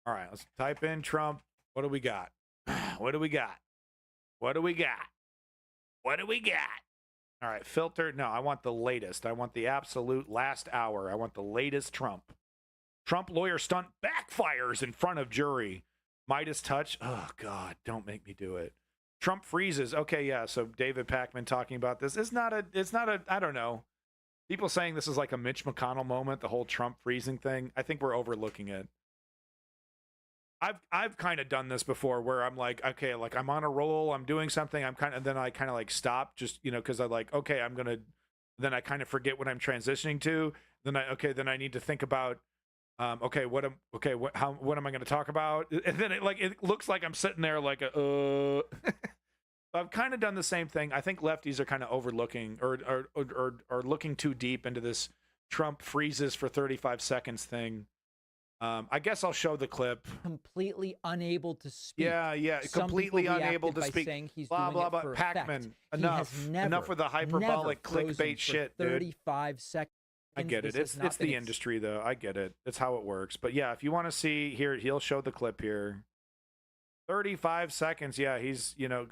B: All right, let's type in Trump. What do we got? What do we got? What do we got? What do we got? All right, filter. No, I want the latest. I want the absolute last hour. I want the latest Trump. Trump lawyer stunt backfires in front of jury. Midas touch. Oh, God, don't make me do it. Trump freezes. Okay, yeah, so David Pakman talking about this. It's not a, I don't know. People saying this is like a Mitch McConnell moment, the whole Trump freezing thing. I think we're overlooking it. I've kind of done this before where I'm like, okay, like I'm on a roll, I'm doing something, then I kind of like stop just, you know, because I like, okay, then I kind of forget what I'm transitioning to. Then I need to think about, what am I going to talk about? And then it looks like I'm sitting there like, I've kind of done the same thing. I think lefties are kind of overlooking or looking too deep into this Trump freezes for 35 seconds thing. I guess I'll show the clip.
U: Completely unable to speak.
B: Yeah, completely unable to speak. Blah, blah, blah. Pakman, enough with the hyperbolic clickbait shit,
U: 35 seconds.
B: I get it. It's the industry, though. I get it. It's how it works. But yeah, if you want to see here, he'll show the clip here. 35 seconds. Yeah, he's, you know,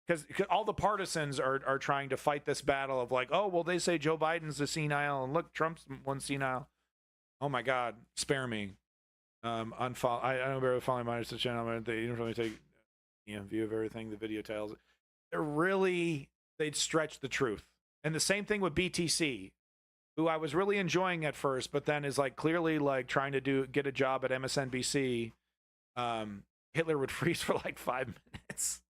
B: because all the partisans are trying to fight this battle of like, oh, well, they say Joe Biden's a senile, and look, Trump's one senile. Oh my God, spare me. Unfollow. I don't remember following my channel. They don't really take view of everything. The video tells. They'd stretch the truth. And the same thing with BTC, who I was really enjoying at first, but then is like clearly like trying to get a job at MSNBC. Hitler would freeze for like 5 minutes.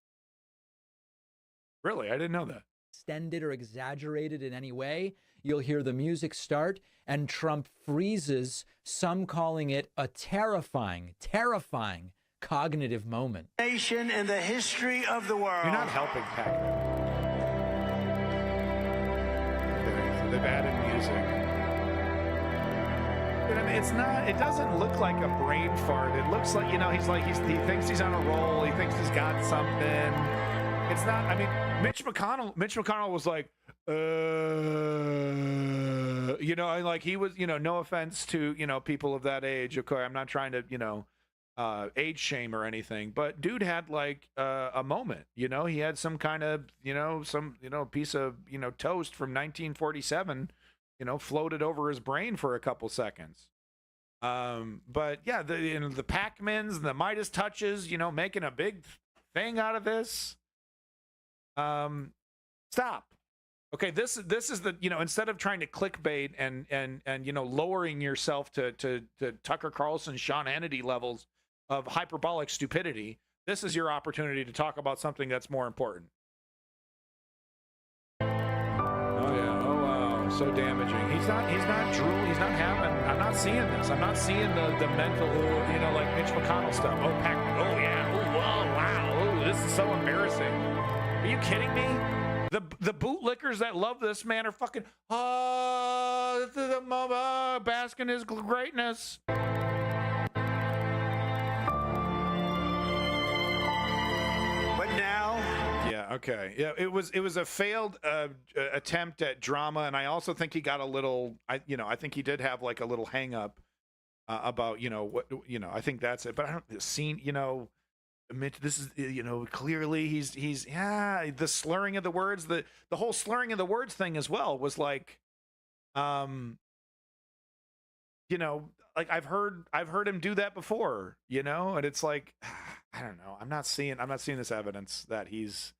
B: Really, I didn't know that.
U: Extended or exaggerated in any way. You'll hear the music start and Trump freezes, some calling it a terrifying cognitive moment.
M: Nation in the history of the world.
B: You're not helping, Pakman. They've added music. But I mean, it doesn't look like a brain fart. It looks like, you know, he thinks he's on a roll. He thinks he's got something. It's not, I mean, Mitch McConnell was like, you know, and like he was, you know, no offense to, you know, people of that age. Okay, I'm not trying to, you know, age shame or anything, but dude had like a moment, you know, he had some kind of, you know, piece of, you know, toast from 1947, you know, floated over his brain for a couple seconds. But yeah, the Pac-Mans, the Midas touches, you know, making a big thing out of this. Stop. Okay, this is the, you know, instead of trying to clickbait and you know, lowering yourself to Tucker Carlson, Sean Hannity levels of hyperbolic stupidity, this is your opportunity to talk about something that's more important. Oh yeah, oh wow, so damaging. He's not drooling, he's not having, I'm not seeing this. I'm not seeing the mental, you know, like Mitch McConnell stuff. Oh, Pac-Man, oh yeah, oh wow, oh, this is so embarrassing. Are you kidding me? The bootlickers that love this man are fucking bask in his greatness.
M: But now,
B: yeah, okay, yeah, it was a failed attempt at drama, and I also think he got a little, I think he did have like a little hang up about, you know, what, you know, I think that's it. But I don't seen, you know. This is, you know, clearly he's yeah, the slurring of the words, the whole slurring of the words thing as well was like, you know, like I've heard him do that before, you know, and it's like, I don't know, I'm not seeing this evidence that he's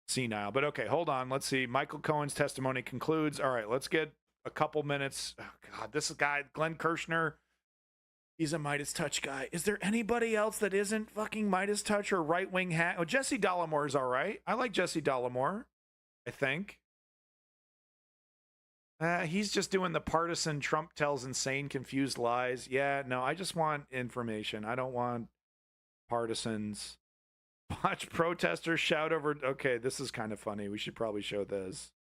B: senile. But okay, hold on, let's see. Michael Cohen's testimony concludes. All right, let's get a couple minutes. Oh God, this guy Glenn Kirshner. He's a Midas Touch guy. Is there anybody else that isn't fucking Midas Touch or right-wing hat? Oh, Jesse Dollemore is all right. I like Jesse Dollemore, I think. He's just doing the partisan Trump tells insane, confused lies. Yeah, no, I just want information. I don't want partisans. Watch protesters shout over. Okay, this is kind of funny. We should probably show this.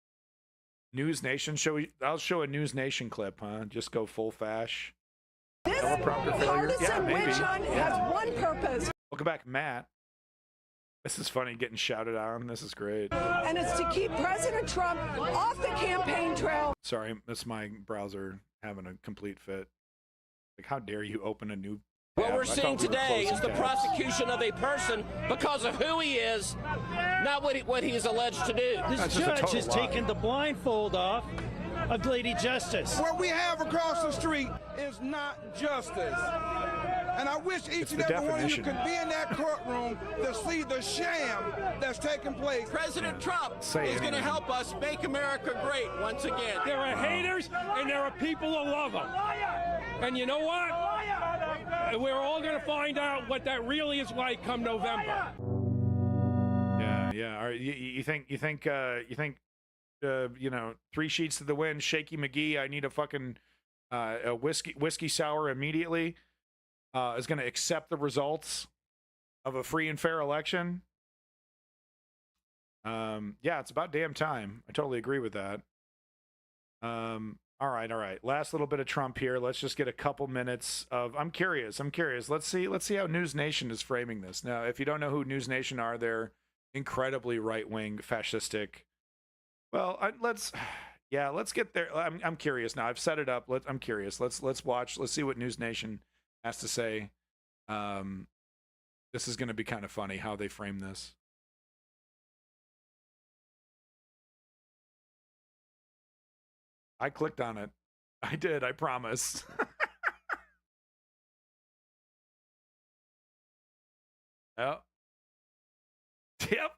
B: News Nation. I'll show a News Nation clip, huh? Just go full fash.
A: This partisan witch hunt has one purpose.
B: Welcome back, Matt. This is funny getting shouted on. This is great.
A: And it's to keep President Trump off the campaign trail.
B: Sorry, that's my browser having a complete fit. Like, how dare you open a new
V: What we're seeing today is the prosecution of a person because of who he is, not what he is alleged to do.
W: This judge has taken the blindfold off of Lady Justice.
X: What we have across the street is not justice. And I wish each and every one of you could be in that courtroom to see the sham that's taking place.
V: President Trump is going to help us make America great once again.
W: There are haters and there are people who love him. And you know what? We're all going to find out what that really is like come November.
B: Yeah. All right. You think you know, 3 sheets to the wind, Shaky McGee, I need a fucking a whiskey sour immediately, is going to accept the results of a free and fair election? Yeah, it's about damn time. I totally agree with that. All right. Last little bit of Trump here. Let's just get a couple minutes of. I'm curious. Let's see how News Nation is framing this. Now, if you don't know who News Nation are, they're incredibly right-wing, fascistic. Well, let's get there. I'm curious now. I've set it up. I'm curious. Let's watch. Let's see what News Nation has to say. This is going to be kind of funny how they frame this. I clicked on it. I did. I promise. Oh. Yep.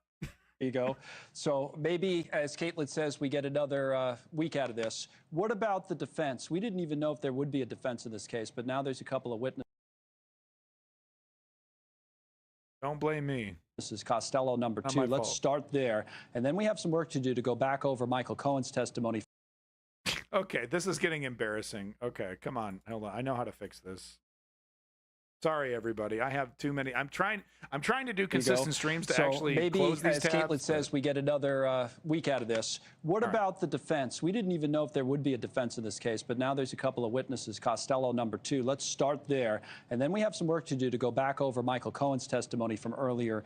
Y: You go. So maybe, as Caitlin says, we get another week out of this. What about the defense? We didn't even know if there would be a defense in this case, but now there's a couple of witnesses.
B: Don't blame me.
Y: This is Costello number 2. Let's start there. And then we have some work to do to go back over Michael Cohen's testimony.
B: Okay, this is getting embarrassing. Okay, come on. Hold on. I know how to fix this. Sorry, everybody. I have too many. I'm trying to do consistent streams to actually close these tabs.
Y: Maybe, as Caitlin says, we get another week out of this. What about the defense? We didn't even know if there would be a defense in this case, but now there's a couple of witnesses. Costello number 2. Let's start there. And then we have some work to do to go back over Michael Cohen's testimony from earlier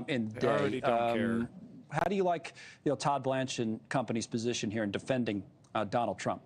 Y: in the day.
B: I already don't care.
Y: How do you like, Todd Blanche and company's position here in defending Donald Trump?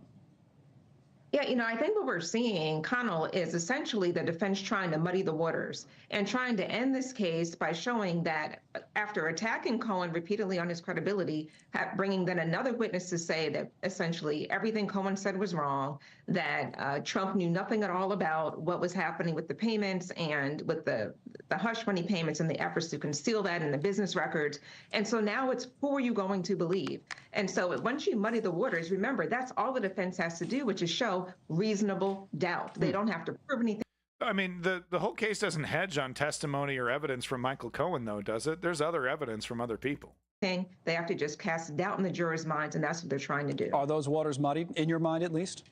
D: Yeah, I think what we're seeing, Connell, is essentially the defense trying to muddy the waters and trying to end this case by showing that after attacking Cohen repeatedly on his credibility, bringing then another witness to say that essentially everything Cohen said was wrong, that Trump knew nothing at all about what was happening with the payments and with the hush money payments and the efforts to conceal that in the business records. And so now it's, who are you going to believe? And so once you muddy the waters, remember, that's all the defense has to do, which is show reasonable doubt. They don't have to prove anything.
B: I mean, the whole case doesn't hedge on testimony or evidence from Michael Cohen, though, does it? There's other evidence from other people.
D: They have to just cast doubt in the jurors' minds, and that's what they're trying to do.
Y: Are those waters muddied, in your mind at least?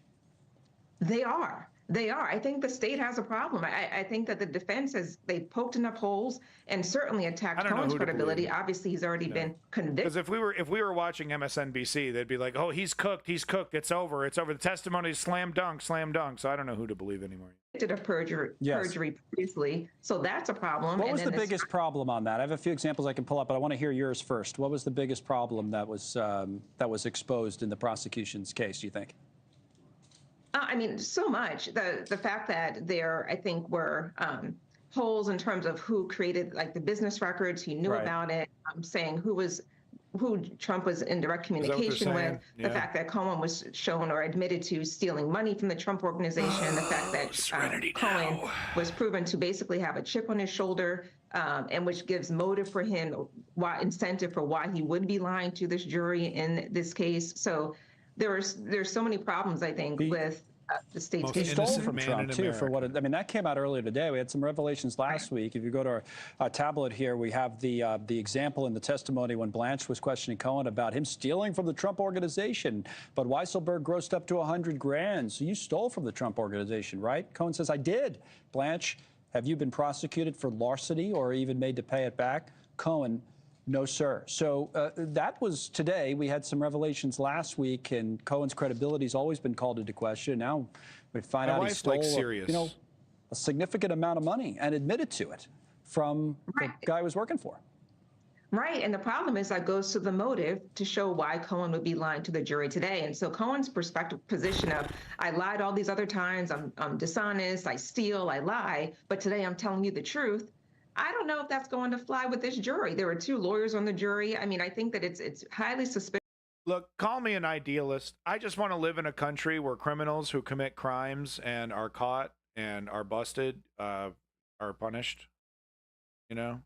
D: They are. They are. I think the state has a problem. I think that the defense they poked enough holes and certainly attacked Cohen's credibility. Obviously, he's already been convicted.
B: Because if we were watching MSNBC, they'd be like, "Oh, he's cooked. He's cooked. It's over. It's over. The testimony is slam dunk, slam dunk." So I don't know who to believe anymore.
D: Did a perjury previously, so that's a problem.
Y: What was the biggest problem on that? I have a few examples I can pull up, but I want to hear yours first. What was the biggest problem that was exposed in the prosecution's case, do you think?
D: I mean, so much. The fact that there, I think, were holes in terms of who created like the business records, who knew about it, saying who Trump was in direct communication with, the fact that Cohen was shown or admitted to stealing money from the Trump organization, the fact that Cohen was proven to basically have a chip on his shoulder, and which gives motive for him, incentive for why he would be lying to this jury in this case. So there's so many problems, I think, with the state's
Y: case. He stole from Trump, too, for what I mean, that came out earlier today. We had some revelations last week. If you go to our tablet here, we have the example in the testimony when Blanche was questioning Cohen about him stealing from the Trump organization. But Weisselberg grossed up to $100,000. So you stole from the Trump organization, right? Cohen says, I did. Blanche, have you been prosecuted for larceny or even made to pay it back? Cohen, no, sir. So that was today. We had some revelations last week, and Cohen's credibility has always been called into question. Now we find out he stole, a significant amount of money and admitted to it from the guy he was working for.
D: Right, and the problem is that goes to the motive to show why Cohen would be lying to the jury today. And so Cohen's position of, I lied all these other times, I'm dishonest, I steal, I lie, but today I'm telling you the truth. I don't know if that's going to fly with this jury. There were 2 lawyers on the jury. I mean, I think that it's highly suspicious.
B: Look, call me an idealist. I just want to live in a country where criminals who commit crimes and are caught and are busted are punished, And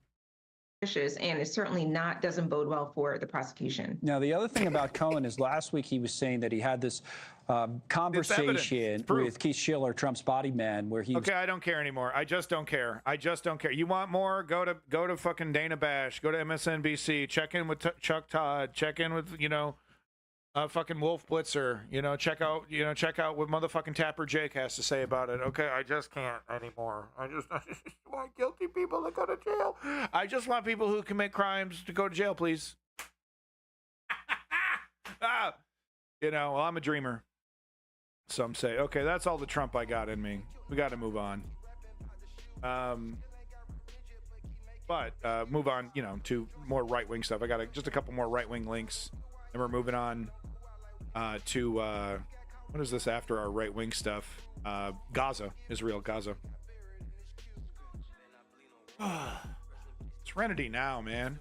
D: it certainly doesn't bode well for the prosecution.
Y: Now, the other thing about Cohen is last week he was saying that he had this conversation with Keith Schiller, Trump's body man, where he
B: I don't care anymore. I just don't care. I just don't care. You want more? Go to fucking Dana Bash. Go to MSNBC. Check in with Chuck Todd. Check in with, fucking Wolf Blitzer. Check out what motherfucking Tapper Jake has to say about it. Okay, I just can't anymore. I just want guilty people to go to jail. I just want people who commit crimes to go to jail, please. Well, I'm a dreamer. Some say, okay, that's all the Trump I got in me. We got to move on. But move on, to more right-wing stuff. I got just a couple more right-wing links, and we're moving on to what is this after our right-wing stuff? Gaza, Israel, Gaza. Serenity now, man.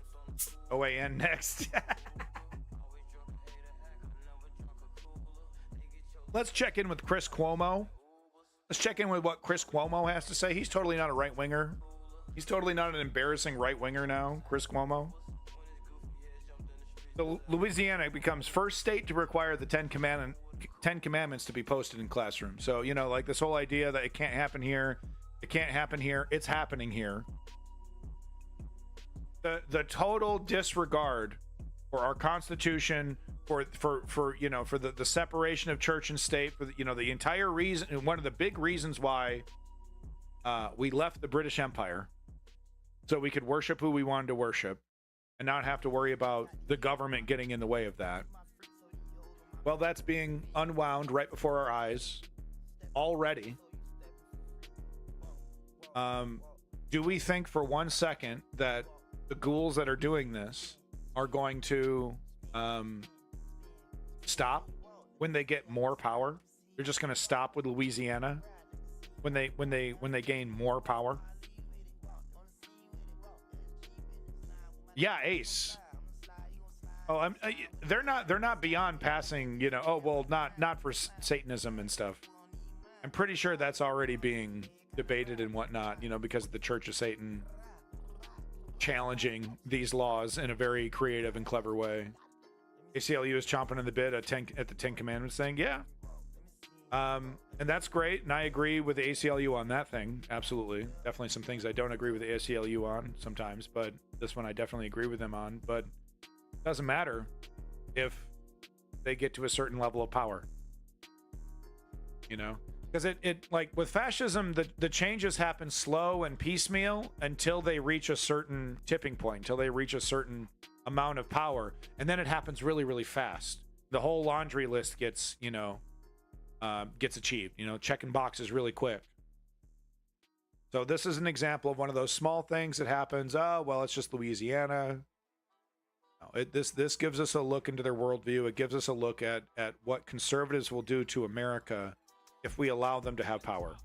B: OAN next. Let's check in with Chris Cuomo. Let's check in with what Chris Cuomo has to say. He's totally not a right-winger. He's totally not an embarrassing right-winger now, Chris Cuomo. So Louisiana becomes first state to require the Ten Commandments to be posted in classrooms. So, like this whole idea that it can't happen here, it's happening here. The total disregard for our Constitution, for the separation of church and state, for the entire reason, and one of the big reasons why we left the British Empire, so we could worship who we wanted to worship and not have to worry about the government getting in the way of that. Well, that's being unwound right before our eyes already. Do we think for 1 second that the ghouls that are doing this are going to stop when they get more power? They're just going to stop with Louisiana when they gain more power. Yeah, Ace. Oh, they're not beyond passing, you know. Oh, well, not for Satanism and stuff. I'm pretty sure that's already being debated and whatnot, you know, because of the Church of Satan challenging these laws in a very creative and clever way. ACLU is chomping in the bit at the Ten Commandments thing. Yeah. And that's great. And I agree with the ACLU on that thing. Absolutely. Definitely some things I don't agree with the ACLU on sometimes, but this one I definitely agree with them on. But it doesn't matter if they get to a certain level of power, you know, because it like with fascism, the changes happen slow and piecemeal until they reach a certain tipping point, until they reach a certain amount of power. And then it happens really, really fast. The whole laundry list gets, you know, gets achieved, you know, checking boxes really quick. So this is an example of one of those small things that happens. Oh, well, it's just Louisiana. No, this gives us a look into their worldview. It gives us a look at what conservatives will do to America if we allow them to have power.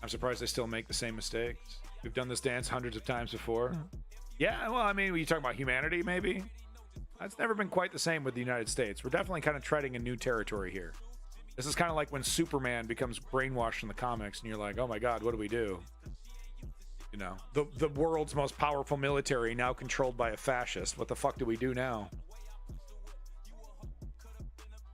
B: I'm surprised they still make the same mistakes. We've done this dance hundreds of times before. Yeah, well, I mean, when you talk about humanity, maybe. That's never been quite the same with the United States. We're definitely kind of treading a new territory here. This is kind of like when Superman becomes brainwashed in the comics and you're like, oh my God, what do we do? You know, the world's most powerful military now controlled by a fascist. What the fuck do we do now?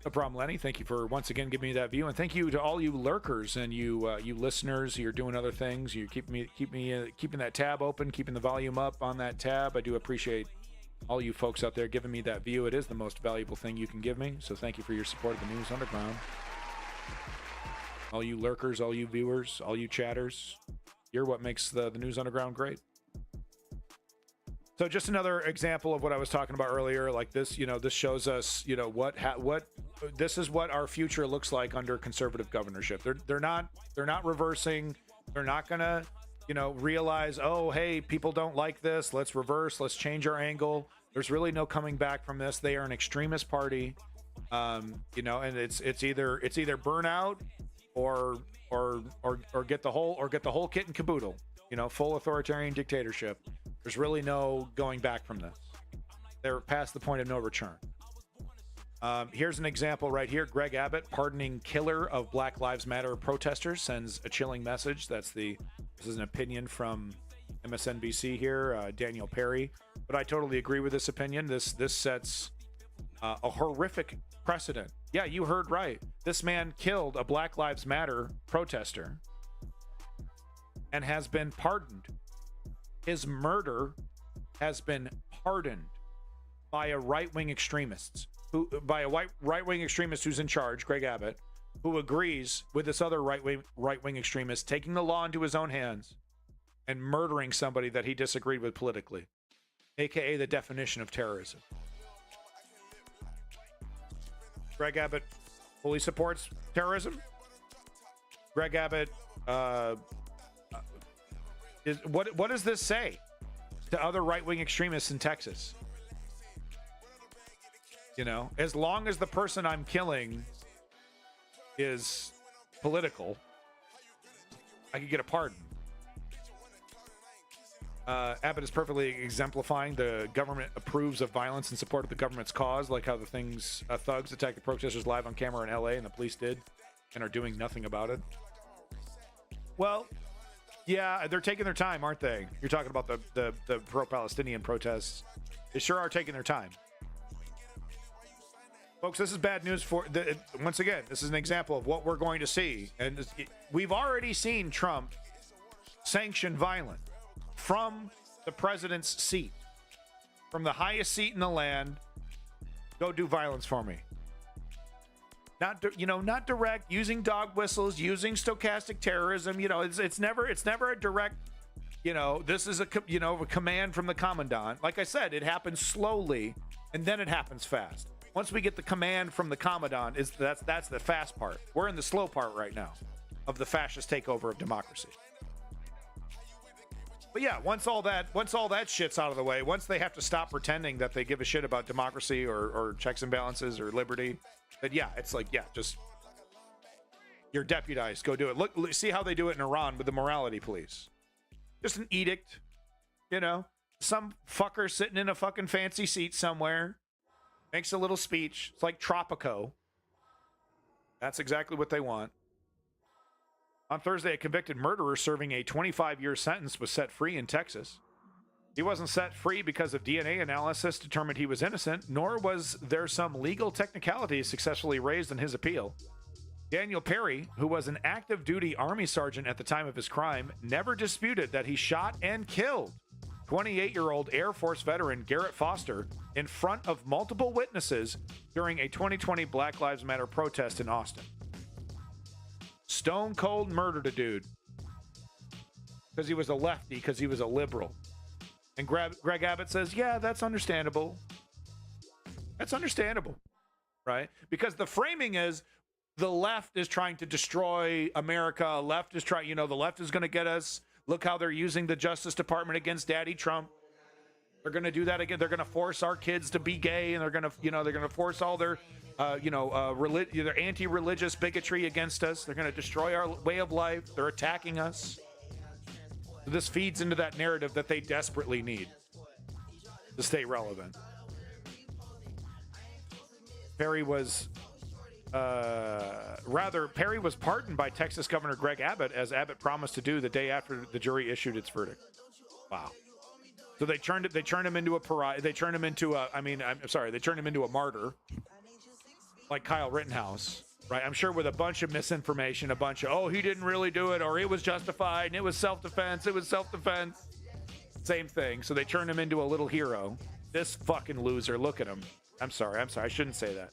B: No problem, Lenny. Thank you for once again giving me that view, and thank you to all you lurkers and you you listeners. You're doing other things. You keeping that tab open, keeping the volume up on that tab. I do appreciate all you folks out there giving me that view. It is the most valuable thing you can give me. So thank you for your support of the News Underground. All you lurkers, all you viewers, all you chatters, you're what makes the News Underground great. So just another example of what I was talking about earlier, like this, you know, this shows us, you know, what this is what our future looks like under conservative governorship. They're not reversing. They're not gonna, you know, realize, oh, hey, people don't like this. Let's reverse. Let's change our angle. There's really no coming back from this. They are an extremist party, you know, and it's either burnout or get the whole kit and caboodle. You know, full authoritarian dictatorship. There's really no going back from this. They're past the point of no return. Here's an example right here. Greg Abbott pardoning killer of Black Lives Matter protesters sends a chilling message. This is an opinion from MSNBC here, Daniel Perry. But I totally agree with this opinion. This sets a horrific precedent. Yeah, you heard right. This man killed a Black Lives Matter protester and has been pardoned. His murder has been pardoned by a right-wing extremist, right-wing extremist who's in charge, Greg Abbott, who agrees with this other right-wing extremist taking the law into his own hands and murdering somebody that he disagreed with politically, aka the definition of terrorism. Greg Abbott fully supports terrorism. Greg Abbott what does this say to other right-wing extremists in Texas? You know, as long as the person I'm killing is political, I could get a pardon. Abbott is perfectly exemplifying the government approves of violence in support of the government's cause, like how the thugs attacked the protesters live on camera in LA and the police did and are doing nothing about it. Well, yeah, they're taking their time, aren't they? You're talking about the pro-Palestinian protests. They sure are taking their time. Folks, this is bad news once again, this is an example of what we're going to see. And we've already seen Trump sanction violence from the president's seat, from the highest seat in the land. Go do violence for me. Not direct, using dog whistles, using stochastic terrorism. You know, it's never a direct, you know, this is a command from the commandant. Like I said, it happens slowly and then it happens fast. Once we get the command from the commandant, that's the fast part. We're in the slow part right now of the fascist takeover of democracy. But yeah, once all that shit's out of the way, once they have to stop pretending that they give a shit about democracy or checks and balances or liberty, then yeah, it's like, yeah, just you're deputized, go do it. Look, see how they do it in Iran with the morality police. Just an edict, you know, some fucker sitting in a fucking fancy seat somewhere makes a little speech. It's like Tropico. That's exactly what they want. On Thursday, a convicted murderer serving a 25-year sentence was set free in Texas. He wasn't set free because of DNA analysis determined he was innocent, nor was there some legal technicality successfully raised in his appeal. Daniel Perry, who was an active duty Army sergeant at the time of his crime, never disputed that he shot and killed 28-year-old Air Force veteran Garrett Foster in front of multiple witnesses during a 2020 Black Lives Matter protest in Austin. Stone cold murdered a dude because he was a lefty, because he was a liberal. And Greg Abbott says, yeah, that's understandable. That's understandable, right? Because the framing is the left is trying to destroy America. Left is trying, the left is going to get us. Look how they're using the Justice Department against Daddy Trump. They're going to do that again. They're going to force our kids to be gay, and they're going to force all their their anti-religious bigotry against us. They're going to destroy our way of life. They're attacking us. This feeds into that narrative that they desperately need to stay relevant. Perry was pardoned by Texas Governor Greg Abbott, as Abbott promised to do the day after the jury issued its verdict. Wow. So they turned him into a pariah. They turned him into a martyr, like Kyle Rittenhouse, right? I'm sure with a bunch of misinformation, a bunch of, oh, he didn't really do it, or it was justified, and it was self-defense. Same thing. So they turned him into a little hero. This fucking loser. Look at him. I'm sorry. I shouldn't say that.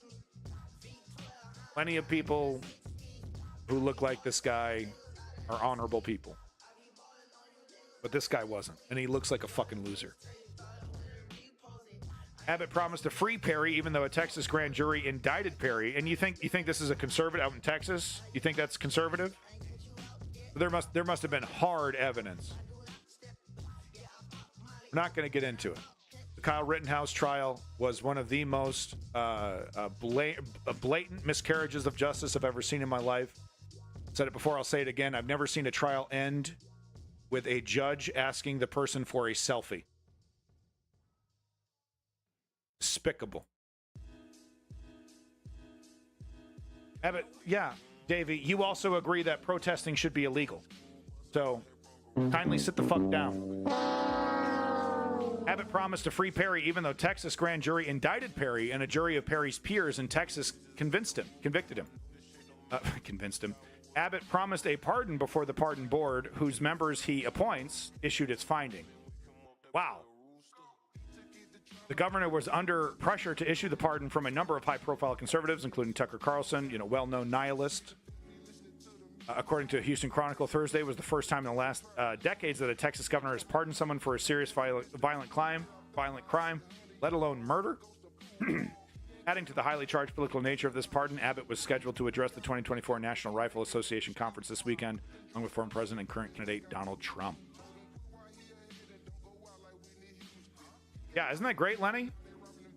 B: Plenty of people who look like this guy are honorable people. But this guy wasn't, and he looks like a fucking loser. Abbott promised to free Perry, even though a Texas grand jury indicted Perry. And you think this is a conservative out in Texas? You think that's conservative? There must have been hard evidence. We're not going to get into it. The Kyle Rittenhouse trial was one of the most blatant miscarriages of justice I've ever seen in my life. Said it before, I'll say it again. I've never seen a trial end with a judge asking the person for a selfie. Despicable. Abbott, yeah, Davey, you also agree that protesting should be illegal. So kindly sit the fuck down. Abbott promised to free Perry, even though Texas grand jury indicted Perry, and a jury of Perry's peers in Texas convicted him. Abbott promised a pardon before the pardon board, whose members he appoints, issued its finding. Wow. The governor was under pressure to issue the pardon from a number of high-profile conservatives, including Tucker Carlson, well-known nihilist. According to Houston Chronicle, Thursday was the first time in the last decades that a Texas governor has pardoned someone for a serious violent crime, let alone murder. Adding to the highly charged political nature of this pardon, Abbott was scheduled to address the 2024 National Rifle Association Conference this weekend, along with former President and current candidate Donald Trump. Yeah, isn't that great, Lenny?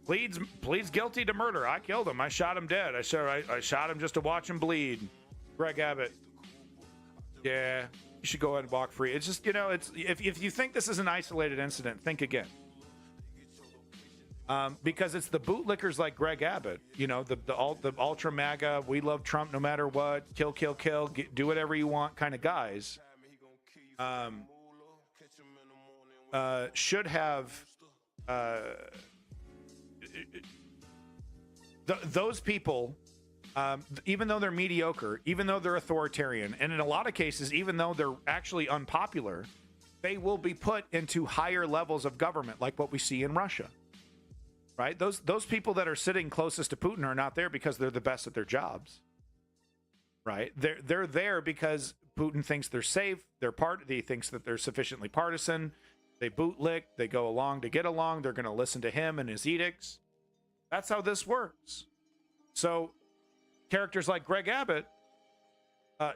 B: Pleads guilty to murder. I killed him. I shot him dead. I shot him just to watch him bleed. Greg Abbott. Yeah, you should go ahead and walk free. It's just, it's if you think this is an isolated incident, think again. Because it's the bootlickers like Greg Abbott, the ultra MAGA, we love Trump no matter what, kill, do whatever you want kind of guys, should have those people, even though they're mediocre, even though they're authoritarian, and in a lot of cases, even though they're actually unpopular, they will be put into higher levels of government, like what we see in Russia. Right? Those people that are sitting closest to Putin are not there because they're the best at their jobs. Right? They're there because Putin thinks they're safe. He thinks that they're sufficiently partisan. They bootlick. They go along to get along. They're going to listen to him and his edicts. That's how this works. So characters like Greg Abbott,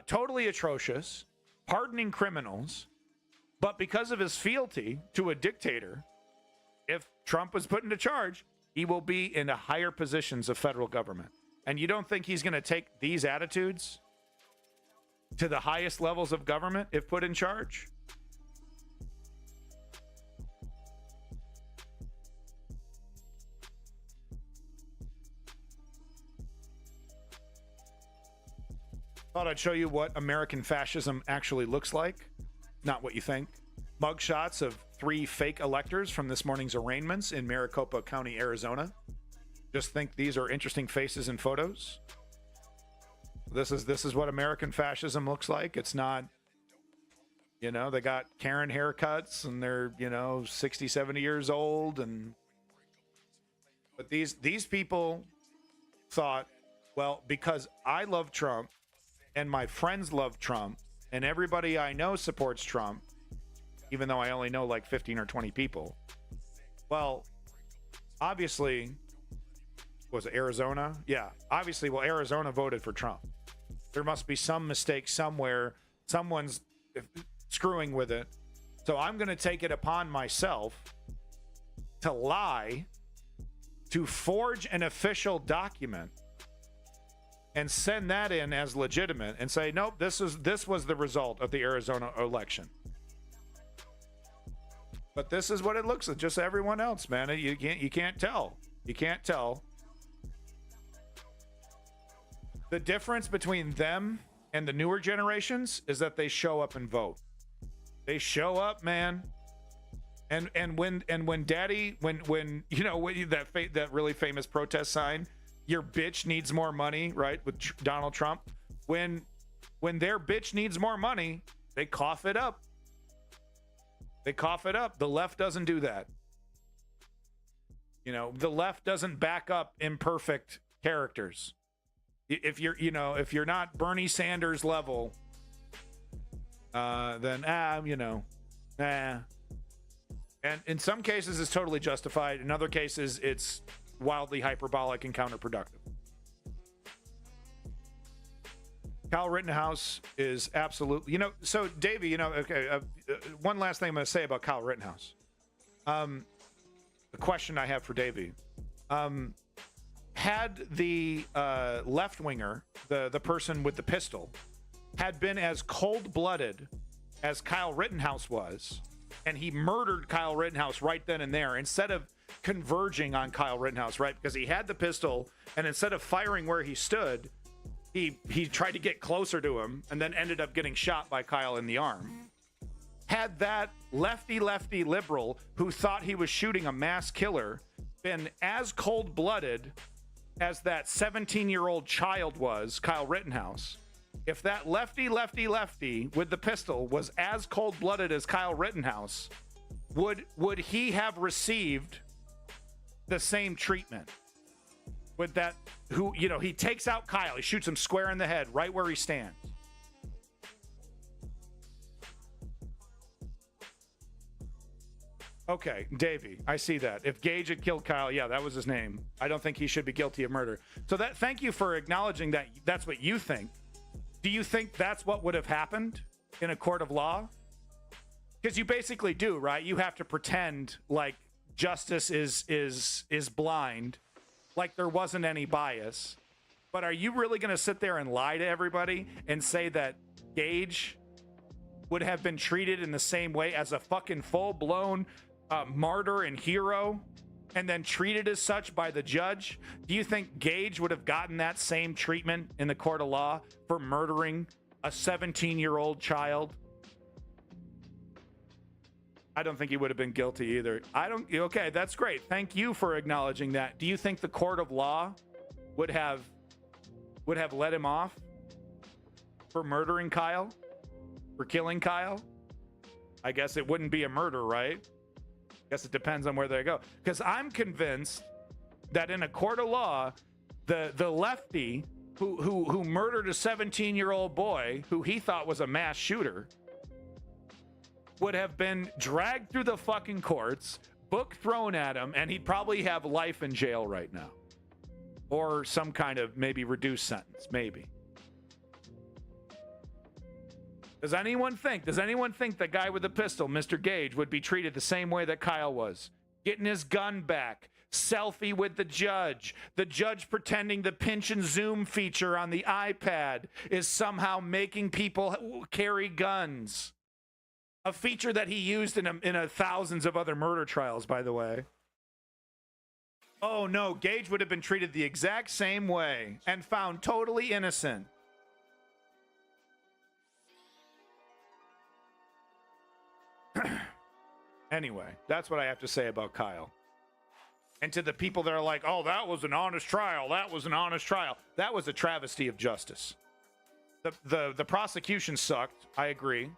B: totally atrocious, pardoning criminals, But because of his fealty to a dictator, if Trump was put into charge, he will be in the higher positions of federal government. And you don't think he's going to take these attitudes to the highest levels of government if put in charge? Thought I'd show you what American fascism actually looks like. Not what you think. Mugshots of 3 fake electors from this morning's arraignments in Maricopa County, Arizona. Just think these are interesting faces and photos. This is what American fascism looks like. It's not, you know, they got Karen haircuts and they're, you know, 60, 70 years old. But these people thought, well, because I love Trump and my friends love Trump and everybody I know supports Trump, even though I only know like 15 or 20 people. Well, obviously, was it Arizona? Yeah, obviously, well, Arizona voted for Trump. There must be some mistake somewhere. Someone's screwing with it. So I'm going to take it upon myself to lie, to forge an official document and send that in as legitimate and say, nope, this was the result of the Arizona election. But this is what it looks like. Just everyone else, man. You can't tell. You can't tell. The difference between them and the newer generations is that they show up and vote. They show up, man. And when daddy, when you know, when that really famous protest sign, your bitch needs more money, right? With Donald Trump. When their bitch needs more money, they cough it up. They cough it up. The left doesn't do that. You know, the left doesn't back up imperfect characters. If you're not Bernie Sanders level, then And in some cases, it's totally justified. In other cases, it's wildly hyperbolic and counterproductive. Kyle Rittenhouse is absolutely, so Davey, okay, one last thing I'm going to say about Kyle Rittenhouse. The question I have for Davey, had the left winger, the person with the pistol, had been as cold-blooded as Kyle Rittenhouse was, and he murdered Kyle Rittenhouse right then and there, instead of converging on Kyle Rittenhouse, right? Because he had the pistol, and instead of firing where he stood, he tried to get closer to him and then ended up getting shot by Kyle in the arm. Had that lefty liberal who thought he was shooting a mass killer been as cold-blooded as that 17-year-old child was, Kyle Rittenhouse, if that lefty with the pistol was as cold-blooded as Kyle Rittenhouse, would he have received the same treatment? With that, he takes out Kyle, he shoots him square in the head, right where he stands. Okay, Davey, I see that. If Gage had killed Kyle, yeah, that was his name. I don't think he should be guilty of murder. So thank you for acknowledging that that's what you think. Do you think that's what would have happened in a court of law? Because you basically do, right? You have to pretend like justice is blind, like there wasn't any bias. But are you really going to sit there and lie to everybody and say that Gage would have been treated in the same way as a fucking full-blown martyr and hero, and then treated as such by the judge? Do you think Gage would have gotten that same treatment in the court of law for murdering a 17-year-old child? I don't think he would have been guilty either. Okay, that's great. Thank you for acknowledging that. Do you think the court of law would have let him off for murdering Kyle? For killing Kyle? I guess it wouldn't be a murder, right? I guess it depends on where they go. Because I'm convinced that in a court of law, the lefty who murdered a 17-year-old boy who he thought was a mass shooter would have been dragged through the fucking courts, book thrown at him, and he'd probably have life in jail right now. Or some kind of maybe reduced sentence, maybe. Does anyone think the guy with the pistol, Mr. Gage, would be treated the same way that Kyle was? Getting his gun back, selfie with the judge pretending the pinch and zoom feature on the iPad is somehow making people carry guns. A feature that he used in thousands of other murder trials, by the way. Oh no, Gage would have been treated the exact same way and found totally innocent. Anyway, that's what I have to say about Kyle. And to the people that are like, oh, that was an honest trial. That was an honest trial. That was a travesty of justice. The prosecution sucked. I agree.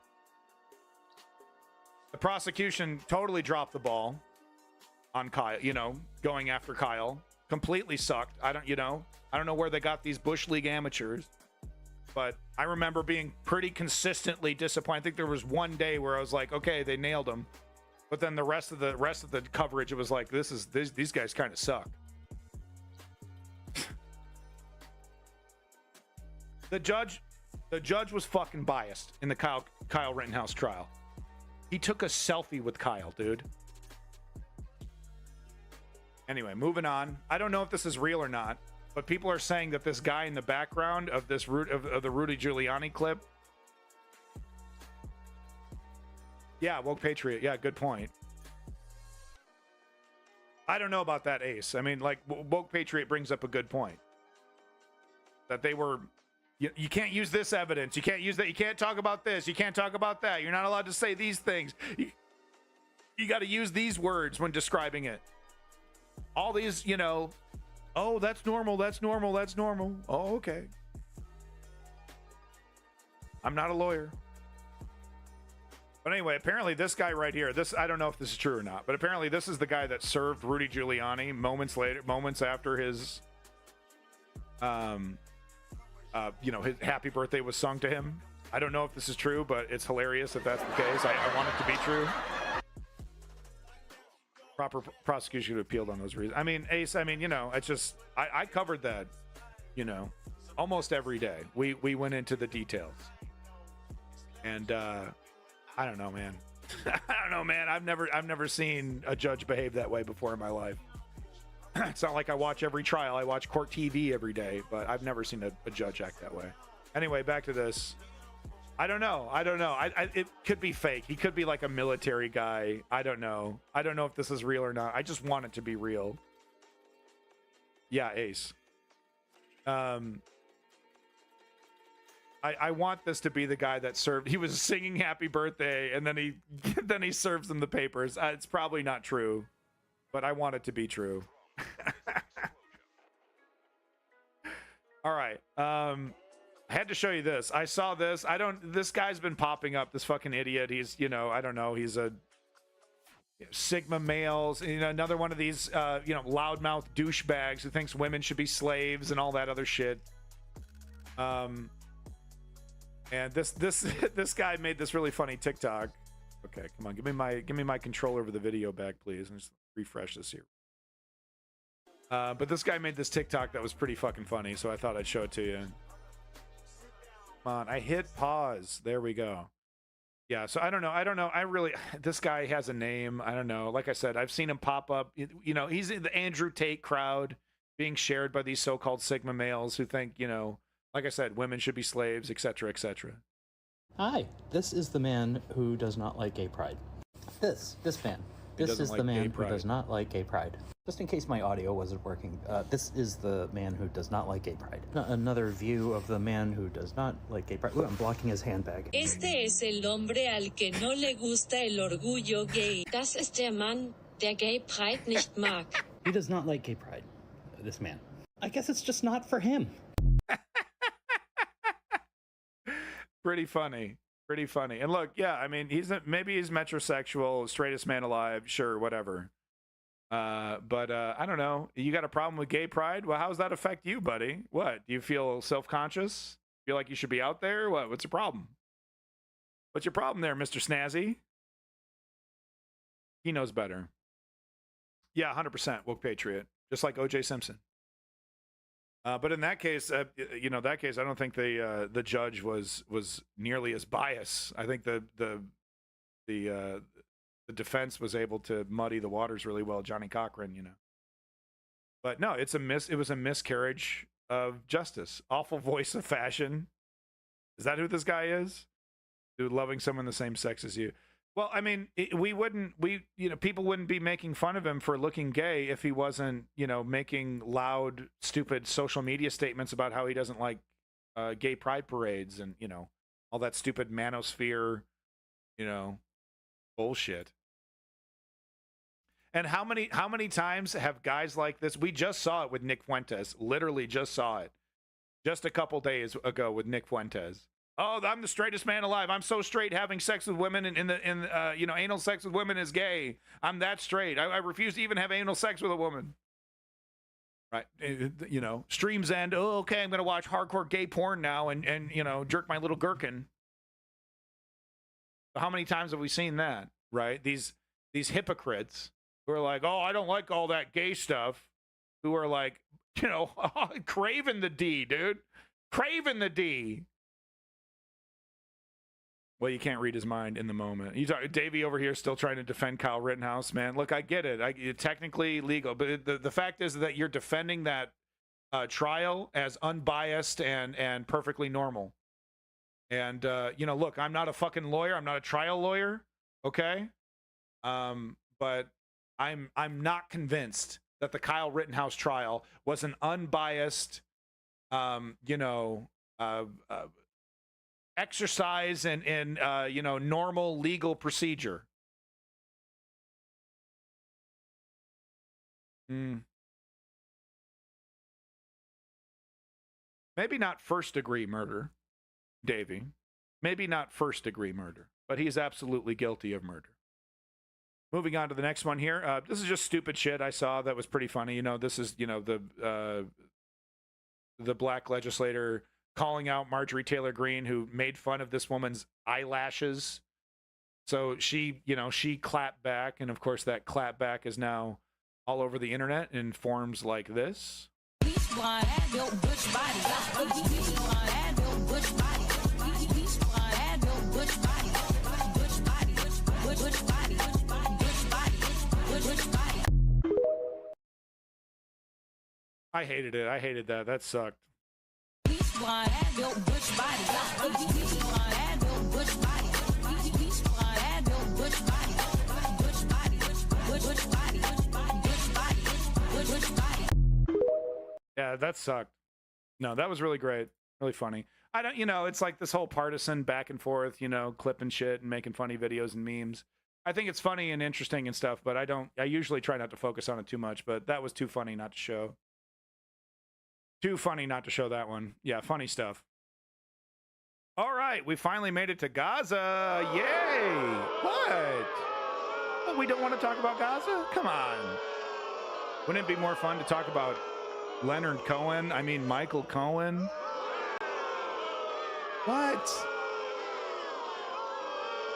B: The prosecution totally dropped the ball on Kyle, going after Kyle. Completely sucked. I don't know where they got these Bush League amateurs. But I remember being pretty consistently disappointed. I think there was one day where I was like, okay, they nailed him. But then the rest of the coverage, it was like, these guys kind of suck. The judge was fucking biased in the Kyle Rittenhouse trial. He took a selfie with Kyle, dude. Anyway, moving on. I don't know if this is real or not, but people are saying that this guy in the background of this of the Rudy Giuliani clip. Yeah, woke patriot. Yeah, good point. I don't know about that, Ace. I mean, like, woke patriot brings up a good point. That they were... You can't use this evidence. You can't use that. You can't talk about this. You can't talk about that. You're not allowed to say these things. You got to use these words when describing it. All these, oh, that's normal. That's normal. That's normal. Oh, okay. I'm not a lawyer. But anyway, apparently this guy right here, I don't know if this is true or not, but apparently this is the guy that served Rudy Giuliani moments after his, his happy birthday was sung to him. I don't know if this is true, but it's hilarious if that's the case. I want it to be true. Proper prosecution would have appealed on those reasons. I mean, Ace, it's just, I covered that, almost every day. We went into the details. And, I don't know, man. I've never seen a judge behave that way before in my life. It's not like I watch every trial. I watch court TV every day, but I've never seen a judge act that way. Anyway, back to this. I don't know. It could be fake. He could be like a military guy. I don't know. I don't know if this is real or not. I just want it to be real. Yeah, Ace. I want this to be the guy that served. He was singing happy birthday, and then he serves them the papers. It's probably not true, but I want it to be true. All right. I had to show you this. I saw this. This guy's been popping up, this fucking idiot. He's, I don't know. He's a Sigma males, another one of these, loudmouth douchebags who thinks women should be slaves and all that other shit. And this guy made this really funny TikTok. Okay, come on, give me my controller over the video back, please, and just refresh this here. But this guy made this TikTok that was pretty fucking funny, so I thought I'd show it to you. Come on, I hit pause. There we go. Yeah, so I don't know. This guy has a name. I don't know. Like I said, I've seen him pop up. He's in the Andrew Tate crowd being shared by these so-called Sigma males who think, like I said, women should be slaves, etc., etc.
E: Hi, this is the man who does not like gay pride. This man. This is the man who does not like gay pride. Just in case my audio wasn't working, this is the man who does not like gay pride. Another view of the man who does not like gay pride. Ooh, I'm blocking his handbag.
F: Este es el hombre al que no le gusta el orgullo gay. Das ist der Mann, der gay pride nicht mag.
E: He does not like gay pride, this man. I guess it's just not for him.
B: Pretty funny. And look, yeah, maybe he's metrosexual, straightest man alive, sure, whatever. But I don't know. You got a problem with gay pride? Well, how does that affect you, buddy? What? Do you feel self-conscious? Feel like you should be out there? What? What's your problem? What's your problem there, Mr. Snazzy? He knows better. Yeah, 100% woke patriot, just like O.J. Simpson. But in that case, I don't think the judge was nearly as biased. I think the defense was able to muddy the waters really well. Johnny Cochran, But no, it was a miscarriage of justice. Awful voice of fashion. Is that who this guy is? Dude, loving someone the same sex as you. Well, I mean, people wouldn't be making fun of him for looking gay if he wasn't, making loud, stupid social media statements about how he doesn't like gay pride parades and, all that stupid manosphere, bullshit. And how many times have guys like this? We just saw it with Nick Fuentes. Literally just saw it just a couple days ago with Nick Fuentes. Oh, I'm the straightest man alive. I'm so straight. Having sex with women anal sex with women is gay. I'm that straight. I refuse to even have anal sex with a woman. Right? Streams end. Oh, okay. I'm gonna watch hardcore gay porn now and jerk my little gherkin. How many times have we seen that? Right? These hypocrites who are like, oh, I don't like all that gay stuff. Who are like, craving the D, dude. Craving the D. Well, you can't read his mind in the moment. Davey over here still trying to defend Kyle Rittenhouse, man. Look, I get it. It's technically legal. But the fact is that you're defending that trial as unbiased and perfectly normal. And, look, I'm not a fucking lawyer. I'm not a trial lawyer. Okay? But I'm not convinced that the Kyle Rittenhouse trial was an unbiased, exercise in normal legal procedure. Maybe not first-degree murder, Davey. Maybe not first-degree murder, but he's absolutely guilty of murder. Moving on to the next one here. This is just stupid shit I saw that was pretty funny. This is, the black legislator calling out Marjorie Taylor Greene, who made fun of this woman's eyelashes. So she clapped back, and of course that clap back is now all over the internet in forms like this. I hated it. I hated that. That sucked. Yeah, that sucked. No, that was really great. Really funny. I don't, it's like this whole partisan back and forth, clipping shit and making funny videos and memes. I think it's funny and interesting and stuff, but I usually try not to focus on it too much, but that was too funny not to show. Too funny not to show that one. Yeah, funny stuff. All right, we finally made it to Gaza. Yay! What? Oh, we don't want to talk about Gaza? Come on. Wouldn't it be more fun to talk about Leonard Cohen? I mean, Michael Cohen? What?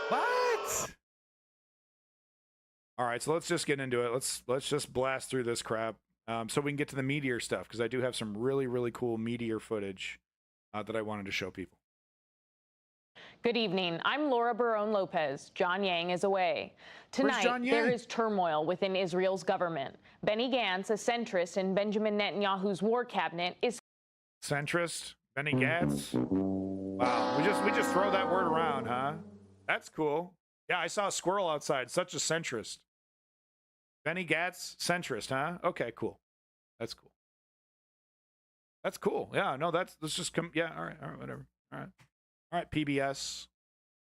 B: What? All right, so let's just get into it. Let's just blast through this crap. So we can get to the meteor stuff, because I do have some really, really cool meteor footage that I wanted to show people.
H: Good evening. I'm Laura Barone-Lopez. John Yang is away. Tonight, there is turmoil within Israel's government. Benny Gantz, a centrist in Benjamin Netanyahu's war cabinet, is...
B: Centrist? Benny Gantz? Wow. We just throw that word around, huh? That's cool. Yeah, I saw a squirrel outside. Such a centrist. Benny Gantz, centrist, huh? Okay, cool. That's cool. That's cool. Yeah, no, let's just come. Yeah, all right, whatever. All right, PBS.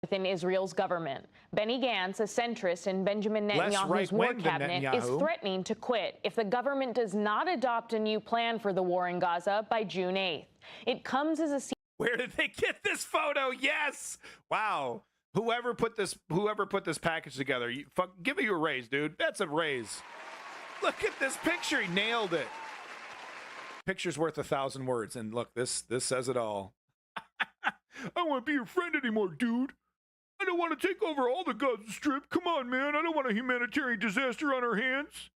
H: Within Israel's government, Benny Gantz, a centrist in Benjamin Netanyahu's war cabinet, is threatening to quit if the government does not adopt a new plan for the war in Gaza by June 8th. It comes as a...
B: Where did they get this photo? Yes! Wow. Whoever put this package together, give you a raise, dude. That's a raise. Look at this picture. He nailed it. Picture's worth 1,000 words. And look, this says it all. I don't want to be your friend anymore, dude. I don't want to take over all the Gaza Strip. Come on, man. I don't want a humanitarian disaster on our hands.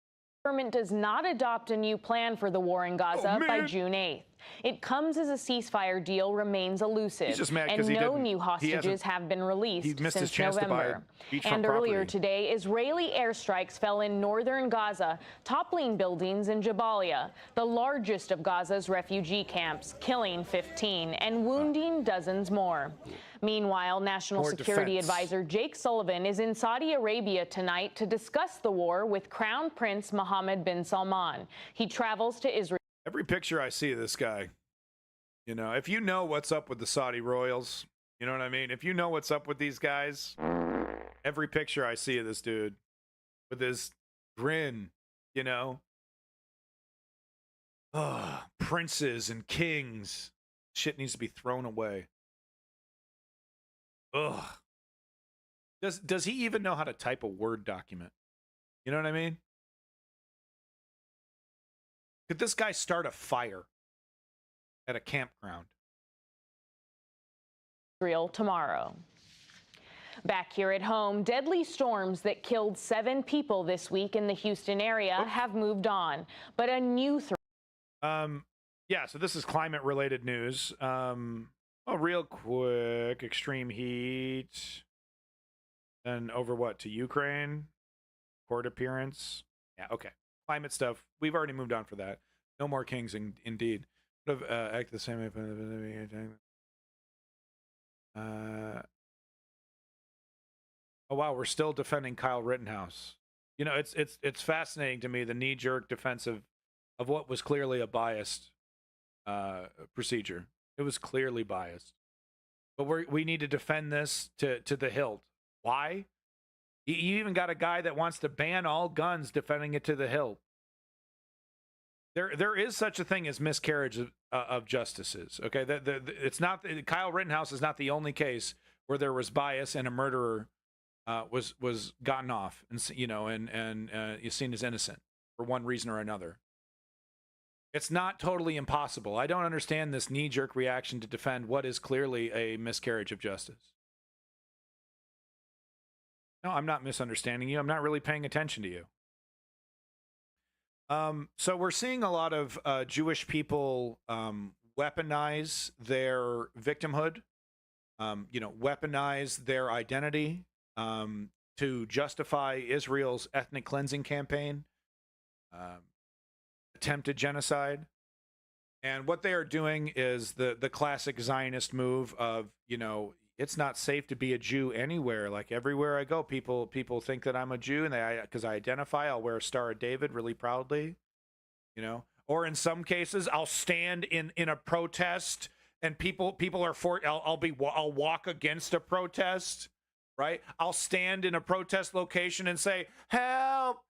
H: The government does not adopt a new plan for the war in Gaza by June 8th. It comes as a ceasefire deal remains elusive,
B: He's just mad
H: and no
B: he
H: new hostages have been released since November. And earlier today, Israeli airstrikes fell in northern Gaza, toppling buildings in Jabalia, the largest of Gaza's refugee camps, killing 15 and wounding dozens more. Meanwhile, National Security Advisor Jake Sullivan is in Saudi Arabia tonight to discuss the war with Crown Prince Mohammed bin Salman. He travels to Israel.
B: Every picture I see of this guy, you know, if you know what's up with the Saudi royals, you know what I mean? If you know what's up with these guys, every picture I see of this dude with his grin, you know, princes and kings, shit needs to be thrown away. Ugh. Does he even know how to type a Word document? You know what I mean? Could this guy start a fire at a campground?
H: Israel tomorrow. Back here at home, deadly storms that killed 7 people this week in the Houston area have moved on, but a new threat.
B: Yeah, so this is climate-related news. Oh, real quick, extreme heat. And over what, to Ukraine? Court appearance? Yeah, okay. Climate stuff. We've already moved on for that. No more kings, indeed. Would have acted the same way. Oh, wow, we're still defending Kyle Rittenhouse. You know, it's fascinating to me, the knee-jerk defense of what was clearly a biased procedure. It was clearly biased. But we need to defend this to the hilt. Why? You even got a guy that wants to ban all guns defending it to the hilt. There is such a thing as miscarriage of justices. Okay, it's not. Kyle Rittenhouse is not the only case where there was bias and a murderer was gotten off and is seen as innocent for one reason or another. It's not totally impossible. I don't understand this knee-jerk reaction to defend what is clearly a miscarriage of justice. No, I'm not misunderstanding you. I'm not really paying attention to you. So we're seeing a lot of Jewish people weaponize their victimhood, weaponize their identity to justify Israel's ethnic cleansing campaign. Attempted genocide. And what they are doing is the classic Zionist move of, it's not safe to be a Jew anywhere. Like everywhere I go, people think that I'm a Jew, and because I identify, I'll wear a Star of David really proudly, or in some cases I'll stand in a protest and people are I'll walk against a protest, right? I'll stand in a protest location and say, help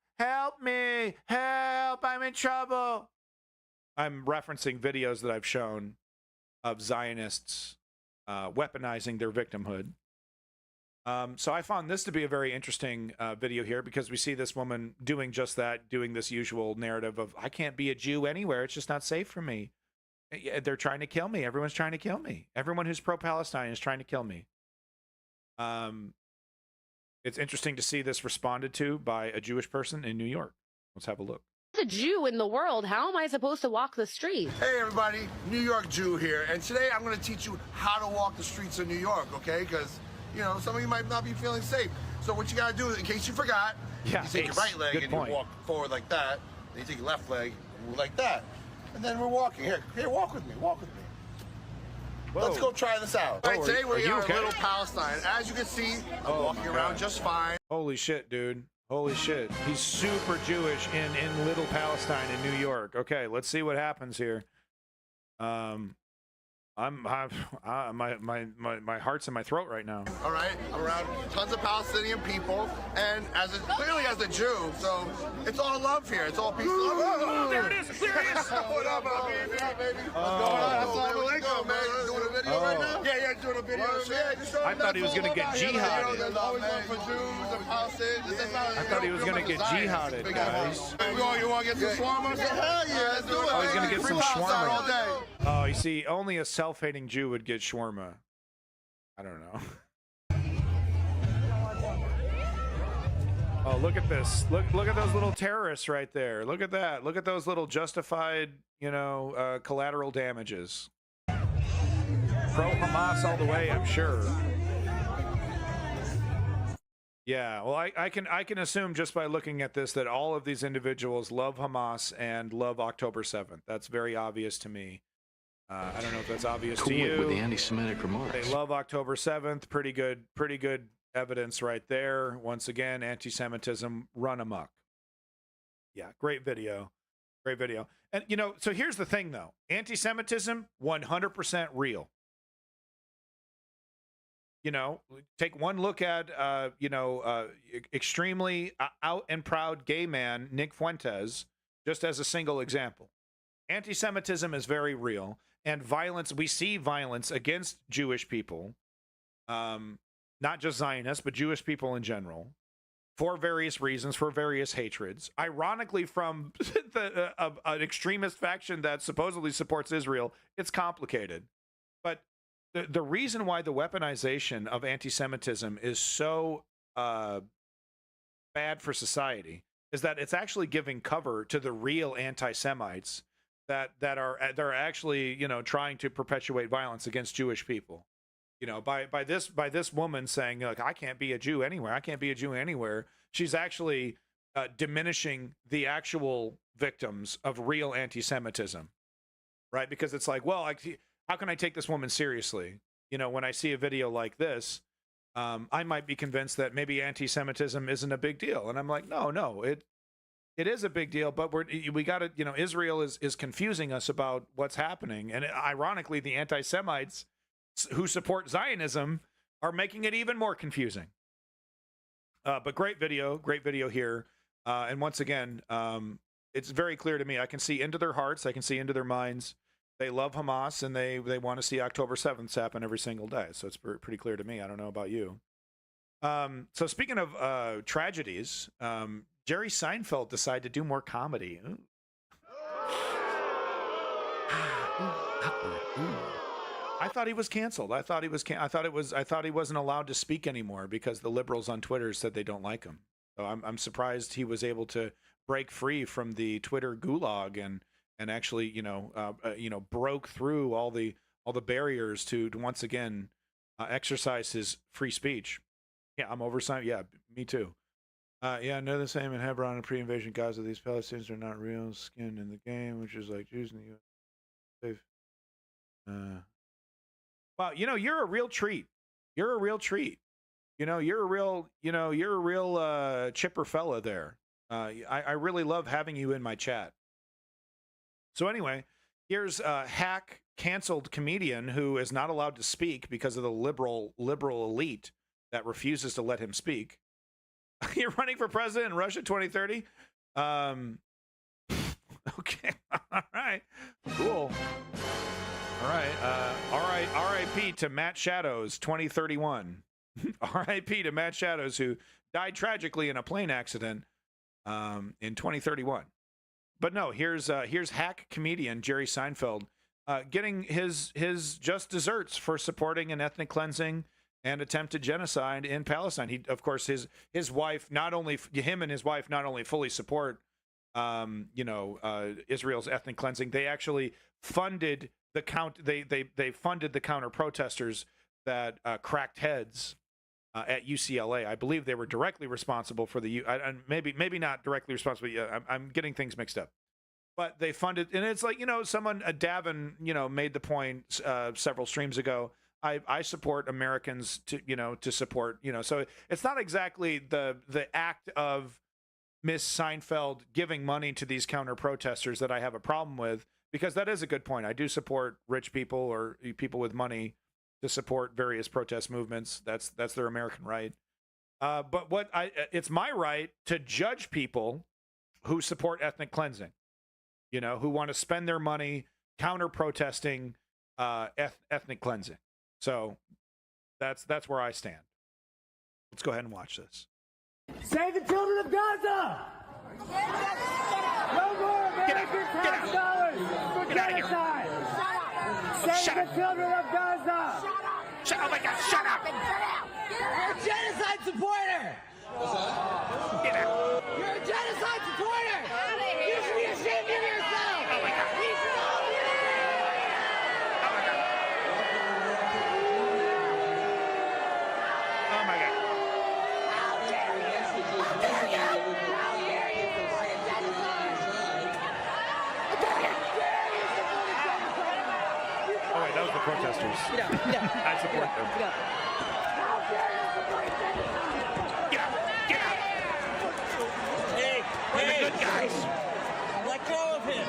B: me, help, I'm in trouble. I'm referencing videos that I've shown of Zionists weaponizing their victimhood. So I found this to be a very interesting video here because we see this woman doing just that, doing this usual narrative of, I can't be a Jew anywhere. It's just not safe for me. They're trying to kill me. Everyone's trying to kill me. Everyone who's pro-Palestine is trying to kill me. It's interesting to see this responded to by a Jewish person in New York. Let's have a look.
I: As a Jew in the world, how am I supposed to walk the streets?
G: Hey everybody, New York Jew here, and today I'm going to teach you how to walk the streets of New York, okay? Because, some of you might not be feeling safe. So what you got to do is, in case you forgot, you take your right leg and you walk forward like that, then you take your left leg and move like that. And then we're walking. Here, walk with me, walk with me. Whoa. Let's go try this out. All right, today we're in Little Palestine. As you can see, I'm walking around just fine.
B: Holy shit, dude. Holy shit. He's super Jewish in Little Palestine in New York. Okay, let's see what happens here. My heart's in my throat right now.
G: All right, I'm around tons of Palestinian people, and clearly as a Jew, so it's all love here. It's all peace.
W: Oh, there it is. There it is.
G: What up, baby? What's going on? Assalamu alaikum, man. You doing a video right now? Yeah, doing a video.
B: I thought he was going to get jihaded.
G: There's always one for Jews and Palestinians.
B: I thought he was going to get jihaded, guys.
G: You want to get some shawarma? Hell yeah, let's do it.
B: Oh, he's going to get some shawarma. Oh, you see, only a self-hating Jew would get shawarma. I don't know. Oh, look at this. Look at those little terrorists right there. Look at that. Look at those little justified, collateral damages. Pro-Hamas all the way, I'm sure. Yeah, well, I can assume just by looking at this that all of these individuals love Hamas and love October 7th. That's very obvious to me. I don't know if that's obvious to you.
J: With the anti-Semitic remarks.
B: They love October 7th. Pretty good evidence right there. Once again, anti-Semitism run amok. Yeah, great video. Great video. And, so here's the thing, though. Anti-Semitism, 100% real. Take one look at, extremely out and proud gay man, Nick Fuentes, just as a single example. Anti-Semitism is very real. And violence, we see violence against Jewish people, not just Zionists, but Jewish people in general, for various reasons, for various hatreds. Ironically, from an extremist faction that supposedly supports Israel, it's complicated. But the reason why the weaponization of anti-Semitism is so bad for society is that it's actually giving cover to the real anti-Semites that are actually trying to perpetuate violence against Jewish people. By this woman saying, like, I can't be a Jew anywhere. I can't be a Jew anywhere. She's actually diminishing the actual victims of real anti-Semitism, right? Because it's like, well, how can I take this woman seriously? When I see a video like this, I might be convinced that maybe anti-Semitism isn't a big deal. And I'm like, no, it is a big deal, but we got to, Israel is confusing us about what's happening. And ironically, the anti-Semites who support Zionism are making it even more confusing. But great video here. And once again, it's very clear to me. I can see into their hearts. I can see into their minds. They love Hamas, and they want to see October 7th happen every single day. So it's pretty clear to me. I don't know about you. So speaking of tragedies, Jerry Seinfeld decided to do more comedy. I thought he was canceled. I thought he wasn't allowed to speak anymore because the liberals on Twitter said they don't like him. So I'm surprised he was able to break free from the Twitter gulag and actually broke through all the barriers to once again exercise his free speech. Yeah, I'm oversigned. Yeah, me too. Yeah, no, the same in Hebron and pre-invasion Gaza. These Palestinians are not real skin in the game, which is like Jews in the U.S. Well, you're a real treat. You're a real treat. You're a real chipper fella there. I really love having you in my chat. So anyway, here's a hack canceled comedian who is not allowed to speak because of the liberal elite that refuses to let him speak. You're running for president in Russia 2030? Okay. All right. Cool. All right. R.I.P. to Matt Shadows 2031. R.I.P. to Matt Shadows, who died tragically in a plane accident in 2031. But no, here's hack comedian Jerry Seinfeld getting his just desserts for supporting an ethnic cleansing and attempted genocide in Palestine. He, of course, his wife, him and his wife not only fully support, Israel's ethnic cleansing. They actually funded they funded the counter protesters that cracked heads at UCLA. I believe they were directly responsible for maybe not directly responsible. Yeah, I'm getting things mixed up. But they funded, and it's like, someone, Davin, made the point several streams ago. I support Americans to support, so it's not exactly the act of Miss Seinfeld giving money to these counter protesters that I have a problem with, because that is a good point. I do support rich people or people with money to support various protest movements. That's their American right. But it's my right to judge people who support ethnic cleansing, who want to spend their money counter protesting ethnic cleansing. So that's where I stand. Let's go ahead and watch this.
K: Save the children of Gaza! No more American tax dollars for genocide! Save the children of Gaza!
G: Oh my God, shut up!
K: You're a genocide supporter!
B: Get out.
K: You're a genocide supporter! You should be ashamed of yourself!
B: Oh my God. Oh my God.
K: How dare you! How dare you! How dare you support a genocide!
B: Oh wait, that was the protesters. I support them.
K: How dare you support a genocide!
B: Get out! Get out!
M: Hey,
B: We're the good guys.
M: let go of him.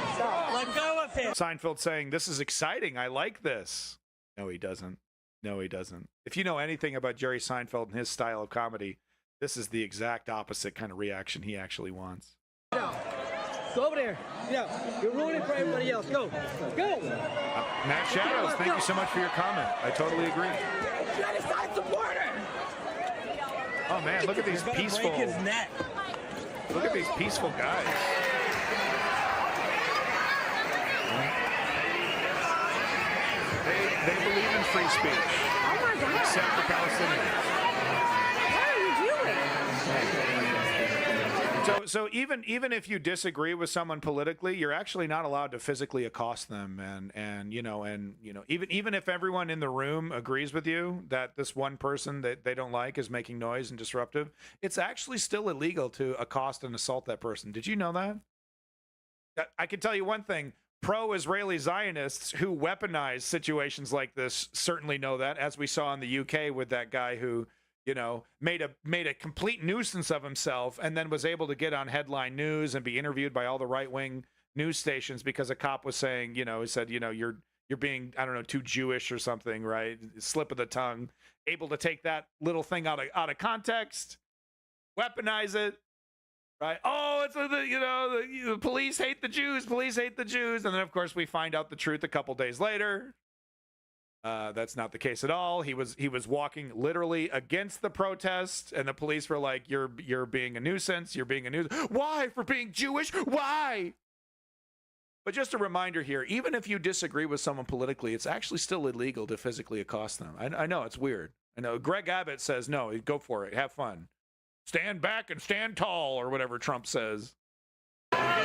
M: Let go of him.
B: Seinfeld saying, "This is exciting. I like this." No, he doesn't. No, he doesn't. If you know anything about Jerry Seinfeld and his style of comedy, this is the exact opposite kind of reaction he actually wants.
K: Go over there. You're ruining for everybody else. Go. Go.
B: Matt Shadows, thank you so much for your comment. I totally agree.
K: Genocide supporter.
B: Oh man, look at these peaceful.
M: Break his neck.
B: Look at these peaceful guys. They believe in free speech.
C: Oh my God.
B: Except for Palestinians.
C: What are you doing?
B: So even if you disagree with someone politically, you're actually not allowed to physically accost them, and even if everyone in the room agrees with you that this one person that they don't like is making noise and disruptive, it's actually still illegal to accost and assault that person. Did you know that? I can tell you one thing. Pro-Israeli Zionists who weaponize situations like this certainly know that, as we saw in the UK with that guy who, made a complete nuisance of himself and then was able to get on headline news and be interviewed by all the right-wing news stations because a cop was saying, he said, you're being, I don't know, too Jewish or something, right? Slip of the tongue. Able to take that little thing out of context, weaponize it. Right? Oh, it's the police hate the Jews. Police hate the Jews. And then, of course, we find out the truth a couple days later. That's not the case at all. He was walking literally against the protest, and the police were like, "You're being a nuisance. You're being a nuisance. Why? For being Jewish? Why?" But just a reminder here: even if you disagree with someone politically, it's actually still illegal to physically accost them. I know it's weird. I know Greg Abbott says no. Go for it. Have fun. Stand back and stand tall, or whatever Trump says. Yeah.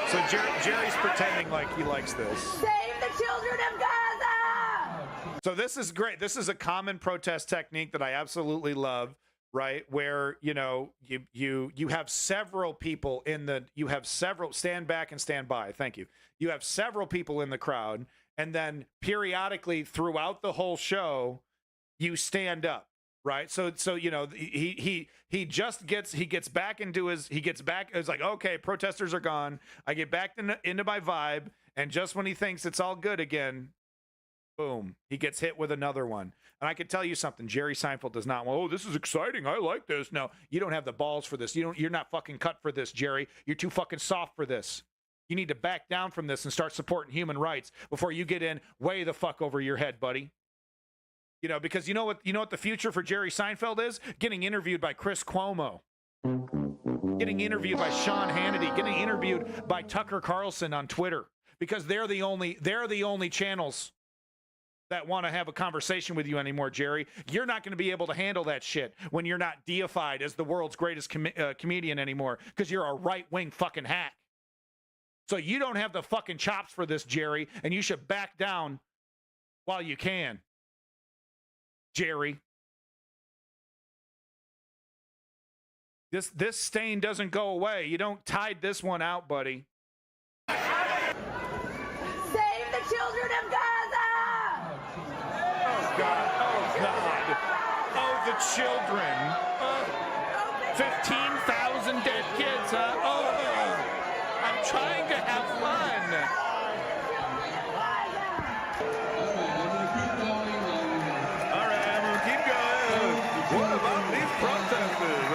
B: So Jerry's pretending like he likes this.
K: Save the children of Gaza!
B: So this is great. This is a common protest technique that I absolutely love, right? Where, you have several people stand back and stand by. Thank you. You have several people in the crowd. And then periodically throughout the whole show, you stand up, right? So he gets back. It's like, okay, protesters are gone. I get back into my vibe, and just when he thinks it's all good again, boom, he gets hit with another one. And I can tell you something: Jerry Seinfeld does not. Oh, this is exciting. I like this. No, you don't have the balls for this. You're not fucking cut for this, Jerry. You're too fucking soft for this. You need to back down from this and start supporting human rights before you get in way the fuck over your head, buddy. Because you know what the future for Jerry Seinfeld is? Getting interviewed by Chris Cuomo. Getting interviewed by Sean Hannity. Getting interviewed by Tucker Carlson on Twitter. Because they're the only channels that want to have a conversation with you anymore, Jerry. You're not going to be able to handle that shit when you're not deified as the world's greatest comedian anymore because you're a right-wing fucking hack. So you don't have the fucking chops for this, Jerry, and you should back down while you can, Jerry. This stain doesn't go away. You don't tide this one out, buddy.
K: Save the children of Gaza!
B: Oh, God. Oh, God. Oh, the children. 15,000 dead kids, huh? Oh, I'm trying to have fun. All right, I'm going to keep going. What about these protesters?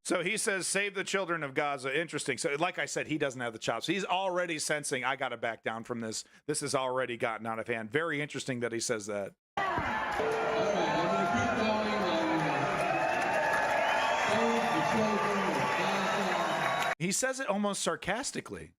B: So he says, save the children of Gaza. Interesting. So like I said, he doesn't have the chops. He's already sensing, I got to back down from this. This has already gotten out of hand. Very interesting that he says that. He says it almost sarcastically.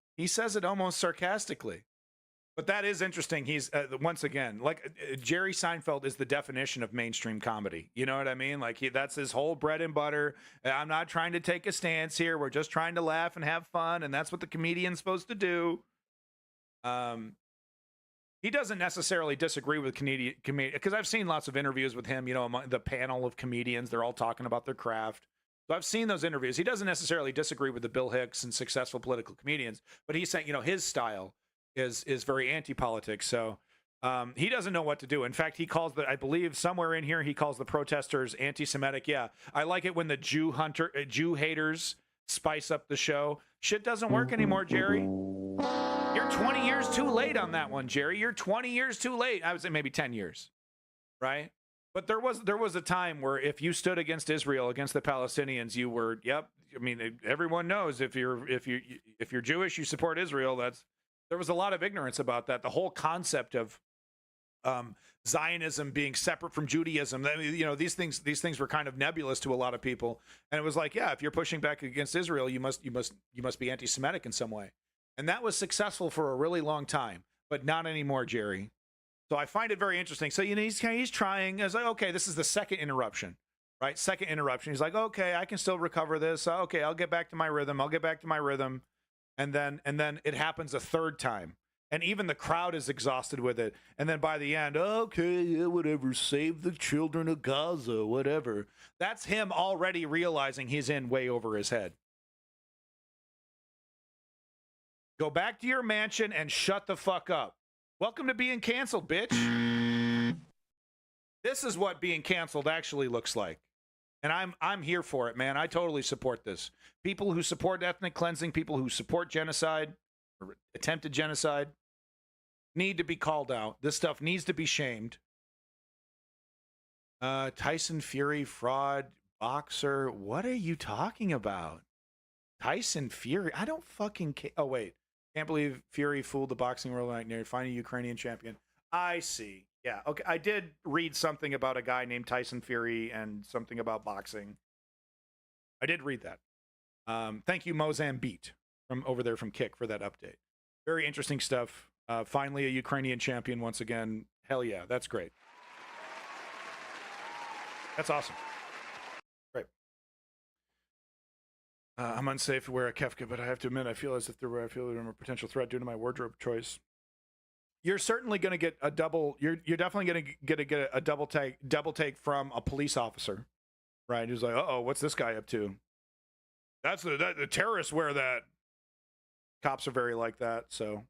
B: But that is interesting. He's once again, like Jerry Seinfeld is the definition of mainstream comedy. You know what I mean? Like that's his whole bread and butter. I'm not trying to take a stance here. We're just trying to laugh and have fun, and that's what the comedian's supposed to do. He doesn't necessarily disagree with comedian because I've seen lots of interviews with him. You know, among the panel of comedians, they're all talking about their craft. So I've seen those interviews. He doesn't necessarily disagree with the Bill Hicks and successful political comedians, but he's saying, you know, his style is very anti-politics. So he doesn't know what to do. In fact, he calls I believe somewhere in here, he calls the protesters anti-Semitic. Yeah, I like it when the Jew haters spice up the show. Shit doesn't work anymore, Jerry. You're 20 years too late on that one, Jerry. You're 20 years too late. I would say maybe 10 years, right? But there was a time where if you stood against Israel, against the Palestinians, you were, yep. I mean, everyone knows if you're Jewish, you support Israel. There was a lot of ignorance about that. The whole concept of Zionism being separate from Judaism, you know, these things were kind of nebulous to a lot of people. And it was like, yeah, if you're pushing back against Israel, you must be anti-Semitic in some way. And that was successful for a really long time, but not anymore, Jerry. So I find it very interesting. So, you know, he's trying. I was like, okay, this is the second interruption, right? Second interruption. He's like, okay, I can still recover this. Okay, I'll get back to my rhythm. And then it happens a third time. And even the crowd is exhausted with it. And then by the end, okay, yeah, whatever, save the children of Gaza, whatever. That's him already realizing he's in way over his head. Go back to your mansion and shut the fuck up. Welcome to being canceled, bitch. This is what being canceled actually looks like. And I'm here for it, man. I totally support this. People who support ethnic cleansing, people who support genocide or attempted genocide need to be called out. This stuff needs to be shamed. Tyson Fury, fraud, boxer. What are you talking about? Tyson Fury? I don't fucking care. Oh, wait. Can't believe Fury fooled the boxing world like near finding a Ukrainian champion. I see. Yeah, okay. I did read something about a guy named Tyson Fury and something about boxing. I did read that. Thank you, Mozambique, from over there from Kick, for that update. Very interesting stuff. Finally, a Ukrainian champion once again. Hell yeah, that's great. That's awesome. Great. I'm unsafe to wear a kefka, but I have to admit, I feel as if I'm a potential threat due to my wardrobe choice. You're certainly going to get a double. You're definitely going to get a double take from a police officer, right? Who's like, uh-oh, what's this guy up to? The terrorists wear that. Cops are very like that. So,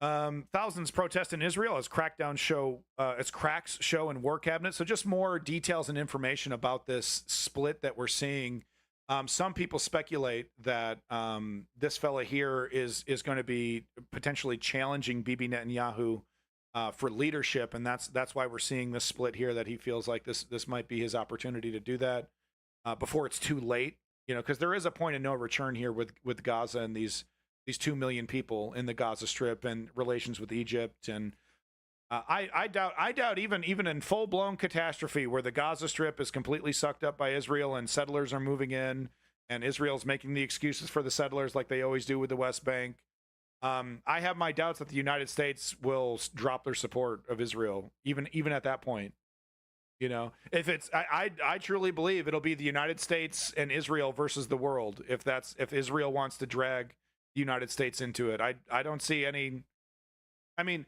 B: thousands protest in Israel as crackdown show. As cracks show in war cabinet. So, just more details and information about this split that we're seeing. Some people speculate that this fella here is going to be potentially challenging Bibi Netanyahu for leadership, and that's why we're seeing this split here. That he feels like this might be his opportunity to do that before it's too late. You know, because there is a point of no return here with Gaza and these 2 million people in the Gaza Strip and relations with Egypt and. I doubt even in full-blown catastrophe where the Gaza Strip is completely sucked up by Israel and settlers are moving in and Israel's making the excuses for the settlers like they always do with the West Bank. I have my doubts that the United States will drop their support of Israel even at that point. You know, if it's I truly believe it'll be the United States and Israel versus the world if Israel wants to drag the United States into it. I don't see any. I mean.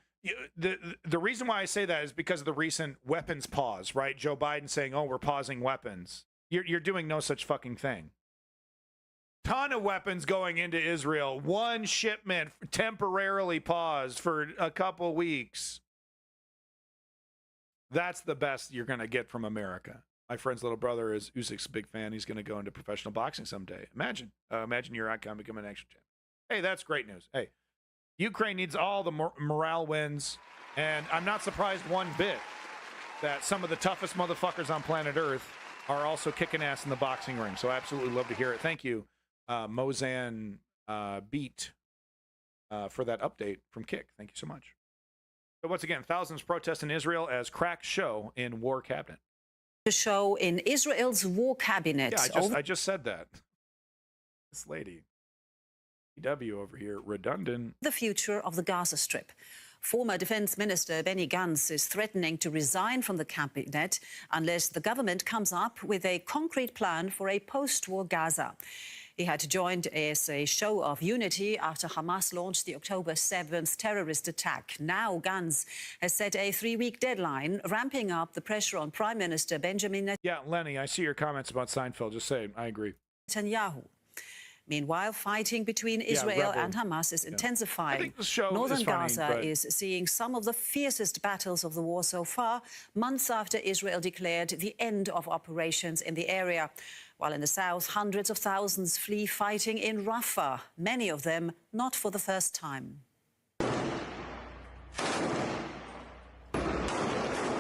B: The reason why I say that is because of the recent weapons pause, right? Joe Biden saying, "Oh, we're pausing weapons." You're doing no such fucking thing. Ton of weapons going into Israel. One shipment temporarily paused for a couple weeks. That's the best you're going to get from America. My friend's little brother is Usyk's a big fan. He's going to go into professional boxing someday. Imagine your outcome, become an action champ. Hey, that's great news. Hey. Ukraine needs all the morale wins, and I'm not surprised one bit that some of the toughest motherfuckers on planet Earth are also kicking ass in the boxing ring. So I absolutely love to hear it. Thank you, Mozan Beat, for that update from Kick. Thank you so much. So once again, thousands protest in Israel as cracks show in war cabinet.
C: The show in Israel's war cabinet.
B: Yeah, I just said that. This lady. EW over here, redundant.
C: The future of the Gaza Strip. Former Defense Minister Benny Gantz is threatening to resign from the cabinet unless the government comes up with a concrete plan for a post-war Gaza. He had joined as a show of unity after Hamas launched the October 7th terrorist attack. Now Gantz has set a 3-week deadline, ramping up the pressure on Prime Minister Benjamin Netanyahu.
B: Yeah, Lenny, I see your comments about Seinfeld. Just saying, I agree.
C: Meanwhile, fighting between Israel and Hamas is intensifying. Northern Gaza is seeing some of the fiercest battles of the war so far, months after Israel declared the end of operations in the area. While in the south, hundreds of thousands flee fighting in Rafah, many of them not for the first time.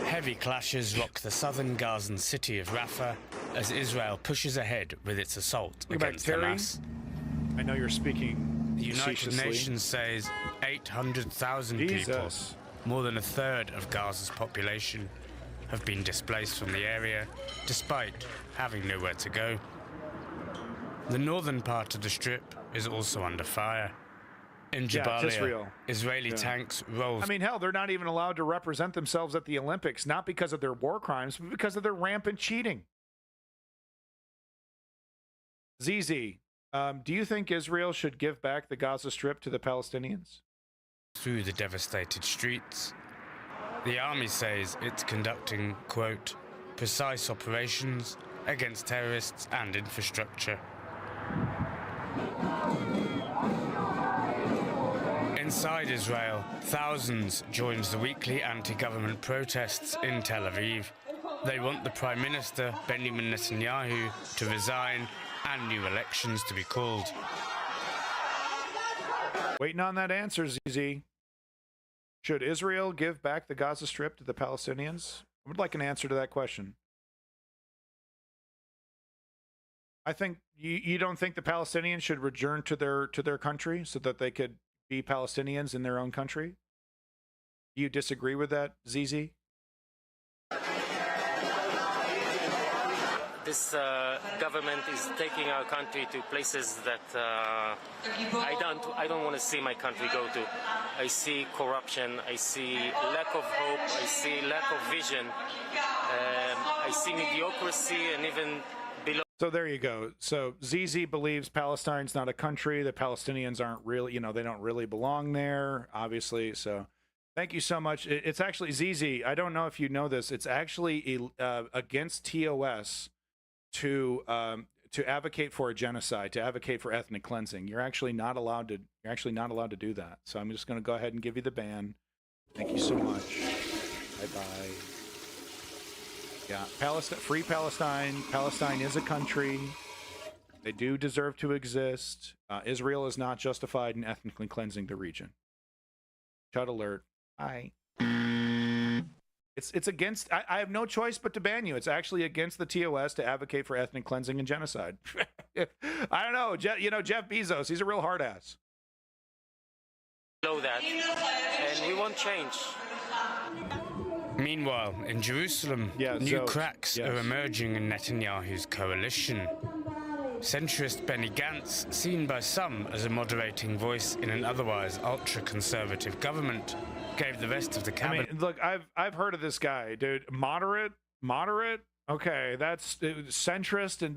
J: Heavy clashes rock the southern Gazan city of Rafah as Israel pushes ahead with its assault against Hamas.
B: I know you're speaking
J: The United Nations says 800,000 people, more than a third of Gaza's population, have been displaced from the area, despite having nowhere to go. The northern part of the Strip is also under fire. In Jabalia, Israeli tanks roll.
B: I mean, hell, they're not even allowed to represent themselves at the Olympics, not because of their war crimes, but because of their rampant cheating. ZZ, do you think Israel should give back the Gaza Strip to the Palestinians?
J: Through the devastated streets. The army says it's conducting, quote, precise operations against terrorists and infrastructure. Inside Israel, thousands joined the weekly anti-government protests in Tel Aviv. They want the Prime Minister, Benjamin Netanyahu, to resign and new elections to be called.
B: Waiting on that answer, ZZ. Should Israel give back the Gaza Strip to the Palestinians? I would like an answer to that question. I think you don't think the Palestinians should return to their country so that they could be Palestinians in their own country? Do you disagree with that, ZZ?
L: This government is taking our country to places that I don't want to see my country go to. I see corruption, I see lack of hope, I see lack of vision, I see mediocrity and even below.
B: So there you go. So ZZ believes Palestine's not a country. The Palestinians aren't really, they don't really belong there, obviously. So thank you so much. It's actually, ZZ, I don't know if you know this, it's actually against TOS to advocate for a genocide, to advocate for ethnic cleansing. You're actually not allowed to do that. So I'm just going to go ahead and give you the ban. Thank you so much. Bye-bye. Yeah, Palestine, free Palestine. Palestine is a country. They do deserve to exist. Israel is not justified in ethnically cleansing the region. Chud alert. Bye. It's against. I have no choice but to ban you. It's actually against the TOS to advocate for ethnic cleansing and genocide. I don't know. Jeff Bezos. He's a real hard ass.
L: Below that, and we want change.
J: Meanwhile, in Jerusalem, new cracks are emerging in Netanyahu's coalition. Centrist Benny Gantz, seen by some as a moderating voice in an otherwise ultra-conservative government, gave the rest of the cabinet.
B: I mean, look, I've heard of this guy, dude. Moderate. Okay, that's centrist, and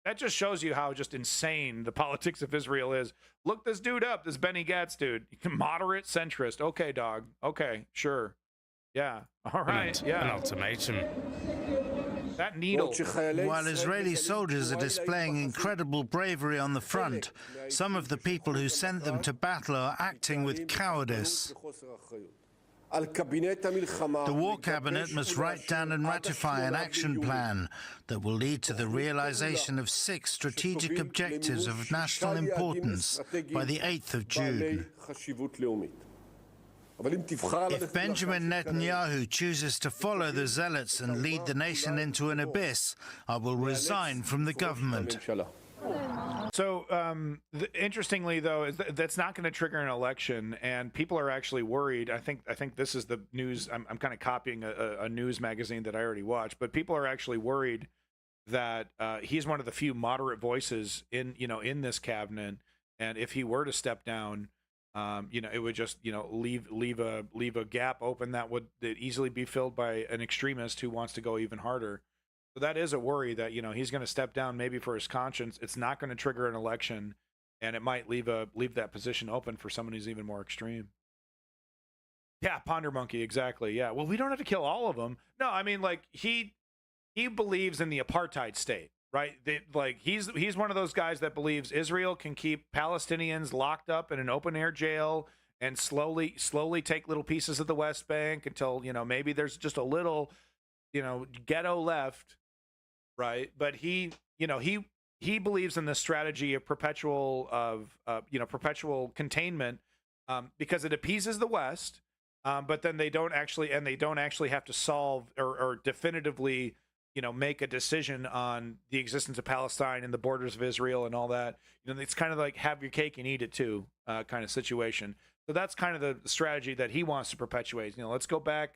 B: that just shows you how just insane the politics of Israel is. Look this dude up, this Benny Gantz dude. Moderate, centrist. Okay, dog. Okay, sure. Yeah. All right. Yeah.
J: An ultimatum.
B: That needle.
N: While Israeli soldiers are displaying incredible bravery on the front, some of the people who sent them to battle are acting with cowardice. The War Cabinet must write down and ratify an action plan that will lead to the realization of 6 strategic objectives of national importance by the 8th of June. If Benjamin Netanyahu chooses to follow the zealots and lead the nation into an abyss, I will resign from the government.
B: So, interestingly, though, is that's not going to trigger an election, and people are actually worried. I think this is the news. I'm kind of copying a news magazine that I already watched, but people are actually worried that he's one of the few moderate voices in this cabinet, And if he were to step down, it would just, leave a gap open that would easily be filled by an extremist who wants to go even harder. So that is a worry that, he's going to step down maybe for his conscience. It's not going to trigger an election, and it might leave that position open for someone who's even more extreme. Yeah, Ponder Monkey, exactly. Yeah. Well, we don't have to kill all of them. No, I mean, like, he believes in the apartheid state, right? He's one of those guys that believes Israel can keep Palestinians locked up in an open air jail and slowly take little pieces of the West Bank until, maybe there's just a little, ghetto left, right? But he believes in the strategy of perpetual containment, because it appeases the West, but then they don't actually have to solve or definitively, make a decision on the existence of Palestine and the borders of Israel and all that. It's kind of like have your cake and eat it too, kind of situation. So that's kind of the strategy that he wants to perpetuate. Let's go back,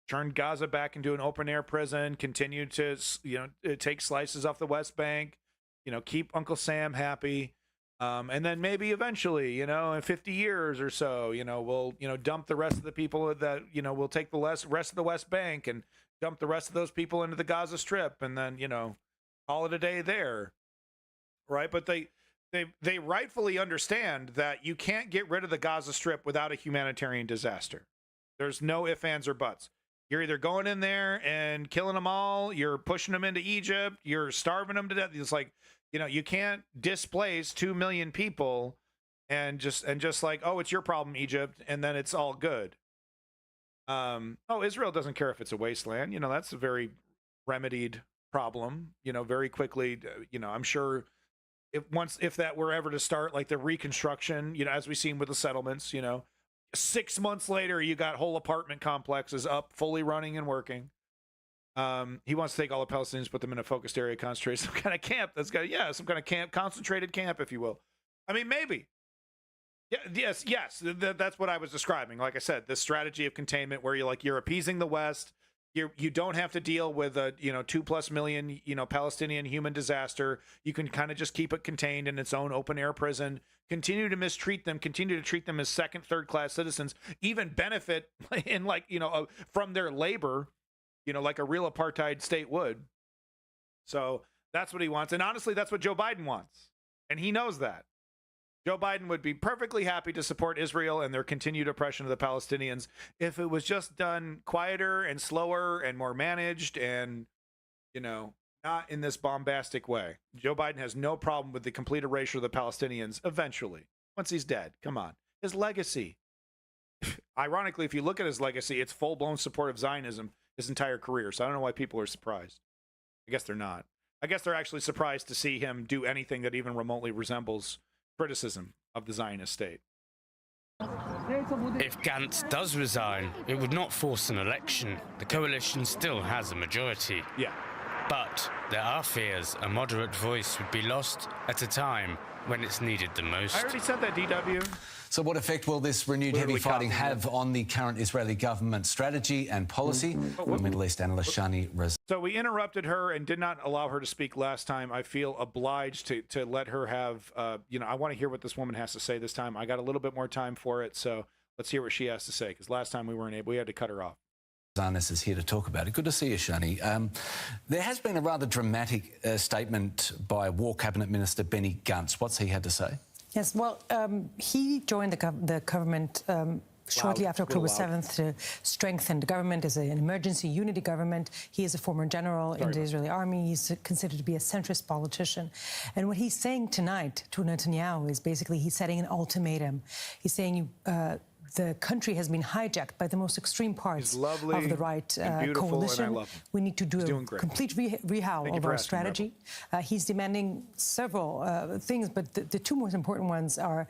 B: turn Gaza back into an open air prison, continue to, take slices off the West Bank, keep Uncle Sam happy. And then maybe eventually, in 50 years or so, we'll, dump the rest of the people that, we'll take the rest of the West Bank and dump the rest of those people into the Gaza Strip and then, call it a day there. Right. But they rightfully understand that you can't get rid of the Gaza Strip without a humanitarian disaster. There's no ifs, ands, or buts. You're either going in there and killing them all, you're pushing them into Egypt, you're starving them to death. It's like, you can't displace 2 million people and just like, oh, it's your problem, Egypt, and then it's all good. Israel doesn't care if it's a wasteland. That's a very remedied problem, very quickly. I'm sure if that were ever to start, like the reconstruction, as we've seen with the settlements, 6 months later, you got whole apartment complexes up, fully running and working. He wants to take all the Palestinians, put them in a focused area, concentrate some kind of camp. Some kind of camp, concentrated camp, if you will. I mean, maybe. Yeah, yes. That's what I was describing. Like I said, this strategy of containment where you're appeasing the West. You don't have to deal with a 2+ million Palestinian human disaster. You can kind of just keep it contained in its own open air prison. Continue to mistreat them. Continue to treat them as second, third class citizens. Even benefit from their labor. Like a real apartheid state would. So that's what he wants. And honestly, that's what Joe Biden wants. And he knows that. Joe Biden would be perfectly happy to support Israel and their continued oppression of the Palestinians if it was just done quieter and slower and more managed and, not in this bombastic way. Joe Biden has no problem with the complete erasure of the Palestinians eventually, once he's dead. Come on. His legacy. Ironically, if you look at his legacy, it's full-blown support of Zionism his entire career. So I don't know why people are surprised. I guess they're not. I guess they're actually surprised to see him do anything that even remotely resembles criticism of the Zionist state.
J: If Gantz does resign, it would not force an election. The coalition still has a majority.
B: Yeah.
J: But there are fears a moderate voice would be lost at a time when it's needed the most.
B: I already said that, DW.
O: So what effect will this renewed heavy fighting have on the current Israeli government strategy and policy? Middle East analyst Shani Reza.
B: So we interrupted her and did not allow her to speak last time. I feel obliged to let her have, I want to hear what this woman has to say this time. I got a little bit more time for it, so let's hear what she has to say, because last time we had to cut her off.
O: Zanis is here to talk about it. Good to see you, Shani. There has been a rather dramatic statement by War Cabinet Minister Benny Gantz. What's he had to say?
P: Yes, well, he joined the government shortly after October 7th to strengthen the government as an emergency unity government. He is a former general in the Israeli army. He's considered to be a centrist politician. And what he's saying tonight to Netanyahu is basically he's setting an ultimatum. He's saying the country has been hijacked by the most extreme parts of the right coalition. We need to do a complete rehaul of our strategy. He's demanding several things, but the two most important ones are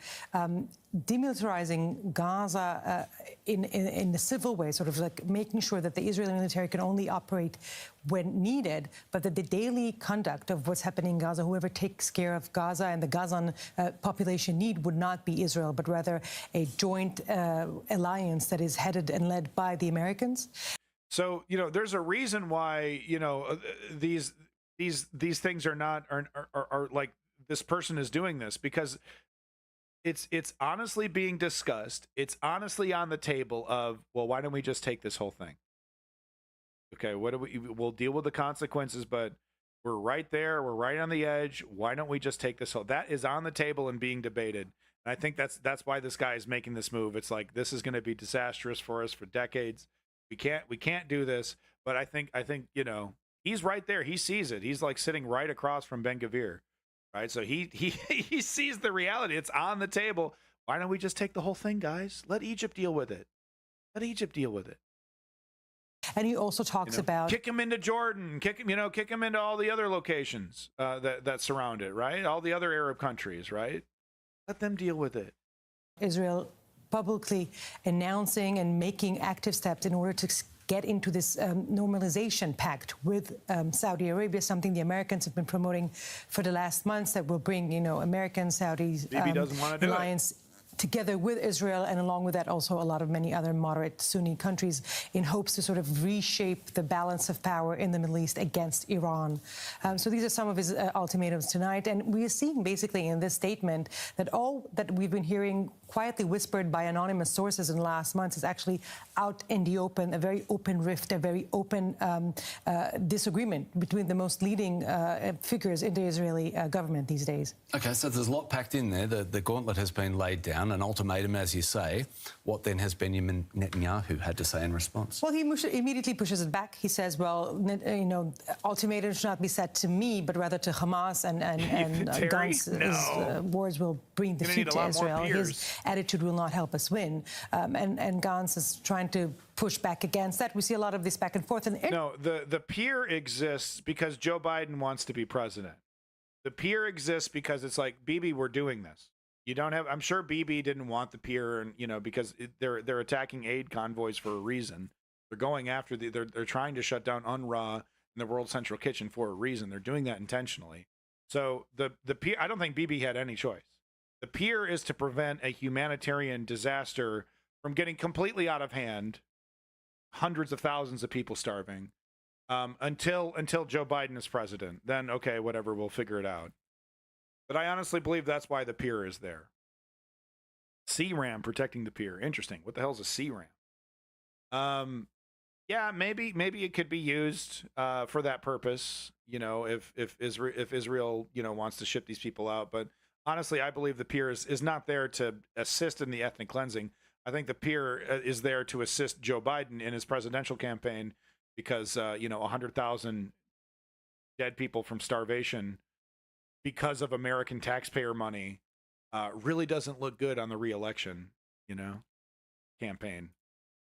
P: demilitarizing Gaza in the civil way, sort of like making sure that the Israeli military can only operate when needed, but that the daily conduct of what's happening in Gaza, whoever takes care of Gaza and the Gazan population need would not be Israel, but rather a joint alliance that is headed and led by the Americans.
B: So, there's a reason why, these things are not like this person is doing this, because it's honestly being discussed. It's honestly on the table of, well, why don't we just take this whole thing? Okay, we'll deal with the consequences, but we're right there. We're right on the edge. Why don't we just take this whole? That is on the table and being debated. And I think that's why this guy is making this move. It's like, this is going to be disastrous for us for decades. We can't do this. But I think you know, he's right there. He sees it. He's like sitting right across from Ben-Gvir, right? So he sees the reality. It's on the table. Why don't we just take the whole thing, guys? Let Egypt deal with it. Let Egypt deal with it.
P: And he also talks about
B: kick him into Jordan, kick him into all the other locations that surround it, right? All the other Arab countries, right? Let them deal with it.
P: Israel publicly announcing and making active steps in order to get into this normalization pact with Saudi Arabia, something the Americans have been promoting for the last months, that will bring, you know, American, Saudi alliance together with Israel, and along with that also a lot of many other moderate Sunni countries, in hopes to sort of reshape the balance of power in the Middle East against Iran. So these are some of his ultimatums tonight. And we are seeing basically in this statement that all that we've been hearing quietly whispered by anonymous sources in the last months is actually out in the open, a very open rift, a very open disagreement between the most leading figures in the Israeli government these days.
O: Okay, so there's a lot packed in there. The gauntlet has been laid down, an ultimatum, as you say. What then has Benjamin Netanyahu had to say in response?
P: Well, he immediately pushes it back. He says, well, you know, ultimatum should not be set to me, but rather to Hamas, and Gantz's words will bring defeat to Israel. His attitude will not help us win. And Gantz is trying to push back against that. We see a lot of this back and forth.
B: No, the peer exists because Joe Biden wants to be president. The peer exists because it's like, Bibi, we're doing this. You don't have. I'm sure Bibi didn't want the peer, and because they're attacking aid convoys for a reason. They're going after they're trying to shut down UNRWA and the World Central Kitchen for a reason. They're doing that intentionally. So the peer. I don't think Bibi had any choice. The peer is to prevent a humanitarian disaster from getting completely out of hand, hundreds of thousands of people starving, until Joe Biden is president. Then okay, whatever, we'll figure it out. But I honestly believe that's why the pier is there. CRAM protecting the pier. Interesting. What the hell is a CRAM? Yeah, maybe it could be used for that purpose. You know, if Israel wants to ship these people out. But honestly, I believe the pier is not there to assist in the ethnic cleansing. I think the pier is there to assist Joe Biden in his presidential campaign because 100,000 dead people from starvation because of American taxpayer money really doesn't look good on the re-election, campaign.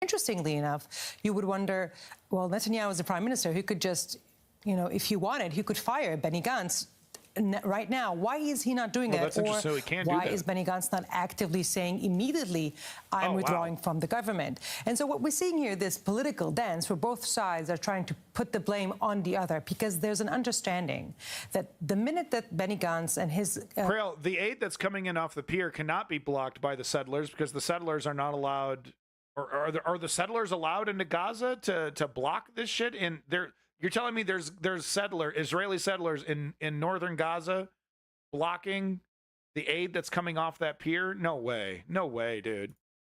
P: Interestingly enough, you would wonder, well, Netanyahu is the prime minister. He could just, if he wanted, he could fire Benny Gantz right now. Why is he not doing that? Or
B: so he can't
P: why
B: do that.
P: is Benny Gantz not actively saying immediately, I'm withdrawing from the government? And so what we're seeing here, this political dance where both sides are trying to put the blame on the other, because there's an understanding that the minute that Benny Gantz and his...
B: Crail, the aid that's coming in off the pier cannot be blocked by the settlers because the settlers are not allowed... Are the settlers allowed into Gaza to block this shit? You're telling me there's Israeli settlers in northern Gaza blocking the aid that's coming off that pier? No way, dude.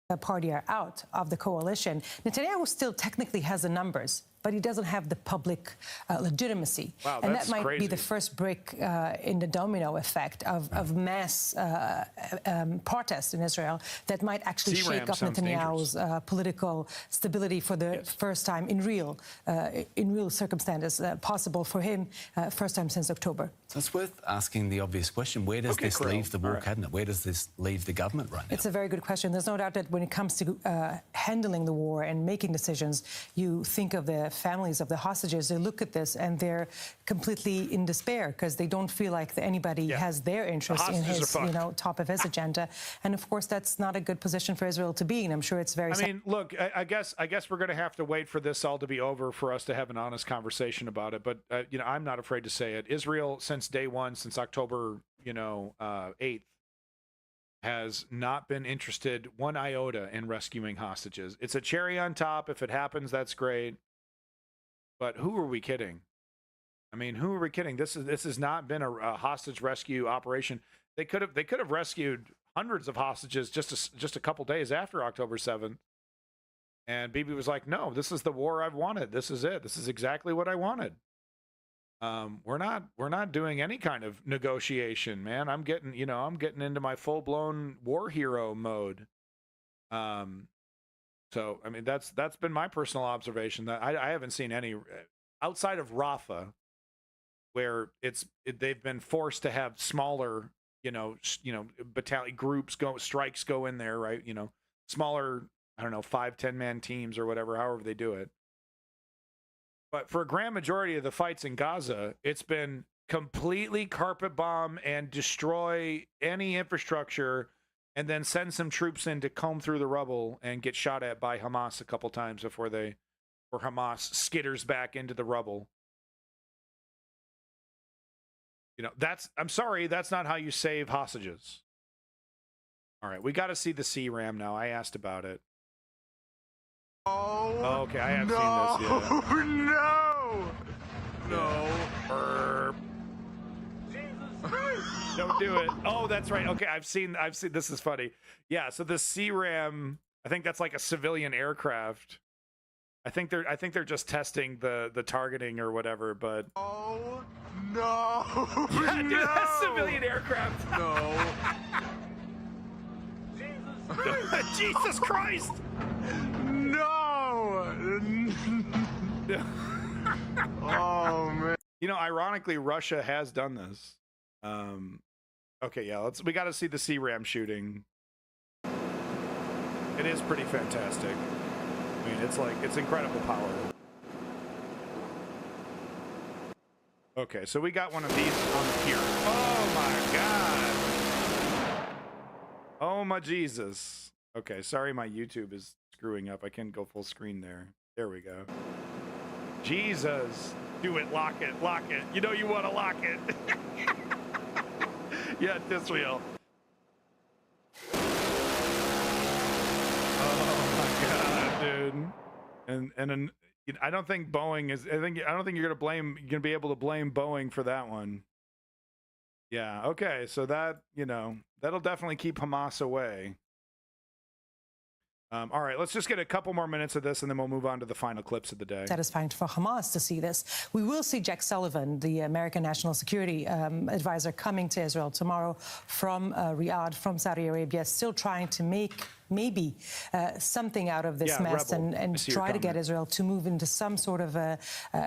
P: The party are out of the coalition. Netanyahu still technically has the numbers, but he doesn't have the public legitimacy.
B: Wow,
P: and
B: that's
P: that might
B: crazy.
P: be the first brick in the domino effect of mass protests in Israel that might actually shake up Netanyahu's political stability for the first time in real circumstances, possible for him, first time since October.
O: So it's worth asking the obvious question: where does this leave the war cabinet? Where does this leave the government right now?
P: It's a very good question. There's no doubt that when it comes to handling the war and making decisions, you think of the families of the hostages. They look at this and they're completely in despair because they don't feel like anybody has their interest in his, top of his agenda. And of course, that's not a good position for Israel to be in. I'm sure it's very.
B: I mean, look, I guess we're going to have to wait for this all to be over for us to have an honest conversation about it. But I'm not afraid to say it. Israel, since day one, since October, 8th. has not been interested one iota in rescuing hostages. It's a cherry on top. If it happens, that's great. But who are we kidding? I mean, who are we kidding? This has not been a hostage rescue operation. They could have rescued hundreds of hostages just a couple days after October 7th. And Bibi was like, no, this is the war I've wanted. This is it. This is exactly what I wanted. We're not doing any kind of negotiation, man. I'm getting into my full-blown war hero mode. So, I mean, that's been my personal observation, that I haven't seen any outside of Rafah, where they've been forced to have smaller, battalion groups strikes go in there, right? Smaller, I don't know, 5-10 man teams or whatever, however they do it. But for a grand majority of the fights in Gaza, it's been completely carpet bomb and destroy any infrastructure, and then send some troops in to comb through the rubble and get shot at by Hamas a couple times before Hamas skitters back into the rubble. I'm sorry, that's not how you save hostages. All right, we got to see the CRAM now. I asked about it. Oh, okay, I have seen this. Yeah. No. Don't do it. Oh, that's right. Okay, I've seen. This is funny. Yeah. So the CRAM, I think that's like a civilian aircraft. I think they're just testing the targeting or whatever. But
G: oh no!
B: Yeah, dude, that's civilian aircraft.
G: No.
B: Jesus Christ!
G: No. Oh man.
B: Ironically, Russia has done this. Okay, yeah, we got to see the CRAM shooting. It is pretty fantastic. I mean, it's incredible power. Okay, so we got one of these on here. Oh my God. Oh my Jesus. Okay, sorry, my YouTube is screwing up. I can't go full screen there. There we go. Jesus. Do it, lock it. You know you want to lock it. Yeah, this wheel. Oh my God, dude. And I don't think Boeing is. I don't think you're gonna be able to blame Boeing for that one. Yeah. Okay. So that'll definitely keep Hamas away. All right, let's just get a couple more minutes of this, and then we'll move on to the final clips of the day.
P: Satisfying for Hamas to see this. We will see Jack Sullivan, the American National Security Advisor, coming to Israel tomorrow from Riyadh, from Saudi Arabia, still trying to make maybe something out of this mess and try to get Israel to move into some sort of a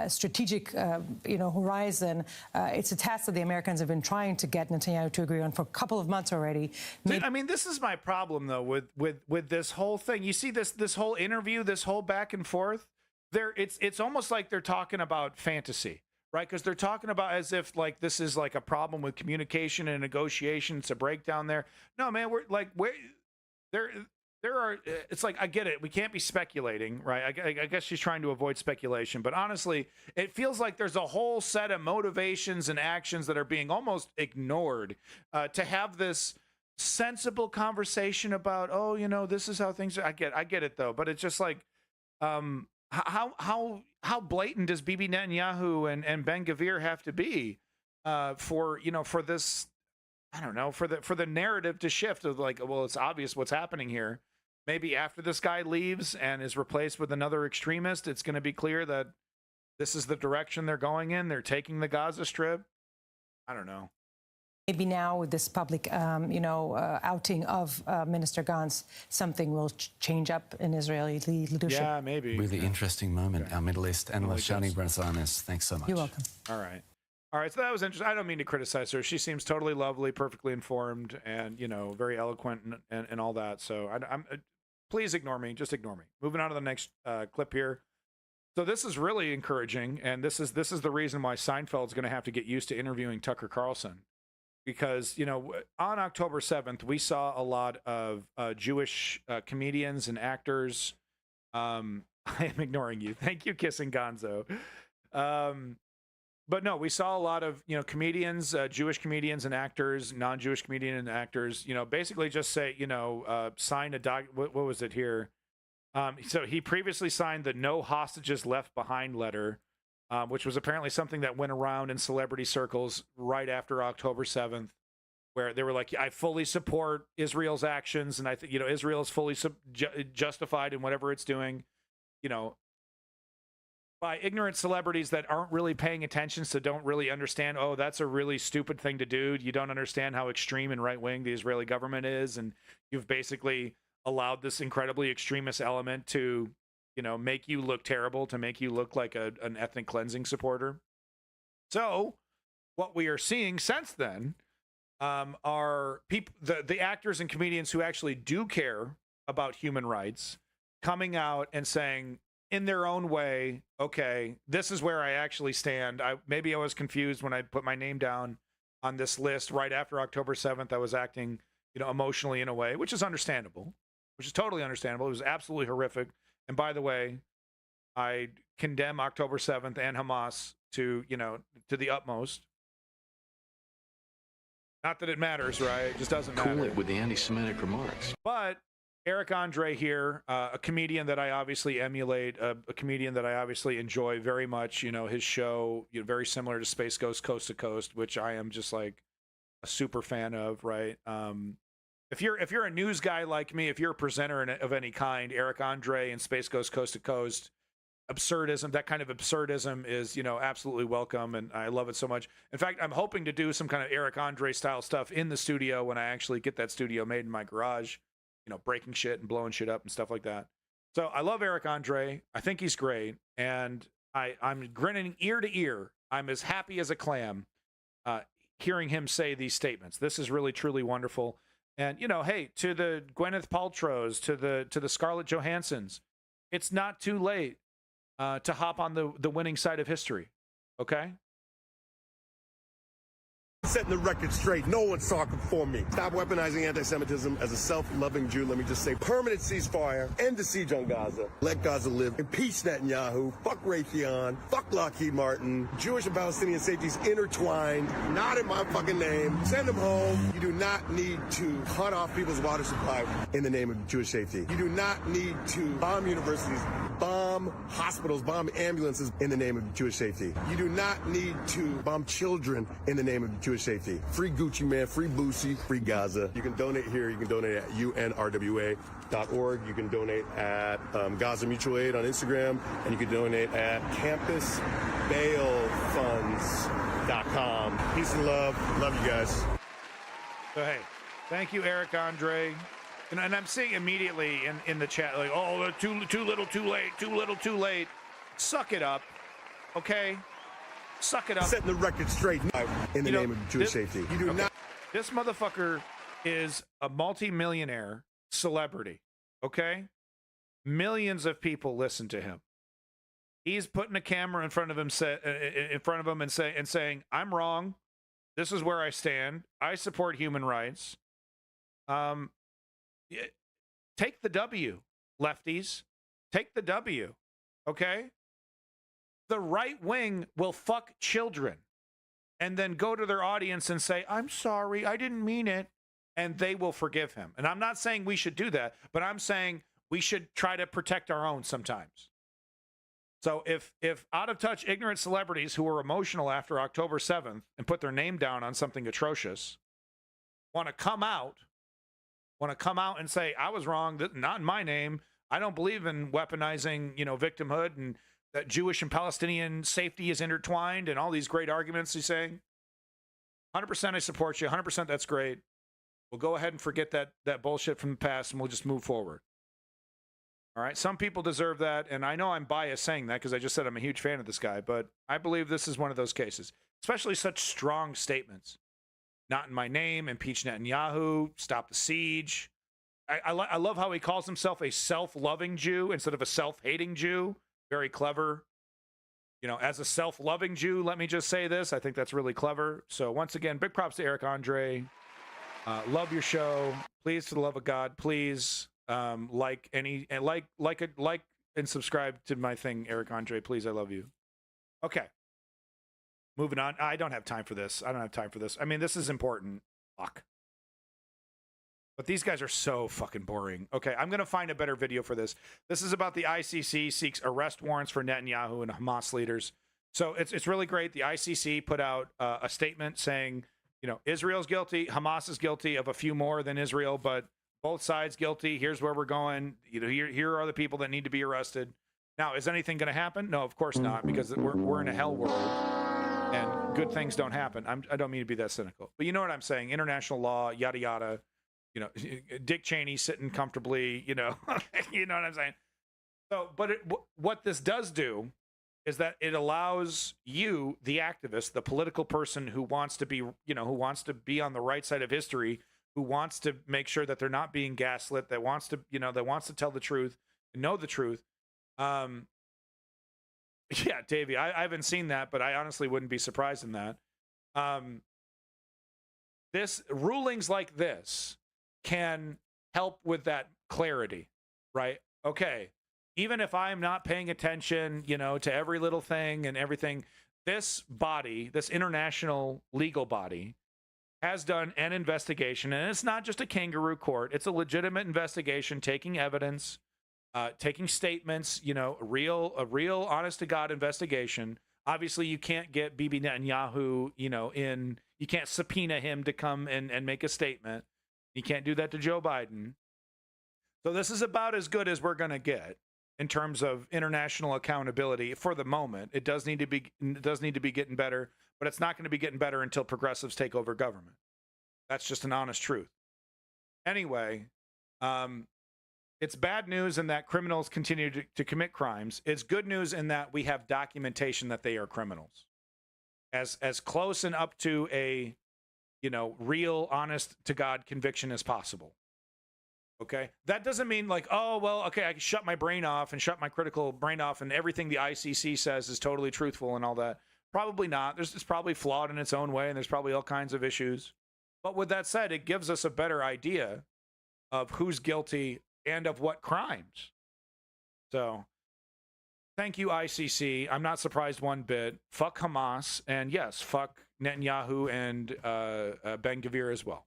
P: strategic horizon. It's a task that the Americans have been trying to get Netanyahu to agree on for a couple of months already.
B: I mean, this is my problem though with this whole thing. You see this whole interview, this whole back and forth. It's almost like they're talking about fantasy, right? Because they're talking about as if like this is like a problem with communication and negotiation. It's a breakdown there. No, man, there are, it's like, I get it. We can't be speculating, right? I guess she's trying to avoid speculation. But honestly, it feels like there's a whole set of motivations and actions that are being almost ignored to have this sensible conversation about, this is how things are. I get it, though. But it's just like, how blatant does Bibi Netanyahu and Ben Gvir have to be for this, I don't know, for the narrative to shift of like, well, it's obvious what's happening here. Maybe after this guy leaves and is replaced with another extremist, it's going to be clear that this is the direction they're going in. They're taking the Gaza Strip. I don't know.
P: Maybe now with this public, outing of Minister Gantz, something will change up in Israeli leadership.
B: Yeah, maybe.
O: Really interesting moment. Our Middle East analyst, Shani Brazanis. Thanks so much.
P: You're welcome.
B: All right, so that was interesting. I don't mean to criticize her. She seems totally lovely, perfectly informed, and very eloquent and all that. So I'm please ignore me. Just ignore me. Moving on to the next clip here. So this is really encouraging, and this is the reason why Seinfeld's going to have to get used to interviewing Tucker Carlson, because on October 7th we saw a lot of Jewish comedians and actors. I am ignoring you. Thank you, Kissing Gonzo. But no, we saw a lot of, comedians, Jewish comedians and actors, non-Jewish comedian and actors, basically just say, sign a what was it here? So he previously signed the No Hostages Left Behind letter, which was apparently something that went around in celebrity circles right after October 7th. where they were like, I fully support Israel's actions, and I think, you know, Israel is fully justified in whatever it's doing, you know, by ignorant celebrities that aren't really paying attention, so don't really understand, oh, that's a really stupid thing to do. You don't understand how extreme and right-wing the Israeli government is, and you've basically allowed this incredibly extremist element to, you know, make you look terrible, to make you look like an ethnic cleansing supporter. So what we are seeing since then are people, the actors and comedians who actually do care about human rights coming out and saying in their own way, okay, this is where I actually stand. Maybe I was confused when I put my name down on this list right after October 7th. I was acting, you know, emotionally in a way, which is understandable, which is totally understandable. It was absolutely horrific. And by the way, I condemn October 7th and Hamas to, you know, to the utmost. Not that it matters, right? It just doesn't matter.
Q: Cool it with the anti-Semitic remarks.
B: But Eric Andre here, a comedian that I obviously emulate, a comedian that I obviously enjoy very much. You know, his show, you know, very similar to Space Ghost Coast to Coast, which I am just like a super fan of, right? If you're a news guy like me, if you're a presenter of any kind, Eric Andre and Space Ghost Coast to Coast, absurdism, that kind of absurdism is, you know, absolutely welcome, and I love it so much. In fact, I'm hoping to do some kind of Eric Andre style stuff in the studio when I actually get that studio made in my garage, you know, breaking shit and blowing shit up and stuff like that. So I love Eric Andre. I think he's great, and I'm grinning ear to ear. I'm as happy as a clam hearing him say these statements. This is really, truly wonderful. And, you know, hey, to the Gwyneth Paltrows, to the Scarlett Johanssons, it's not too late to hop on the winning side of history, okay?
R: Setting the record straight. No one's talking for me. Stop weaponizing anti-Semitism. As a self-loving Jew, let me just say, permanent ceasefire, end the siege on Gaza, let Gaza live, impeach Netanyahu, fuck Raytheon, fuck Lockheed Martin, Jewish and Palestinian safety's intertwined, not in my fucking name, send them home. You do not need to cut off people's water supply in the name of Jewish safety. You do not need to bomb universities, bomb hospitals, bomb ambulances in the name of Jewish safety. You do not need to bomb children in the name of Jewish safety. Free Gucci Man, free Boosie, free Gaza. You can donate here. You can donate at unrwa.org. You can donate at Gaza Mutual Aid on Instagram, and you can donate at campusbailfunds.com. Peace and love. Love you guys.
B: So hey, thank you, Eric Andre. And I'm seeing immediately in the chat, like, oh, too little, too late, too little, too late. Suck it up, okay? Suck it up.
R: Setting the record straight in the name of Jewish safety. You do not.
B: This motherfucker is a multi-millionaire celebrity, okay? Millions of people listen to him. He's putting a camera in front of him, and saying, "I'm wrong. This is where I stand. I support human rights." Take the W, lefties. Take the W, okay? The right wing will fuck children and then go to their audience and say, "I'm sorry, I didn't mean it," and they will forgive him. And I'm not saying we should do that, but I'm saying we should try to protect our own sometimes. So if out-of-touch ignorant celebrities who were emotional after October 7th and put their name down on something atrocious want to come out and say, "I was wrong, not in my name. I don't believe in weaponizing, you know, victimhood, and that Jewish and Palestinian safety is intertwined," and all these great arguments he's saying. 100% I support you. 100% that's great. We'll go ahead and forget that bullshit from the past, and we'll just move forward. All right? Some people deserve that, and I know I'm biased saying that because I just said I'm a huge fan of this guy, but I believe this is one of those cases, especially such strong statements. Not in my name, impeach Netanyahu, stop the siege. I love how he calls himself a self-loving Jew instead of a self-hating Jew. Very clever. You know, as a self-loving Jew, let me just say this. I think that's really clever. So once again, big props to Eric Andre. Love your show. Please, for the love of God, please like and subscribe to my thing, Eric Andre. Please, I love you. Okay. Moving on. I don't have time for this. I mean, this is important. Fuck. But these guys are so fucking boring. Okay, I'm going to find a better video for this. This is about the ICC seeks arrest warrants for Netanyahu and Hamas leaders. So it's really great. The ICC put out a statement saying you know, Israel's guilty, Hamas is guilty of a few more than Israel, but both sides guilty. Here's where we're going. You know, here are the people that need to be arrested. Now, is anything going to happen? No, of course not, because we're in a hell world and good things don't happen. I don't mean to be that cynical, but you know what I'm saying? International law, yada, yada. You know, Dick Cheney sitting comfortably, you know, you know what I'm saying? So, but what this does do is that it allows you, the activist, the political person who wants to be, you know, who wants to be on the right side of history, who wants to make sure that they're not being gaslit, that wants to, you know, that wants to tell the truth, know the truth. Yeah, Davey, I haven't seen that, but I honestly wouldn't be surprised in that. This rulings like this can help with that clarity, right? Okay, even if I'm not paying attention, you know, to every little thing and everything, this body, this international legal body, has done an investigation, and it's not just a kangaroo court. It's a legitimate investigation, taking evidence, taking statements, you know, a real honest-to-God investigation. Obviously, you can't get Bibi Netanyahu, you know, you can't subpoena him to come and make a statement. You can't do that to Joe Biden. So this is about as good as we're going to get in terms of international accountability for the moment. It does need to be getting better, but it's not going to be getting better until progressives take over government. That's just an honest truth. Anyway, it's bad news in that criminals continue to commit crimes. It's good news in that we have documentation that they are criminals. As close and up to a, you know, real, honest to God conviction as possible. Okay? That doesn't mean like, oh, well, okay, I can shut my brain off and shut my critical brain off and everything the ICC says is totally truthful and all that. Probably not. It's probably flawed in its own way, and there's probably all kinds of issues. But with that said, it gives us a better idea of who's guilty and of what crimes. So, thank you, ICC. I'm not surprised one bit. Fuck Hamas, and yes, fuck Netanyahu and Ben-Gvir as well.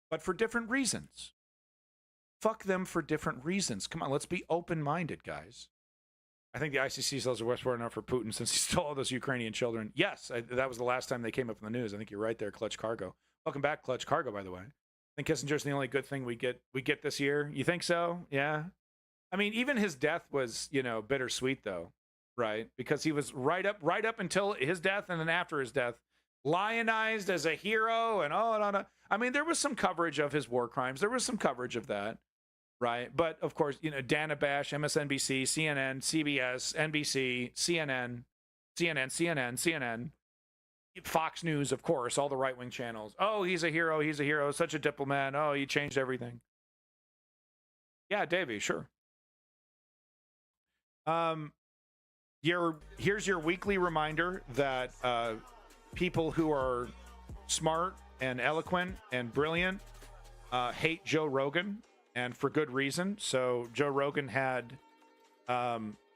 B: But for different reasons. Fuck them for different reasons. Come on, let's be open-minded, guys. I think the ICC says the West were enough for Putin since he stole all those Ukrainian children. Yes, that was the last time they came up in the news. I think you're right there, Clutch Cargo. Welcome back, Clutch Cargo, by the way. I think Kissinger's the only good thing we get this year. You think so? Yeah. I mean, even his death was, you know, bittersweet though, right? Because he was right up until his death, and then after his death, lionized as a hero, and no. I mean, there was some coverage of his war crimes. There was some coverage of that, right? But of course, you know, Dana Bash, MSNBC, CNN, CBS, NBC, CNN, Fox News, of course, all the right-wing channels. Oh, he's a hero, such a diplomat. Oh, he changed everything. Yeah, Davey, sure. Here's your weekly reminder that people who are smart and eloquent and brilliant hate Joe Rogan, and for good reason. So Joe Rogan had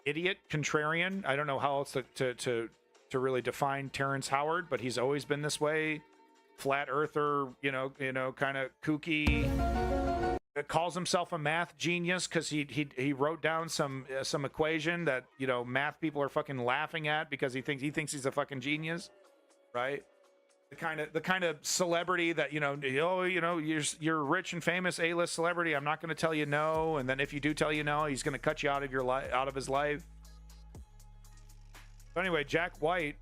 B: idiot, contrarian. I don't know how else to really define Terrence Howard, but he's always been this way. Flat earther, you know, kind of kooky. Calls himself a math genius because he wrote down some equation that, you know, math people are fucking laughing at because he thinks he's a fucking genius, right? The kind of celebrity that, you know, you're a rich and famous A-list celebrity. I'm not going to tell you no, and then if you do tell you no, he's going to cut you out of his life. So anyway, Jack White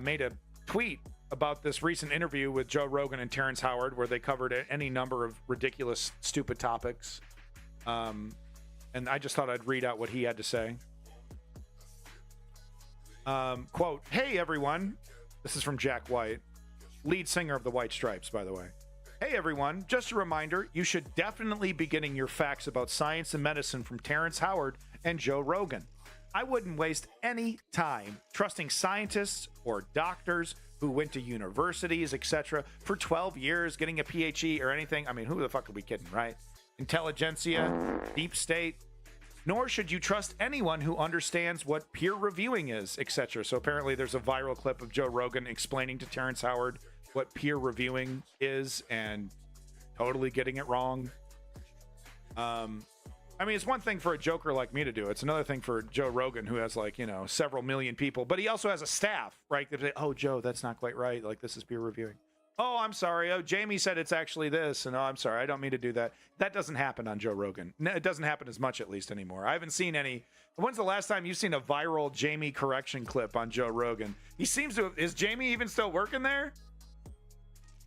B: made a tweet about this recent interview with Joe Rogan and Terrence Howard, where they covered any number of ridiculous, stupid topics. And I just thought I'd read out what he had to say. Quote, "Hey, everyone." This is from Jack White, lead singer of the White Stripes, by the way. "Hey, everyone. Just a reminder, you should definitely be getting your facts about science and medicine from Terrence Howard and Joe Rogan. I wouldn't waste any time trusting scientists or doctors who went to universities, etc., for 12 years getting a PhD or anything. I mean, who the fuck are we kidding, right? Intelligentsia, deep state. Nor should you trust anyone who understands what peer reviewing is, etc." So apparently there's a viral clip of Joe Rogan explaining to Terrence Howard what peer reviewing is and totally getting it wrong. I mean, it's one thing for a joker like me to do. It's another thing for Joe Rogan, who has like, you know, several million people, but he also has a staff, right? They say, oh, Joe, that's not quite right. Like, this is peer reviewing. Oh, I'm sorry. Oh, Jamie said it's actually this. And oh, I'm sorry. I don't mean to do that. That doesn't happen on Joe Rogan. No, it doesn't happen as much, at least, anymore. I haven't seen any. When's the last time you've seen a viral Jamie correction clip on Joe Rogan? He seems to. Is Jamie even still working there?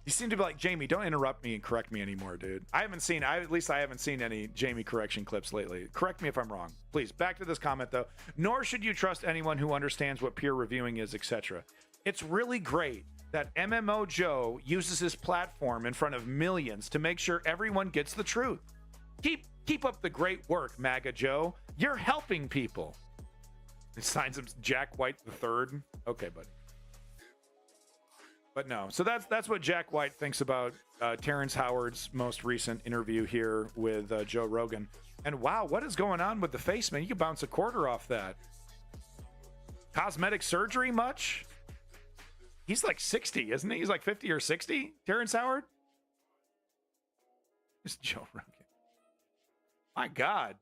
B: You seem to be like, Jamie, don't interrupt me and correct me anymore, dude. I haven't seen any Jamie correction clips lately. Correct me if I'm wrong. Please, back to this comment, though. Nor should you trust anyone who understands what peer reviewing is, etc. It's really great that MMO Joe uses his platform in front of millions to make sure everyone gets the truth. Keep up the great work, MAGA Joe. You're helping people. It signs him Jack White III. Okay, buddy. But no, so that's what Jack White thinks about Terrence Howard's most recent interview here with Joe Rogan. And wow, what is going on with the face, man? You can bounce a quarter off that. Cosmetic surgery much? He's like 60, isn't he? He's like 50 or 60, Terrence Howard? It's Joe Rogan. My God.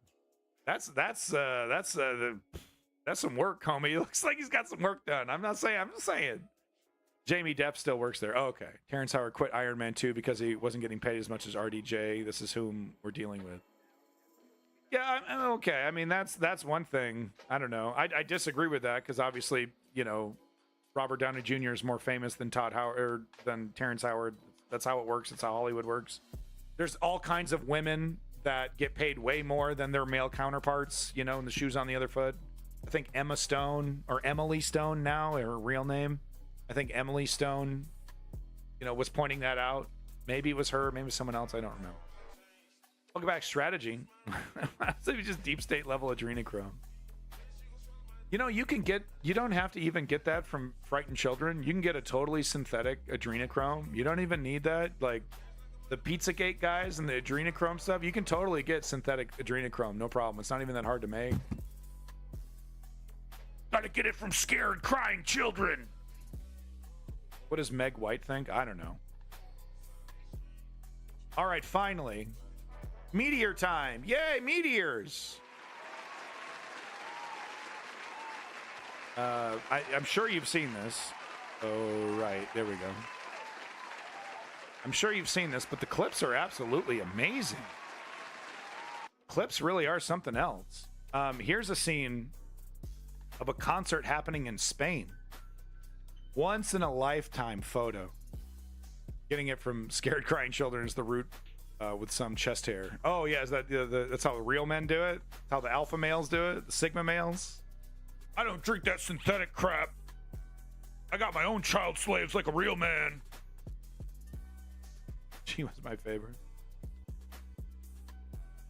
B: That's some work, homie. It looks like he's got some work done. I'm just saying. Jamie Depp still works there. Oh, okay. Terrence Howard quit Iron Man 2 because he wasn't getting paid as much as RDJ. This is whom we're dealing with. Yeah, I'm okay. I mean, that's one thing. I don't know. I disagree with that because obviously, you know, Robert Downey Jr. is more famous than than Terrence Howard. That's how it works. That's how Hollywood works. There's all kinds of women that get paid way more than their male counterparts, you know, and the shoes on the other foot. I think Emma Stone, or Emily Stone now, her real name. I think Emily Stone, you know, was pointing that out. Maybe it was her, maybe it was someone else. I don't know. Welcome back, strategy. So just deep state level adrenochrome. You know, you don't have to even get that from Frightened Children. You can get a totally synthetic adrenochrome. You don't even need that. Like the Pizzagate guys and the adrenochrome stuff, you can totally get synthetic adrenochrome. No problem. It's not even that hard to make. Gotta get it from scared, crying children. What does Meg White think? I don't know. All right, finally. Meteor time. Yay, meteors. I'm sure you've seen this. Oh, right. There we go. I'm sure you've seen this, but the clips are absolutely amazing. Clips really are something else. Here's a scene of a concert happening in Spain. Once in a lifetime photo. Getting it from Scared Crying Children is the root with some chest hair. Oh yeah, is that that's how the real men do it? That's how the alpha males do it? The sigma males? I don't drink that synthetic crap. I got my own child slaves like a real man. She was my favorite.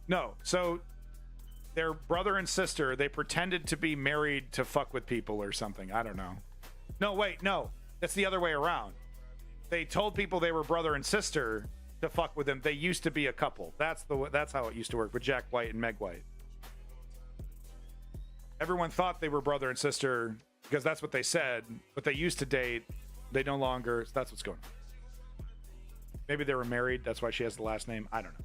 B: No, so their brother and sister, they pretended to be married to fuck with people or something. I don't know. No, wait, no. That's the other way around. They told people they were brother and sister to fuck with them. They used to be a couple. That's how it used to work with Jack White and Meg White. Everyone thought they were brother and sister because that's what they said, but they used to date. They no longer. So that's what's going on. Maybe they were married. That's why she has the last name. I don't know.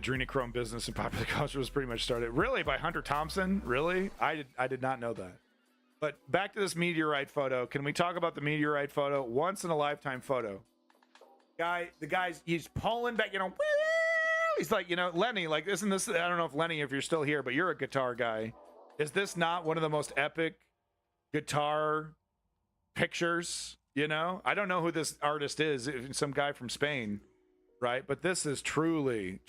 B: Adrenochrome business in popular culture was pretty much started. Really? By Hunter Thompson? Really? I did not know that. But back to this meteorite photo. Can we talk about the meteorite photo? Once in a lifetime photo. The guy's, he's pulling back, you know, he's like, you know, Lenny, like, isn't this, I don't know if Lenny, if you're still here, but you're a guitar guy. Is this not one of the most epic guitar pictures? You know, I don't know who this artist is. Some guy from Spain. Right, but this is truly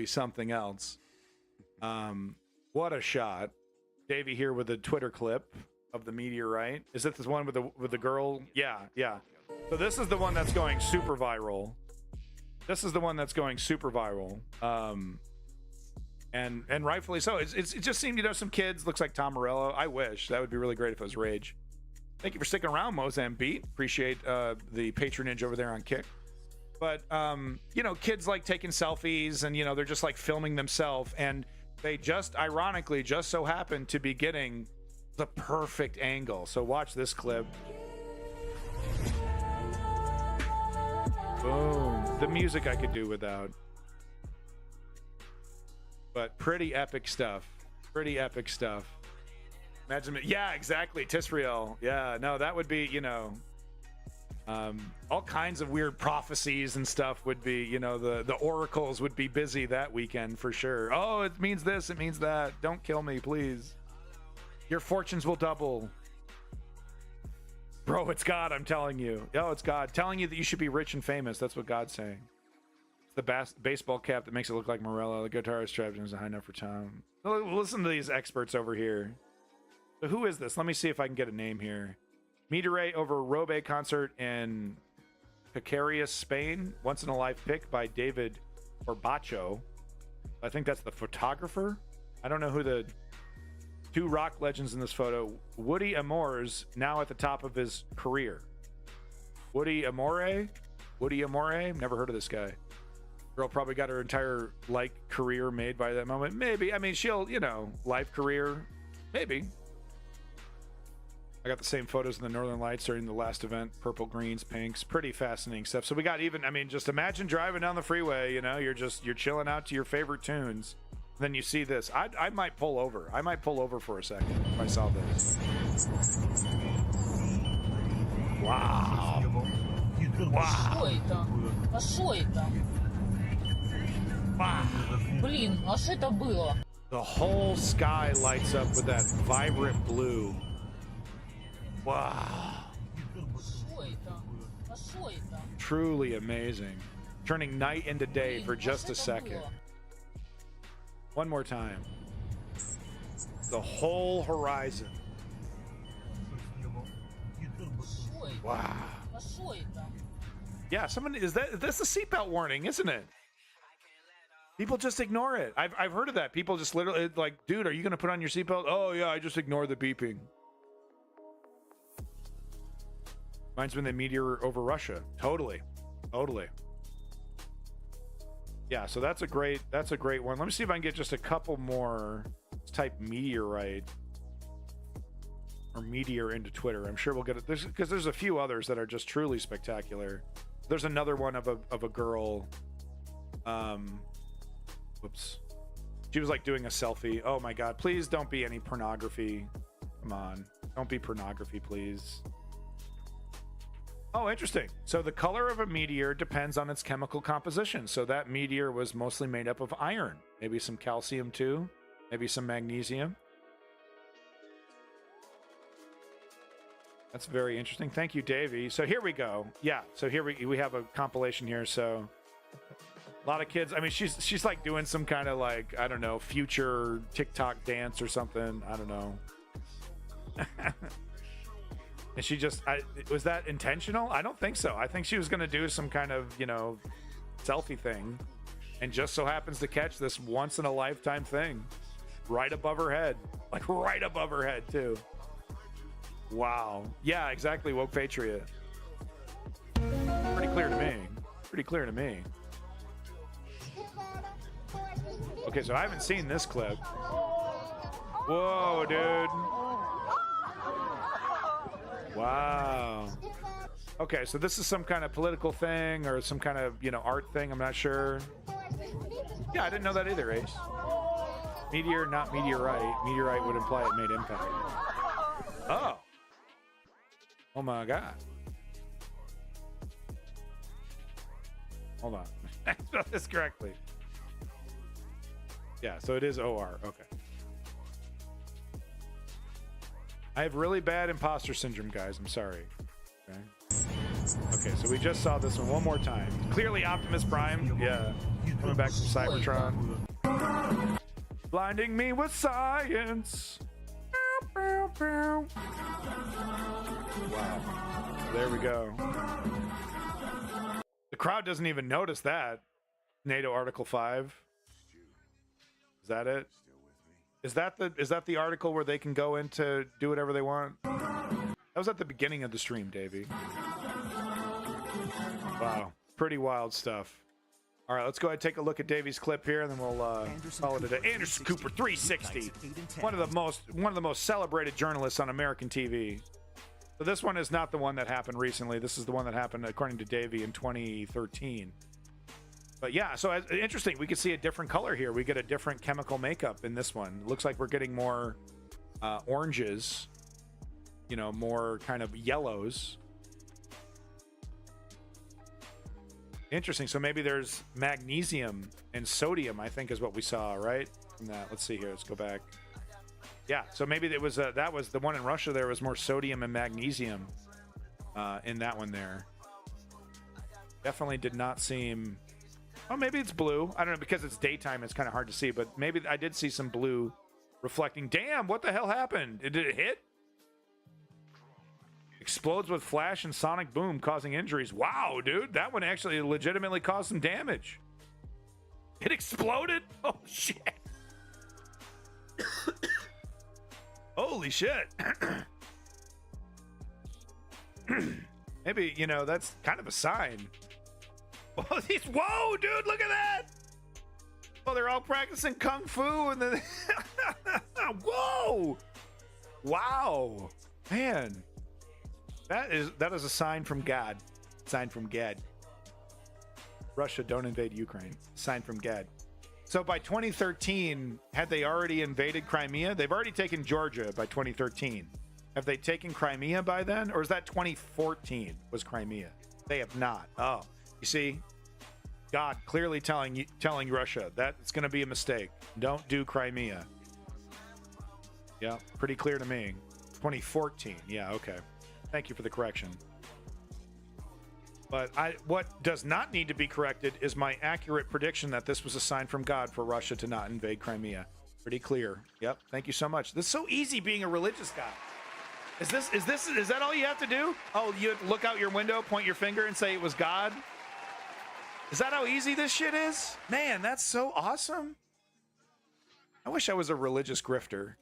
B: something else. What a shot. Davey here with a Twitter clip of the meteorite. Is it this one with the girl? Yeah. So this is the one that's going super viral. And rightfully so. It just seemed, you know, some kids, looks like Tom Morello. I wish that would be really great if it was Rage. Thank you for sticking around, Mozambique. Appreciate the patronage over there on Kick. But, you know, kids like taking selfies and, you know, they're just like filming themselves. And they just, ironically, just so happen to be getting the perfect angle. So watch this clip. Boom. The music I could do without. But pretty epic stuff. Pretty epic stuff. Imagine it. Yeah, exactly. Tisrael. Yeah, no, that would be, you know, all kinds of weird prophecies and stuff would be, you know, the oracles would be busy that weekend for sure. Oh, it means this, it means that. Don't kill me, please. Your fortunes will double. Bro, it's God, I'm telling you. Oh, it's God telling you that you should be rich and famous. That's what God's saying. It's the baseball cap that makes it look like Morello. The guitar strapped is high enough for Tom. Listen to these experts over here. So who is this? Let me see if I can get a name here. Meteorite over Robe concert in Picarius, Spain. Once in a life pick by David Corbacho. I think that's the photographer. I don't know who the two rock legends in this photo. Woody Amores, now at the top of his career. Woody Amore? Woody Amore? Never heard of this guy. Girl probably got her entire like career made by that moment. Maybe. I mean, she'll, you know, life career. Maybe. I got the same photos in the Northern Lights during the last event. Purple, greens, pinks. Pretty fascinating stuff. So we got even, I mean, just imagine driving down the freeway, you know, you're chilling out to your favorite tunes. Then you see this. I might pull over. I might pull over for a second if I saw this. Wow. Wow. Wow. The whole sky lights up with that vibrant blue. Wow. Truly amazing. Turning night into day for just a second. One more time. The whole horizon. Wow. Yeah, someone that's a seatbelt warning, isn't it? People just ignore it. I've heard of that. People just literally like, dude, are you gonna put on your seatbelt? Oh yeah, I just ignore the beeping. Mine's been the meteor over Russia. Totally. Yeah, so that's a great one. Let me see if I can get just a couple more. Let's type meteorite or meteor into Twitter. I'm sure we'll get it because there's a few others that are just truly spectacular. There's another one of a girl. Whoops. She was like doing a selfie. Oh my God, please don't be any pornography. Come on. Don't be pornography, please. Oh, interesting. So the color of a meteor depends on its chemical composition. So that meteor was mostly made up of iron, maybe some calcium too, maybe some magnesium. That's very interesting. Thank you, Davey. So here we go. Yeah. So here we have a compilation here. So a lot of kids. I mean, she's like doing some kind of like, I don't know, future TikTok dance or something. I don't know. And she just, was that intentional? I don't think so. I think she was going to do some kind of, you know, selfie thing and just so happens to catch this once in a lifetime thing right above her head, like right above her head too. Wow. Yeah, exactly. Woke Patriot. Pretty clear to me. Okay, so I haven't seen this clip. Whoa, dude. Wow. Okay, so this is some kind of political thing or some kind of, you know, art thing. I'm not sure. Yeah, I didn't know that either, Ace. Meteor, not meteorite. Meteorite would imply it made impact. Oh. Oh my God. Hold on. I spelled this correctly. Yeah, so it is OR. Okay. I have really bad imposter syndrome, guys. I'm sorry. Okay, so we just saw this one more time. Clearly Optimus Prime. Yeah. Coming back from Cybertron. Blinding me with science. Wow. There we go. The crowd doesn't even notice that. NATO Article 5. Is that it? Is that the article where they can go in to do whatever they want? That was at the beginning of the stream, Davey. Wow. Pretty wild stuff. All right, let's go ahead and take a look at Davey's clip here, and then we'll call it a day. Anderson Cooper 360, one of the most celebrated journalists on American TV. So this one is not the one that happened recently. This is the one that happened, according to Davey, in 2013. But yeah, so interesting. We can see a different color here. We get a different chemical makeup in this one. It looks like we're getting more oranges, you know, more kind of yellows. Interesting. So maybe there's magnesium and sodium, I think is what we saw, right? From that. Let's see here. Let's go back. Yeah, so maybe it was that was the one in Russia. There was more sodium and magnesium in that one there. Definitely did not seem... Oh, maybe it's blue. I don't know, because it's daytime, it's kind of hard to see, but maybe I did see some blue reflecting. Damn, what the hell happened? Did it hit? Explodes with flash and sonic boom, causing injuries. Wow, dude, that one actually legitimately caused some damage. It exploded? Oh, shit. Holy shit. Maybe, you know, that's kind of a sign. Whoa, dude, look at that. Oh, they're all practicing kung fu and then whoa. Wow, man, that is a sign from God. Sign from God. Russia, don't invade Ukraine. Sign from God. So by 2013, had they already invaded Crimea? They've already taken Georgia by 2013. Have they taken Crimea by then, or is that 2014 was Crimea? They have not. Oh, you see, God clearly telling Russia that it's going to be a mistake. Don't do Crimea. Yeah, pretty clear to me. 2014. Yeah, okay. Thank you for the correction. But what does not need to be corrected is my accurate prediction that this was a sign from God for Russia to not invade Crimea. Pretty clear. Yep. Thank you so much. This is so easy being a religious guy. Is that all you have to do? Oh, you look out your window, point your finger, and say it was God? Is that how easy this shit is? Man, that's so awesome. I wish I was a religious grifter.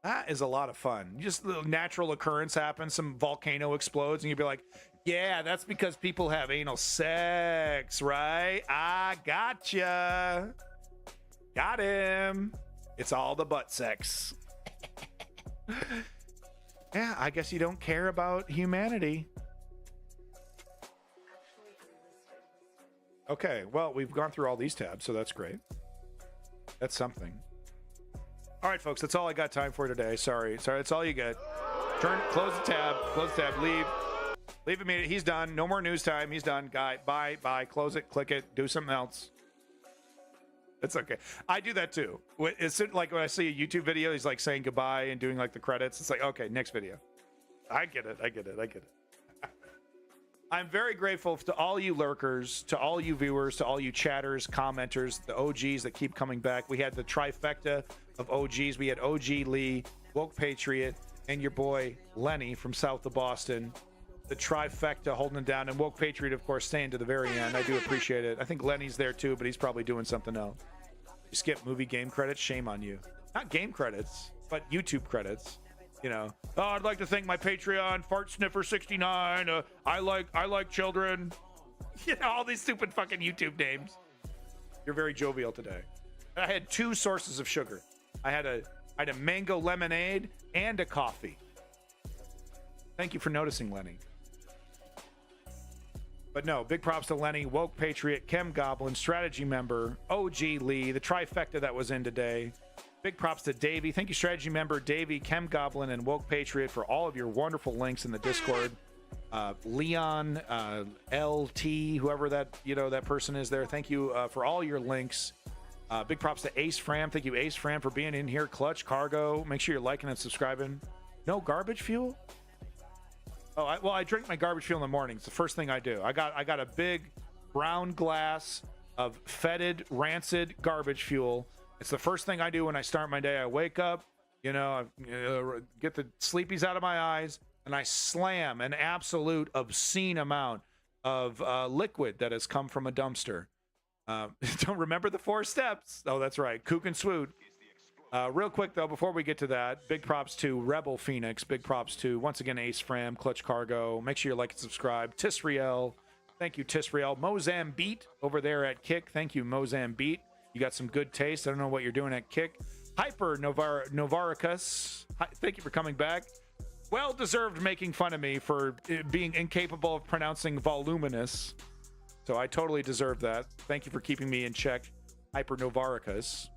B: That is a lot of fun. Just a natural occurrence happens, some volcano explodes, and you'd be like, yeah, that's because people have anal sex, right? I gotcha. Got him. It's all the butt sex. Yeah, I guess you don't care about humanity. Okay, well, we've gone through all these tabs, so that's great. That's something. All right, folks, that's all I got time for today. Sorry, that's all you get. Close the tab, leave immediately. He's done. No more news time. He's done. Guy, bye. Close it, click it, do something else. It's okay. I do that too. It's like when I see a YouTube video, he's like saying goodbye and doing like the credits. It's like, okay, next video. I get it. I'm very grateful to all you lurkers, to all you viewers, to all you chatters, commenters, the OGs that keep coming back. We had the trifecta of OGs. We had OG Lee, Woke Patriot, and your boy Lenny from south of Boston. The trifecta holding it down, and Woke Patriot, of course, staying to the very end. I do appreciate it. I think Lenny's there too, but he's probably doing something else. You skip movie game credits, shame on you. Not game credits, but YouTube credits. You know, oh, I'd like to thank my Patreon, Fart Sniffer 69. I like children. You know, all these stupid fucking YouTube names. You're very jovial today. I had 2 sources of sugar. I had a mango lemonade and a coffee. Thank you for noticing, Lenny. But no, big props to Lenny, Woke Patriot, Chem Goblin, Strategy member, OG Lee, the trifecta that was in today. Big props to Davey. Thank you, Strategy member Davey, Chem Goblin, and Woke Patriot for all of your wonderful links in the Discord. Leon, LT, whoever that person is there. Thank you for all your links. Big props to Ace Fram. Thank you, Ace Fram, for being in here. Clutch Cargo. Make sure you're liking and subscribing. No garbage fuel? Oh, I drink my garbage fuel in the morning. It's the first thing I do. I got a big brown glass of fetid, rancid garbage fuel. It's the first thing I do when I start my day. I wake up, you know, I get the sleepies out of my eyes, and I slam an absolute obscene amount of liquid that has come from a dumpster. Don't remember the 4 steps. Oh, that's right. Kook and swoot. Real quick, though, before we get to that, big props to Rebel Phoenix. Big props to, once again, Ace Fram, Clutch Cargo. Make sure you like and subscribe. Tisriel. Thank you, Tisriel. Mozambique over there at Kick. Thank you, Mozambique. You got some good taste. I don't know what you're doing at Kick. Hyper Novaricus. Thank you for coming back. Well-deserved making fun of me for being incapable of pronouncing voluminous. So I totally deserve that. Thank you for keeping me in check, Hypernovaricus.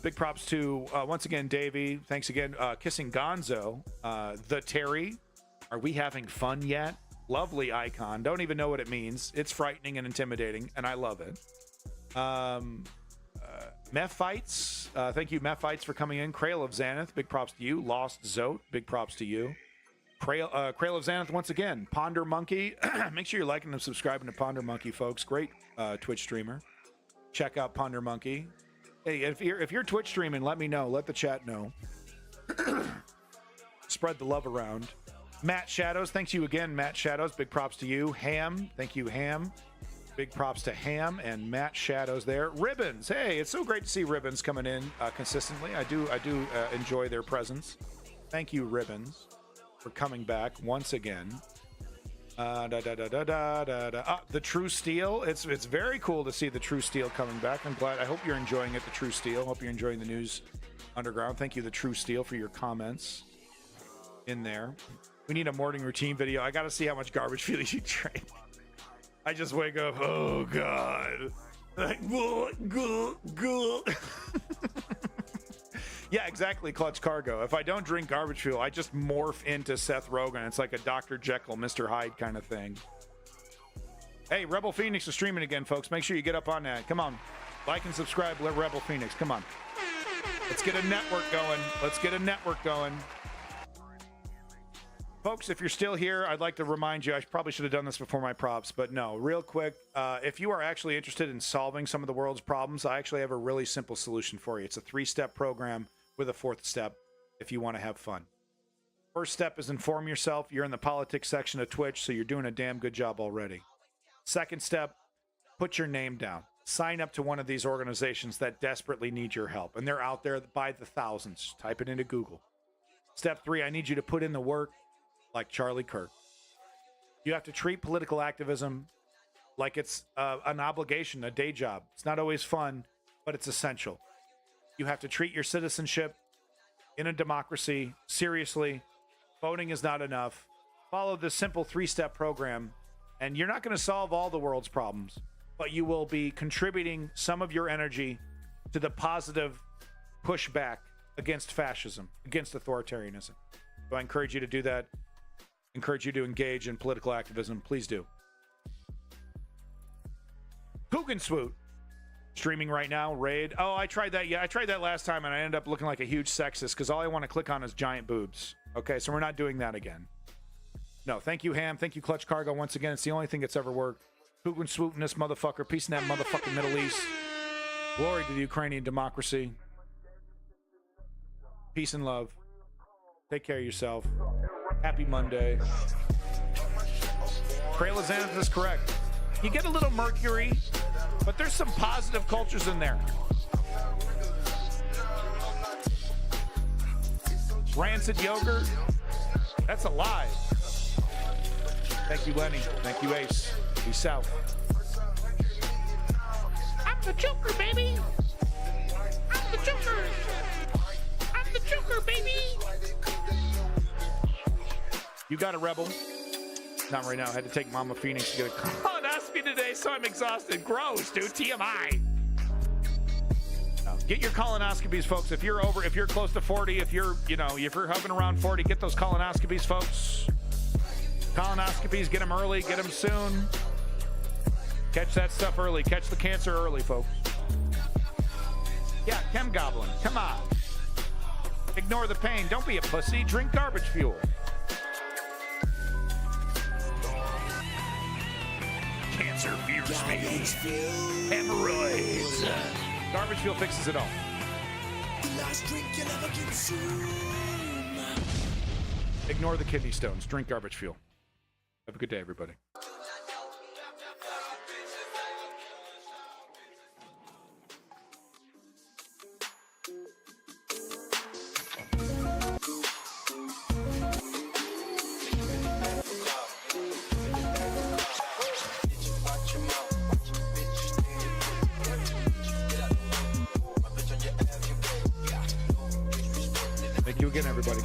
B: Big props to, once again, Davey. Thanks again. Kissing Gonzo. The Terry. Are we having fun yet? Lovely icon. Don't even know what it means. It's frightening and intimidating, and I love it. Meth Fights. Thank you, Meth Fights, for coming in. Krail of Xanath. Big props to you. Lost Zote. Big props to you. Krail of Xanath once again. Ponder Monkey. Make sure you're liking and subscribing to Ponder Monkey, folks. Great Twitch streamer. Check out Ponder Monkey. Hey, if you're Twitch streaming, let me know. Let the chat know. Spread the love around. Matt Shadows, thanks you again, Matt Shadows. Big props to you. Ham, thank you, Ham. Big props to Ham and Matt Shadows there. Ribbons, hey, it's so great to see Ribbons coming in consistently. I do enjoy their presence. Thank you, Ribbons, for coming back once again. The True Steel. It's very cool to see the True Steel coming back. I'm glad. I hope you're enjoying it, the True Steel. Hope you're enjoying the News Underground. Thank you, the True Steel, for your comments in there. We need a morning routine video. I got to see how much garbage feelings you drink. I just wake up, oh God. Like, yeah, exactly, Clutch Cargo. If I don't drink garbage fuel, I just morph into Seth Rogen. It's like a Dr. Jekyll, Mr. Hyde kind of thing. Hey, Rebel Phoenix is streaming again, folks. Make sure you get up on that. Come on. Like and subscribe, Rebel Phoenix. Come on. Let's get a network going. Let's get a network going. Folks, if you're still here, I'd like to remind you, I probably should have done this before my props, but no, real quick, if you are actually interested in solving some of the world's problems, I actually have a really simple solution for you. It's a 3-step program with a 4th step if you want to have fun. First step is inform yourself. You're in the politics section of Twitch, so you're doing a damn good job already. Second step, put your name down. Sign up to one of these organizations that desperately need your help, and they're out there by the thousands. Type it into Google. Step 3, I need you to put in the work like Charlie Kirk. You have to treat political activism like it's an obligation, a day job. It's not always fun, but it's essential. You have to treat your citizenship in a democracy seriously. Voting is not enough. Follow this simple 3-step program, and you're not going to solve all the world's problems, but you will be contributing some of your energy to the positive pushback against fascism, against authoritarianism. So I encourage you to do that. Encourage you to engage in political activism. Please do. Coogan Swoot streaming right now. Raid. Oh, I tried that. Yeah, I tried that last time, and I ended up looking like a huge sexist because all I want to click on is giant boobs. Okay, so we're not doing that again. No, thank you, Ham. Thank you, Clutch Cargo. Once again, it's the only thing that's ever worked. Coogan Swoot in this motherfucker. Peace in that motherfucking Middle East. Glory to the Ukrainian democracy. Peace and love. Take care of yourself. Happy Monday. Krailazanth is correct. You get a little Mercury, but there's some positive cultures in there. Rancid yogurt, that's alive. Thank you, Lenny. Thank you, Ace. Peace out. I'm the Joker, baby. I'm the Joker. I'm the Joker, baby. You got a Rebel. Not right now. I had to take Mama Phoenix to get a colonoscopy today, so I'm exhausted. Gross, dude. TMI. No, get your colonoscopies, folks. If you're close to 40, if you're hovering around 40, get those colonoscopies, folks. Colonoscopies, get them early, get them soon. Catch that stuff early. Catch the cancer early, folks. Yeah, Chem Goblin. Come on. Ignore the pain. Don't be a pussy. Drink garbage fuel. Cancer fears me. Hemorrhoids. Garbage fuel fixes it all.
K: The last drink you'll ever consume.
B: Ignore the kidney stones. Drink garbage fuel. Have a good day, everybody. Thank you again, everybody.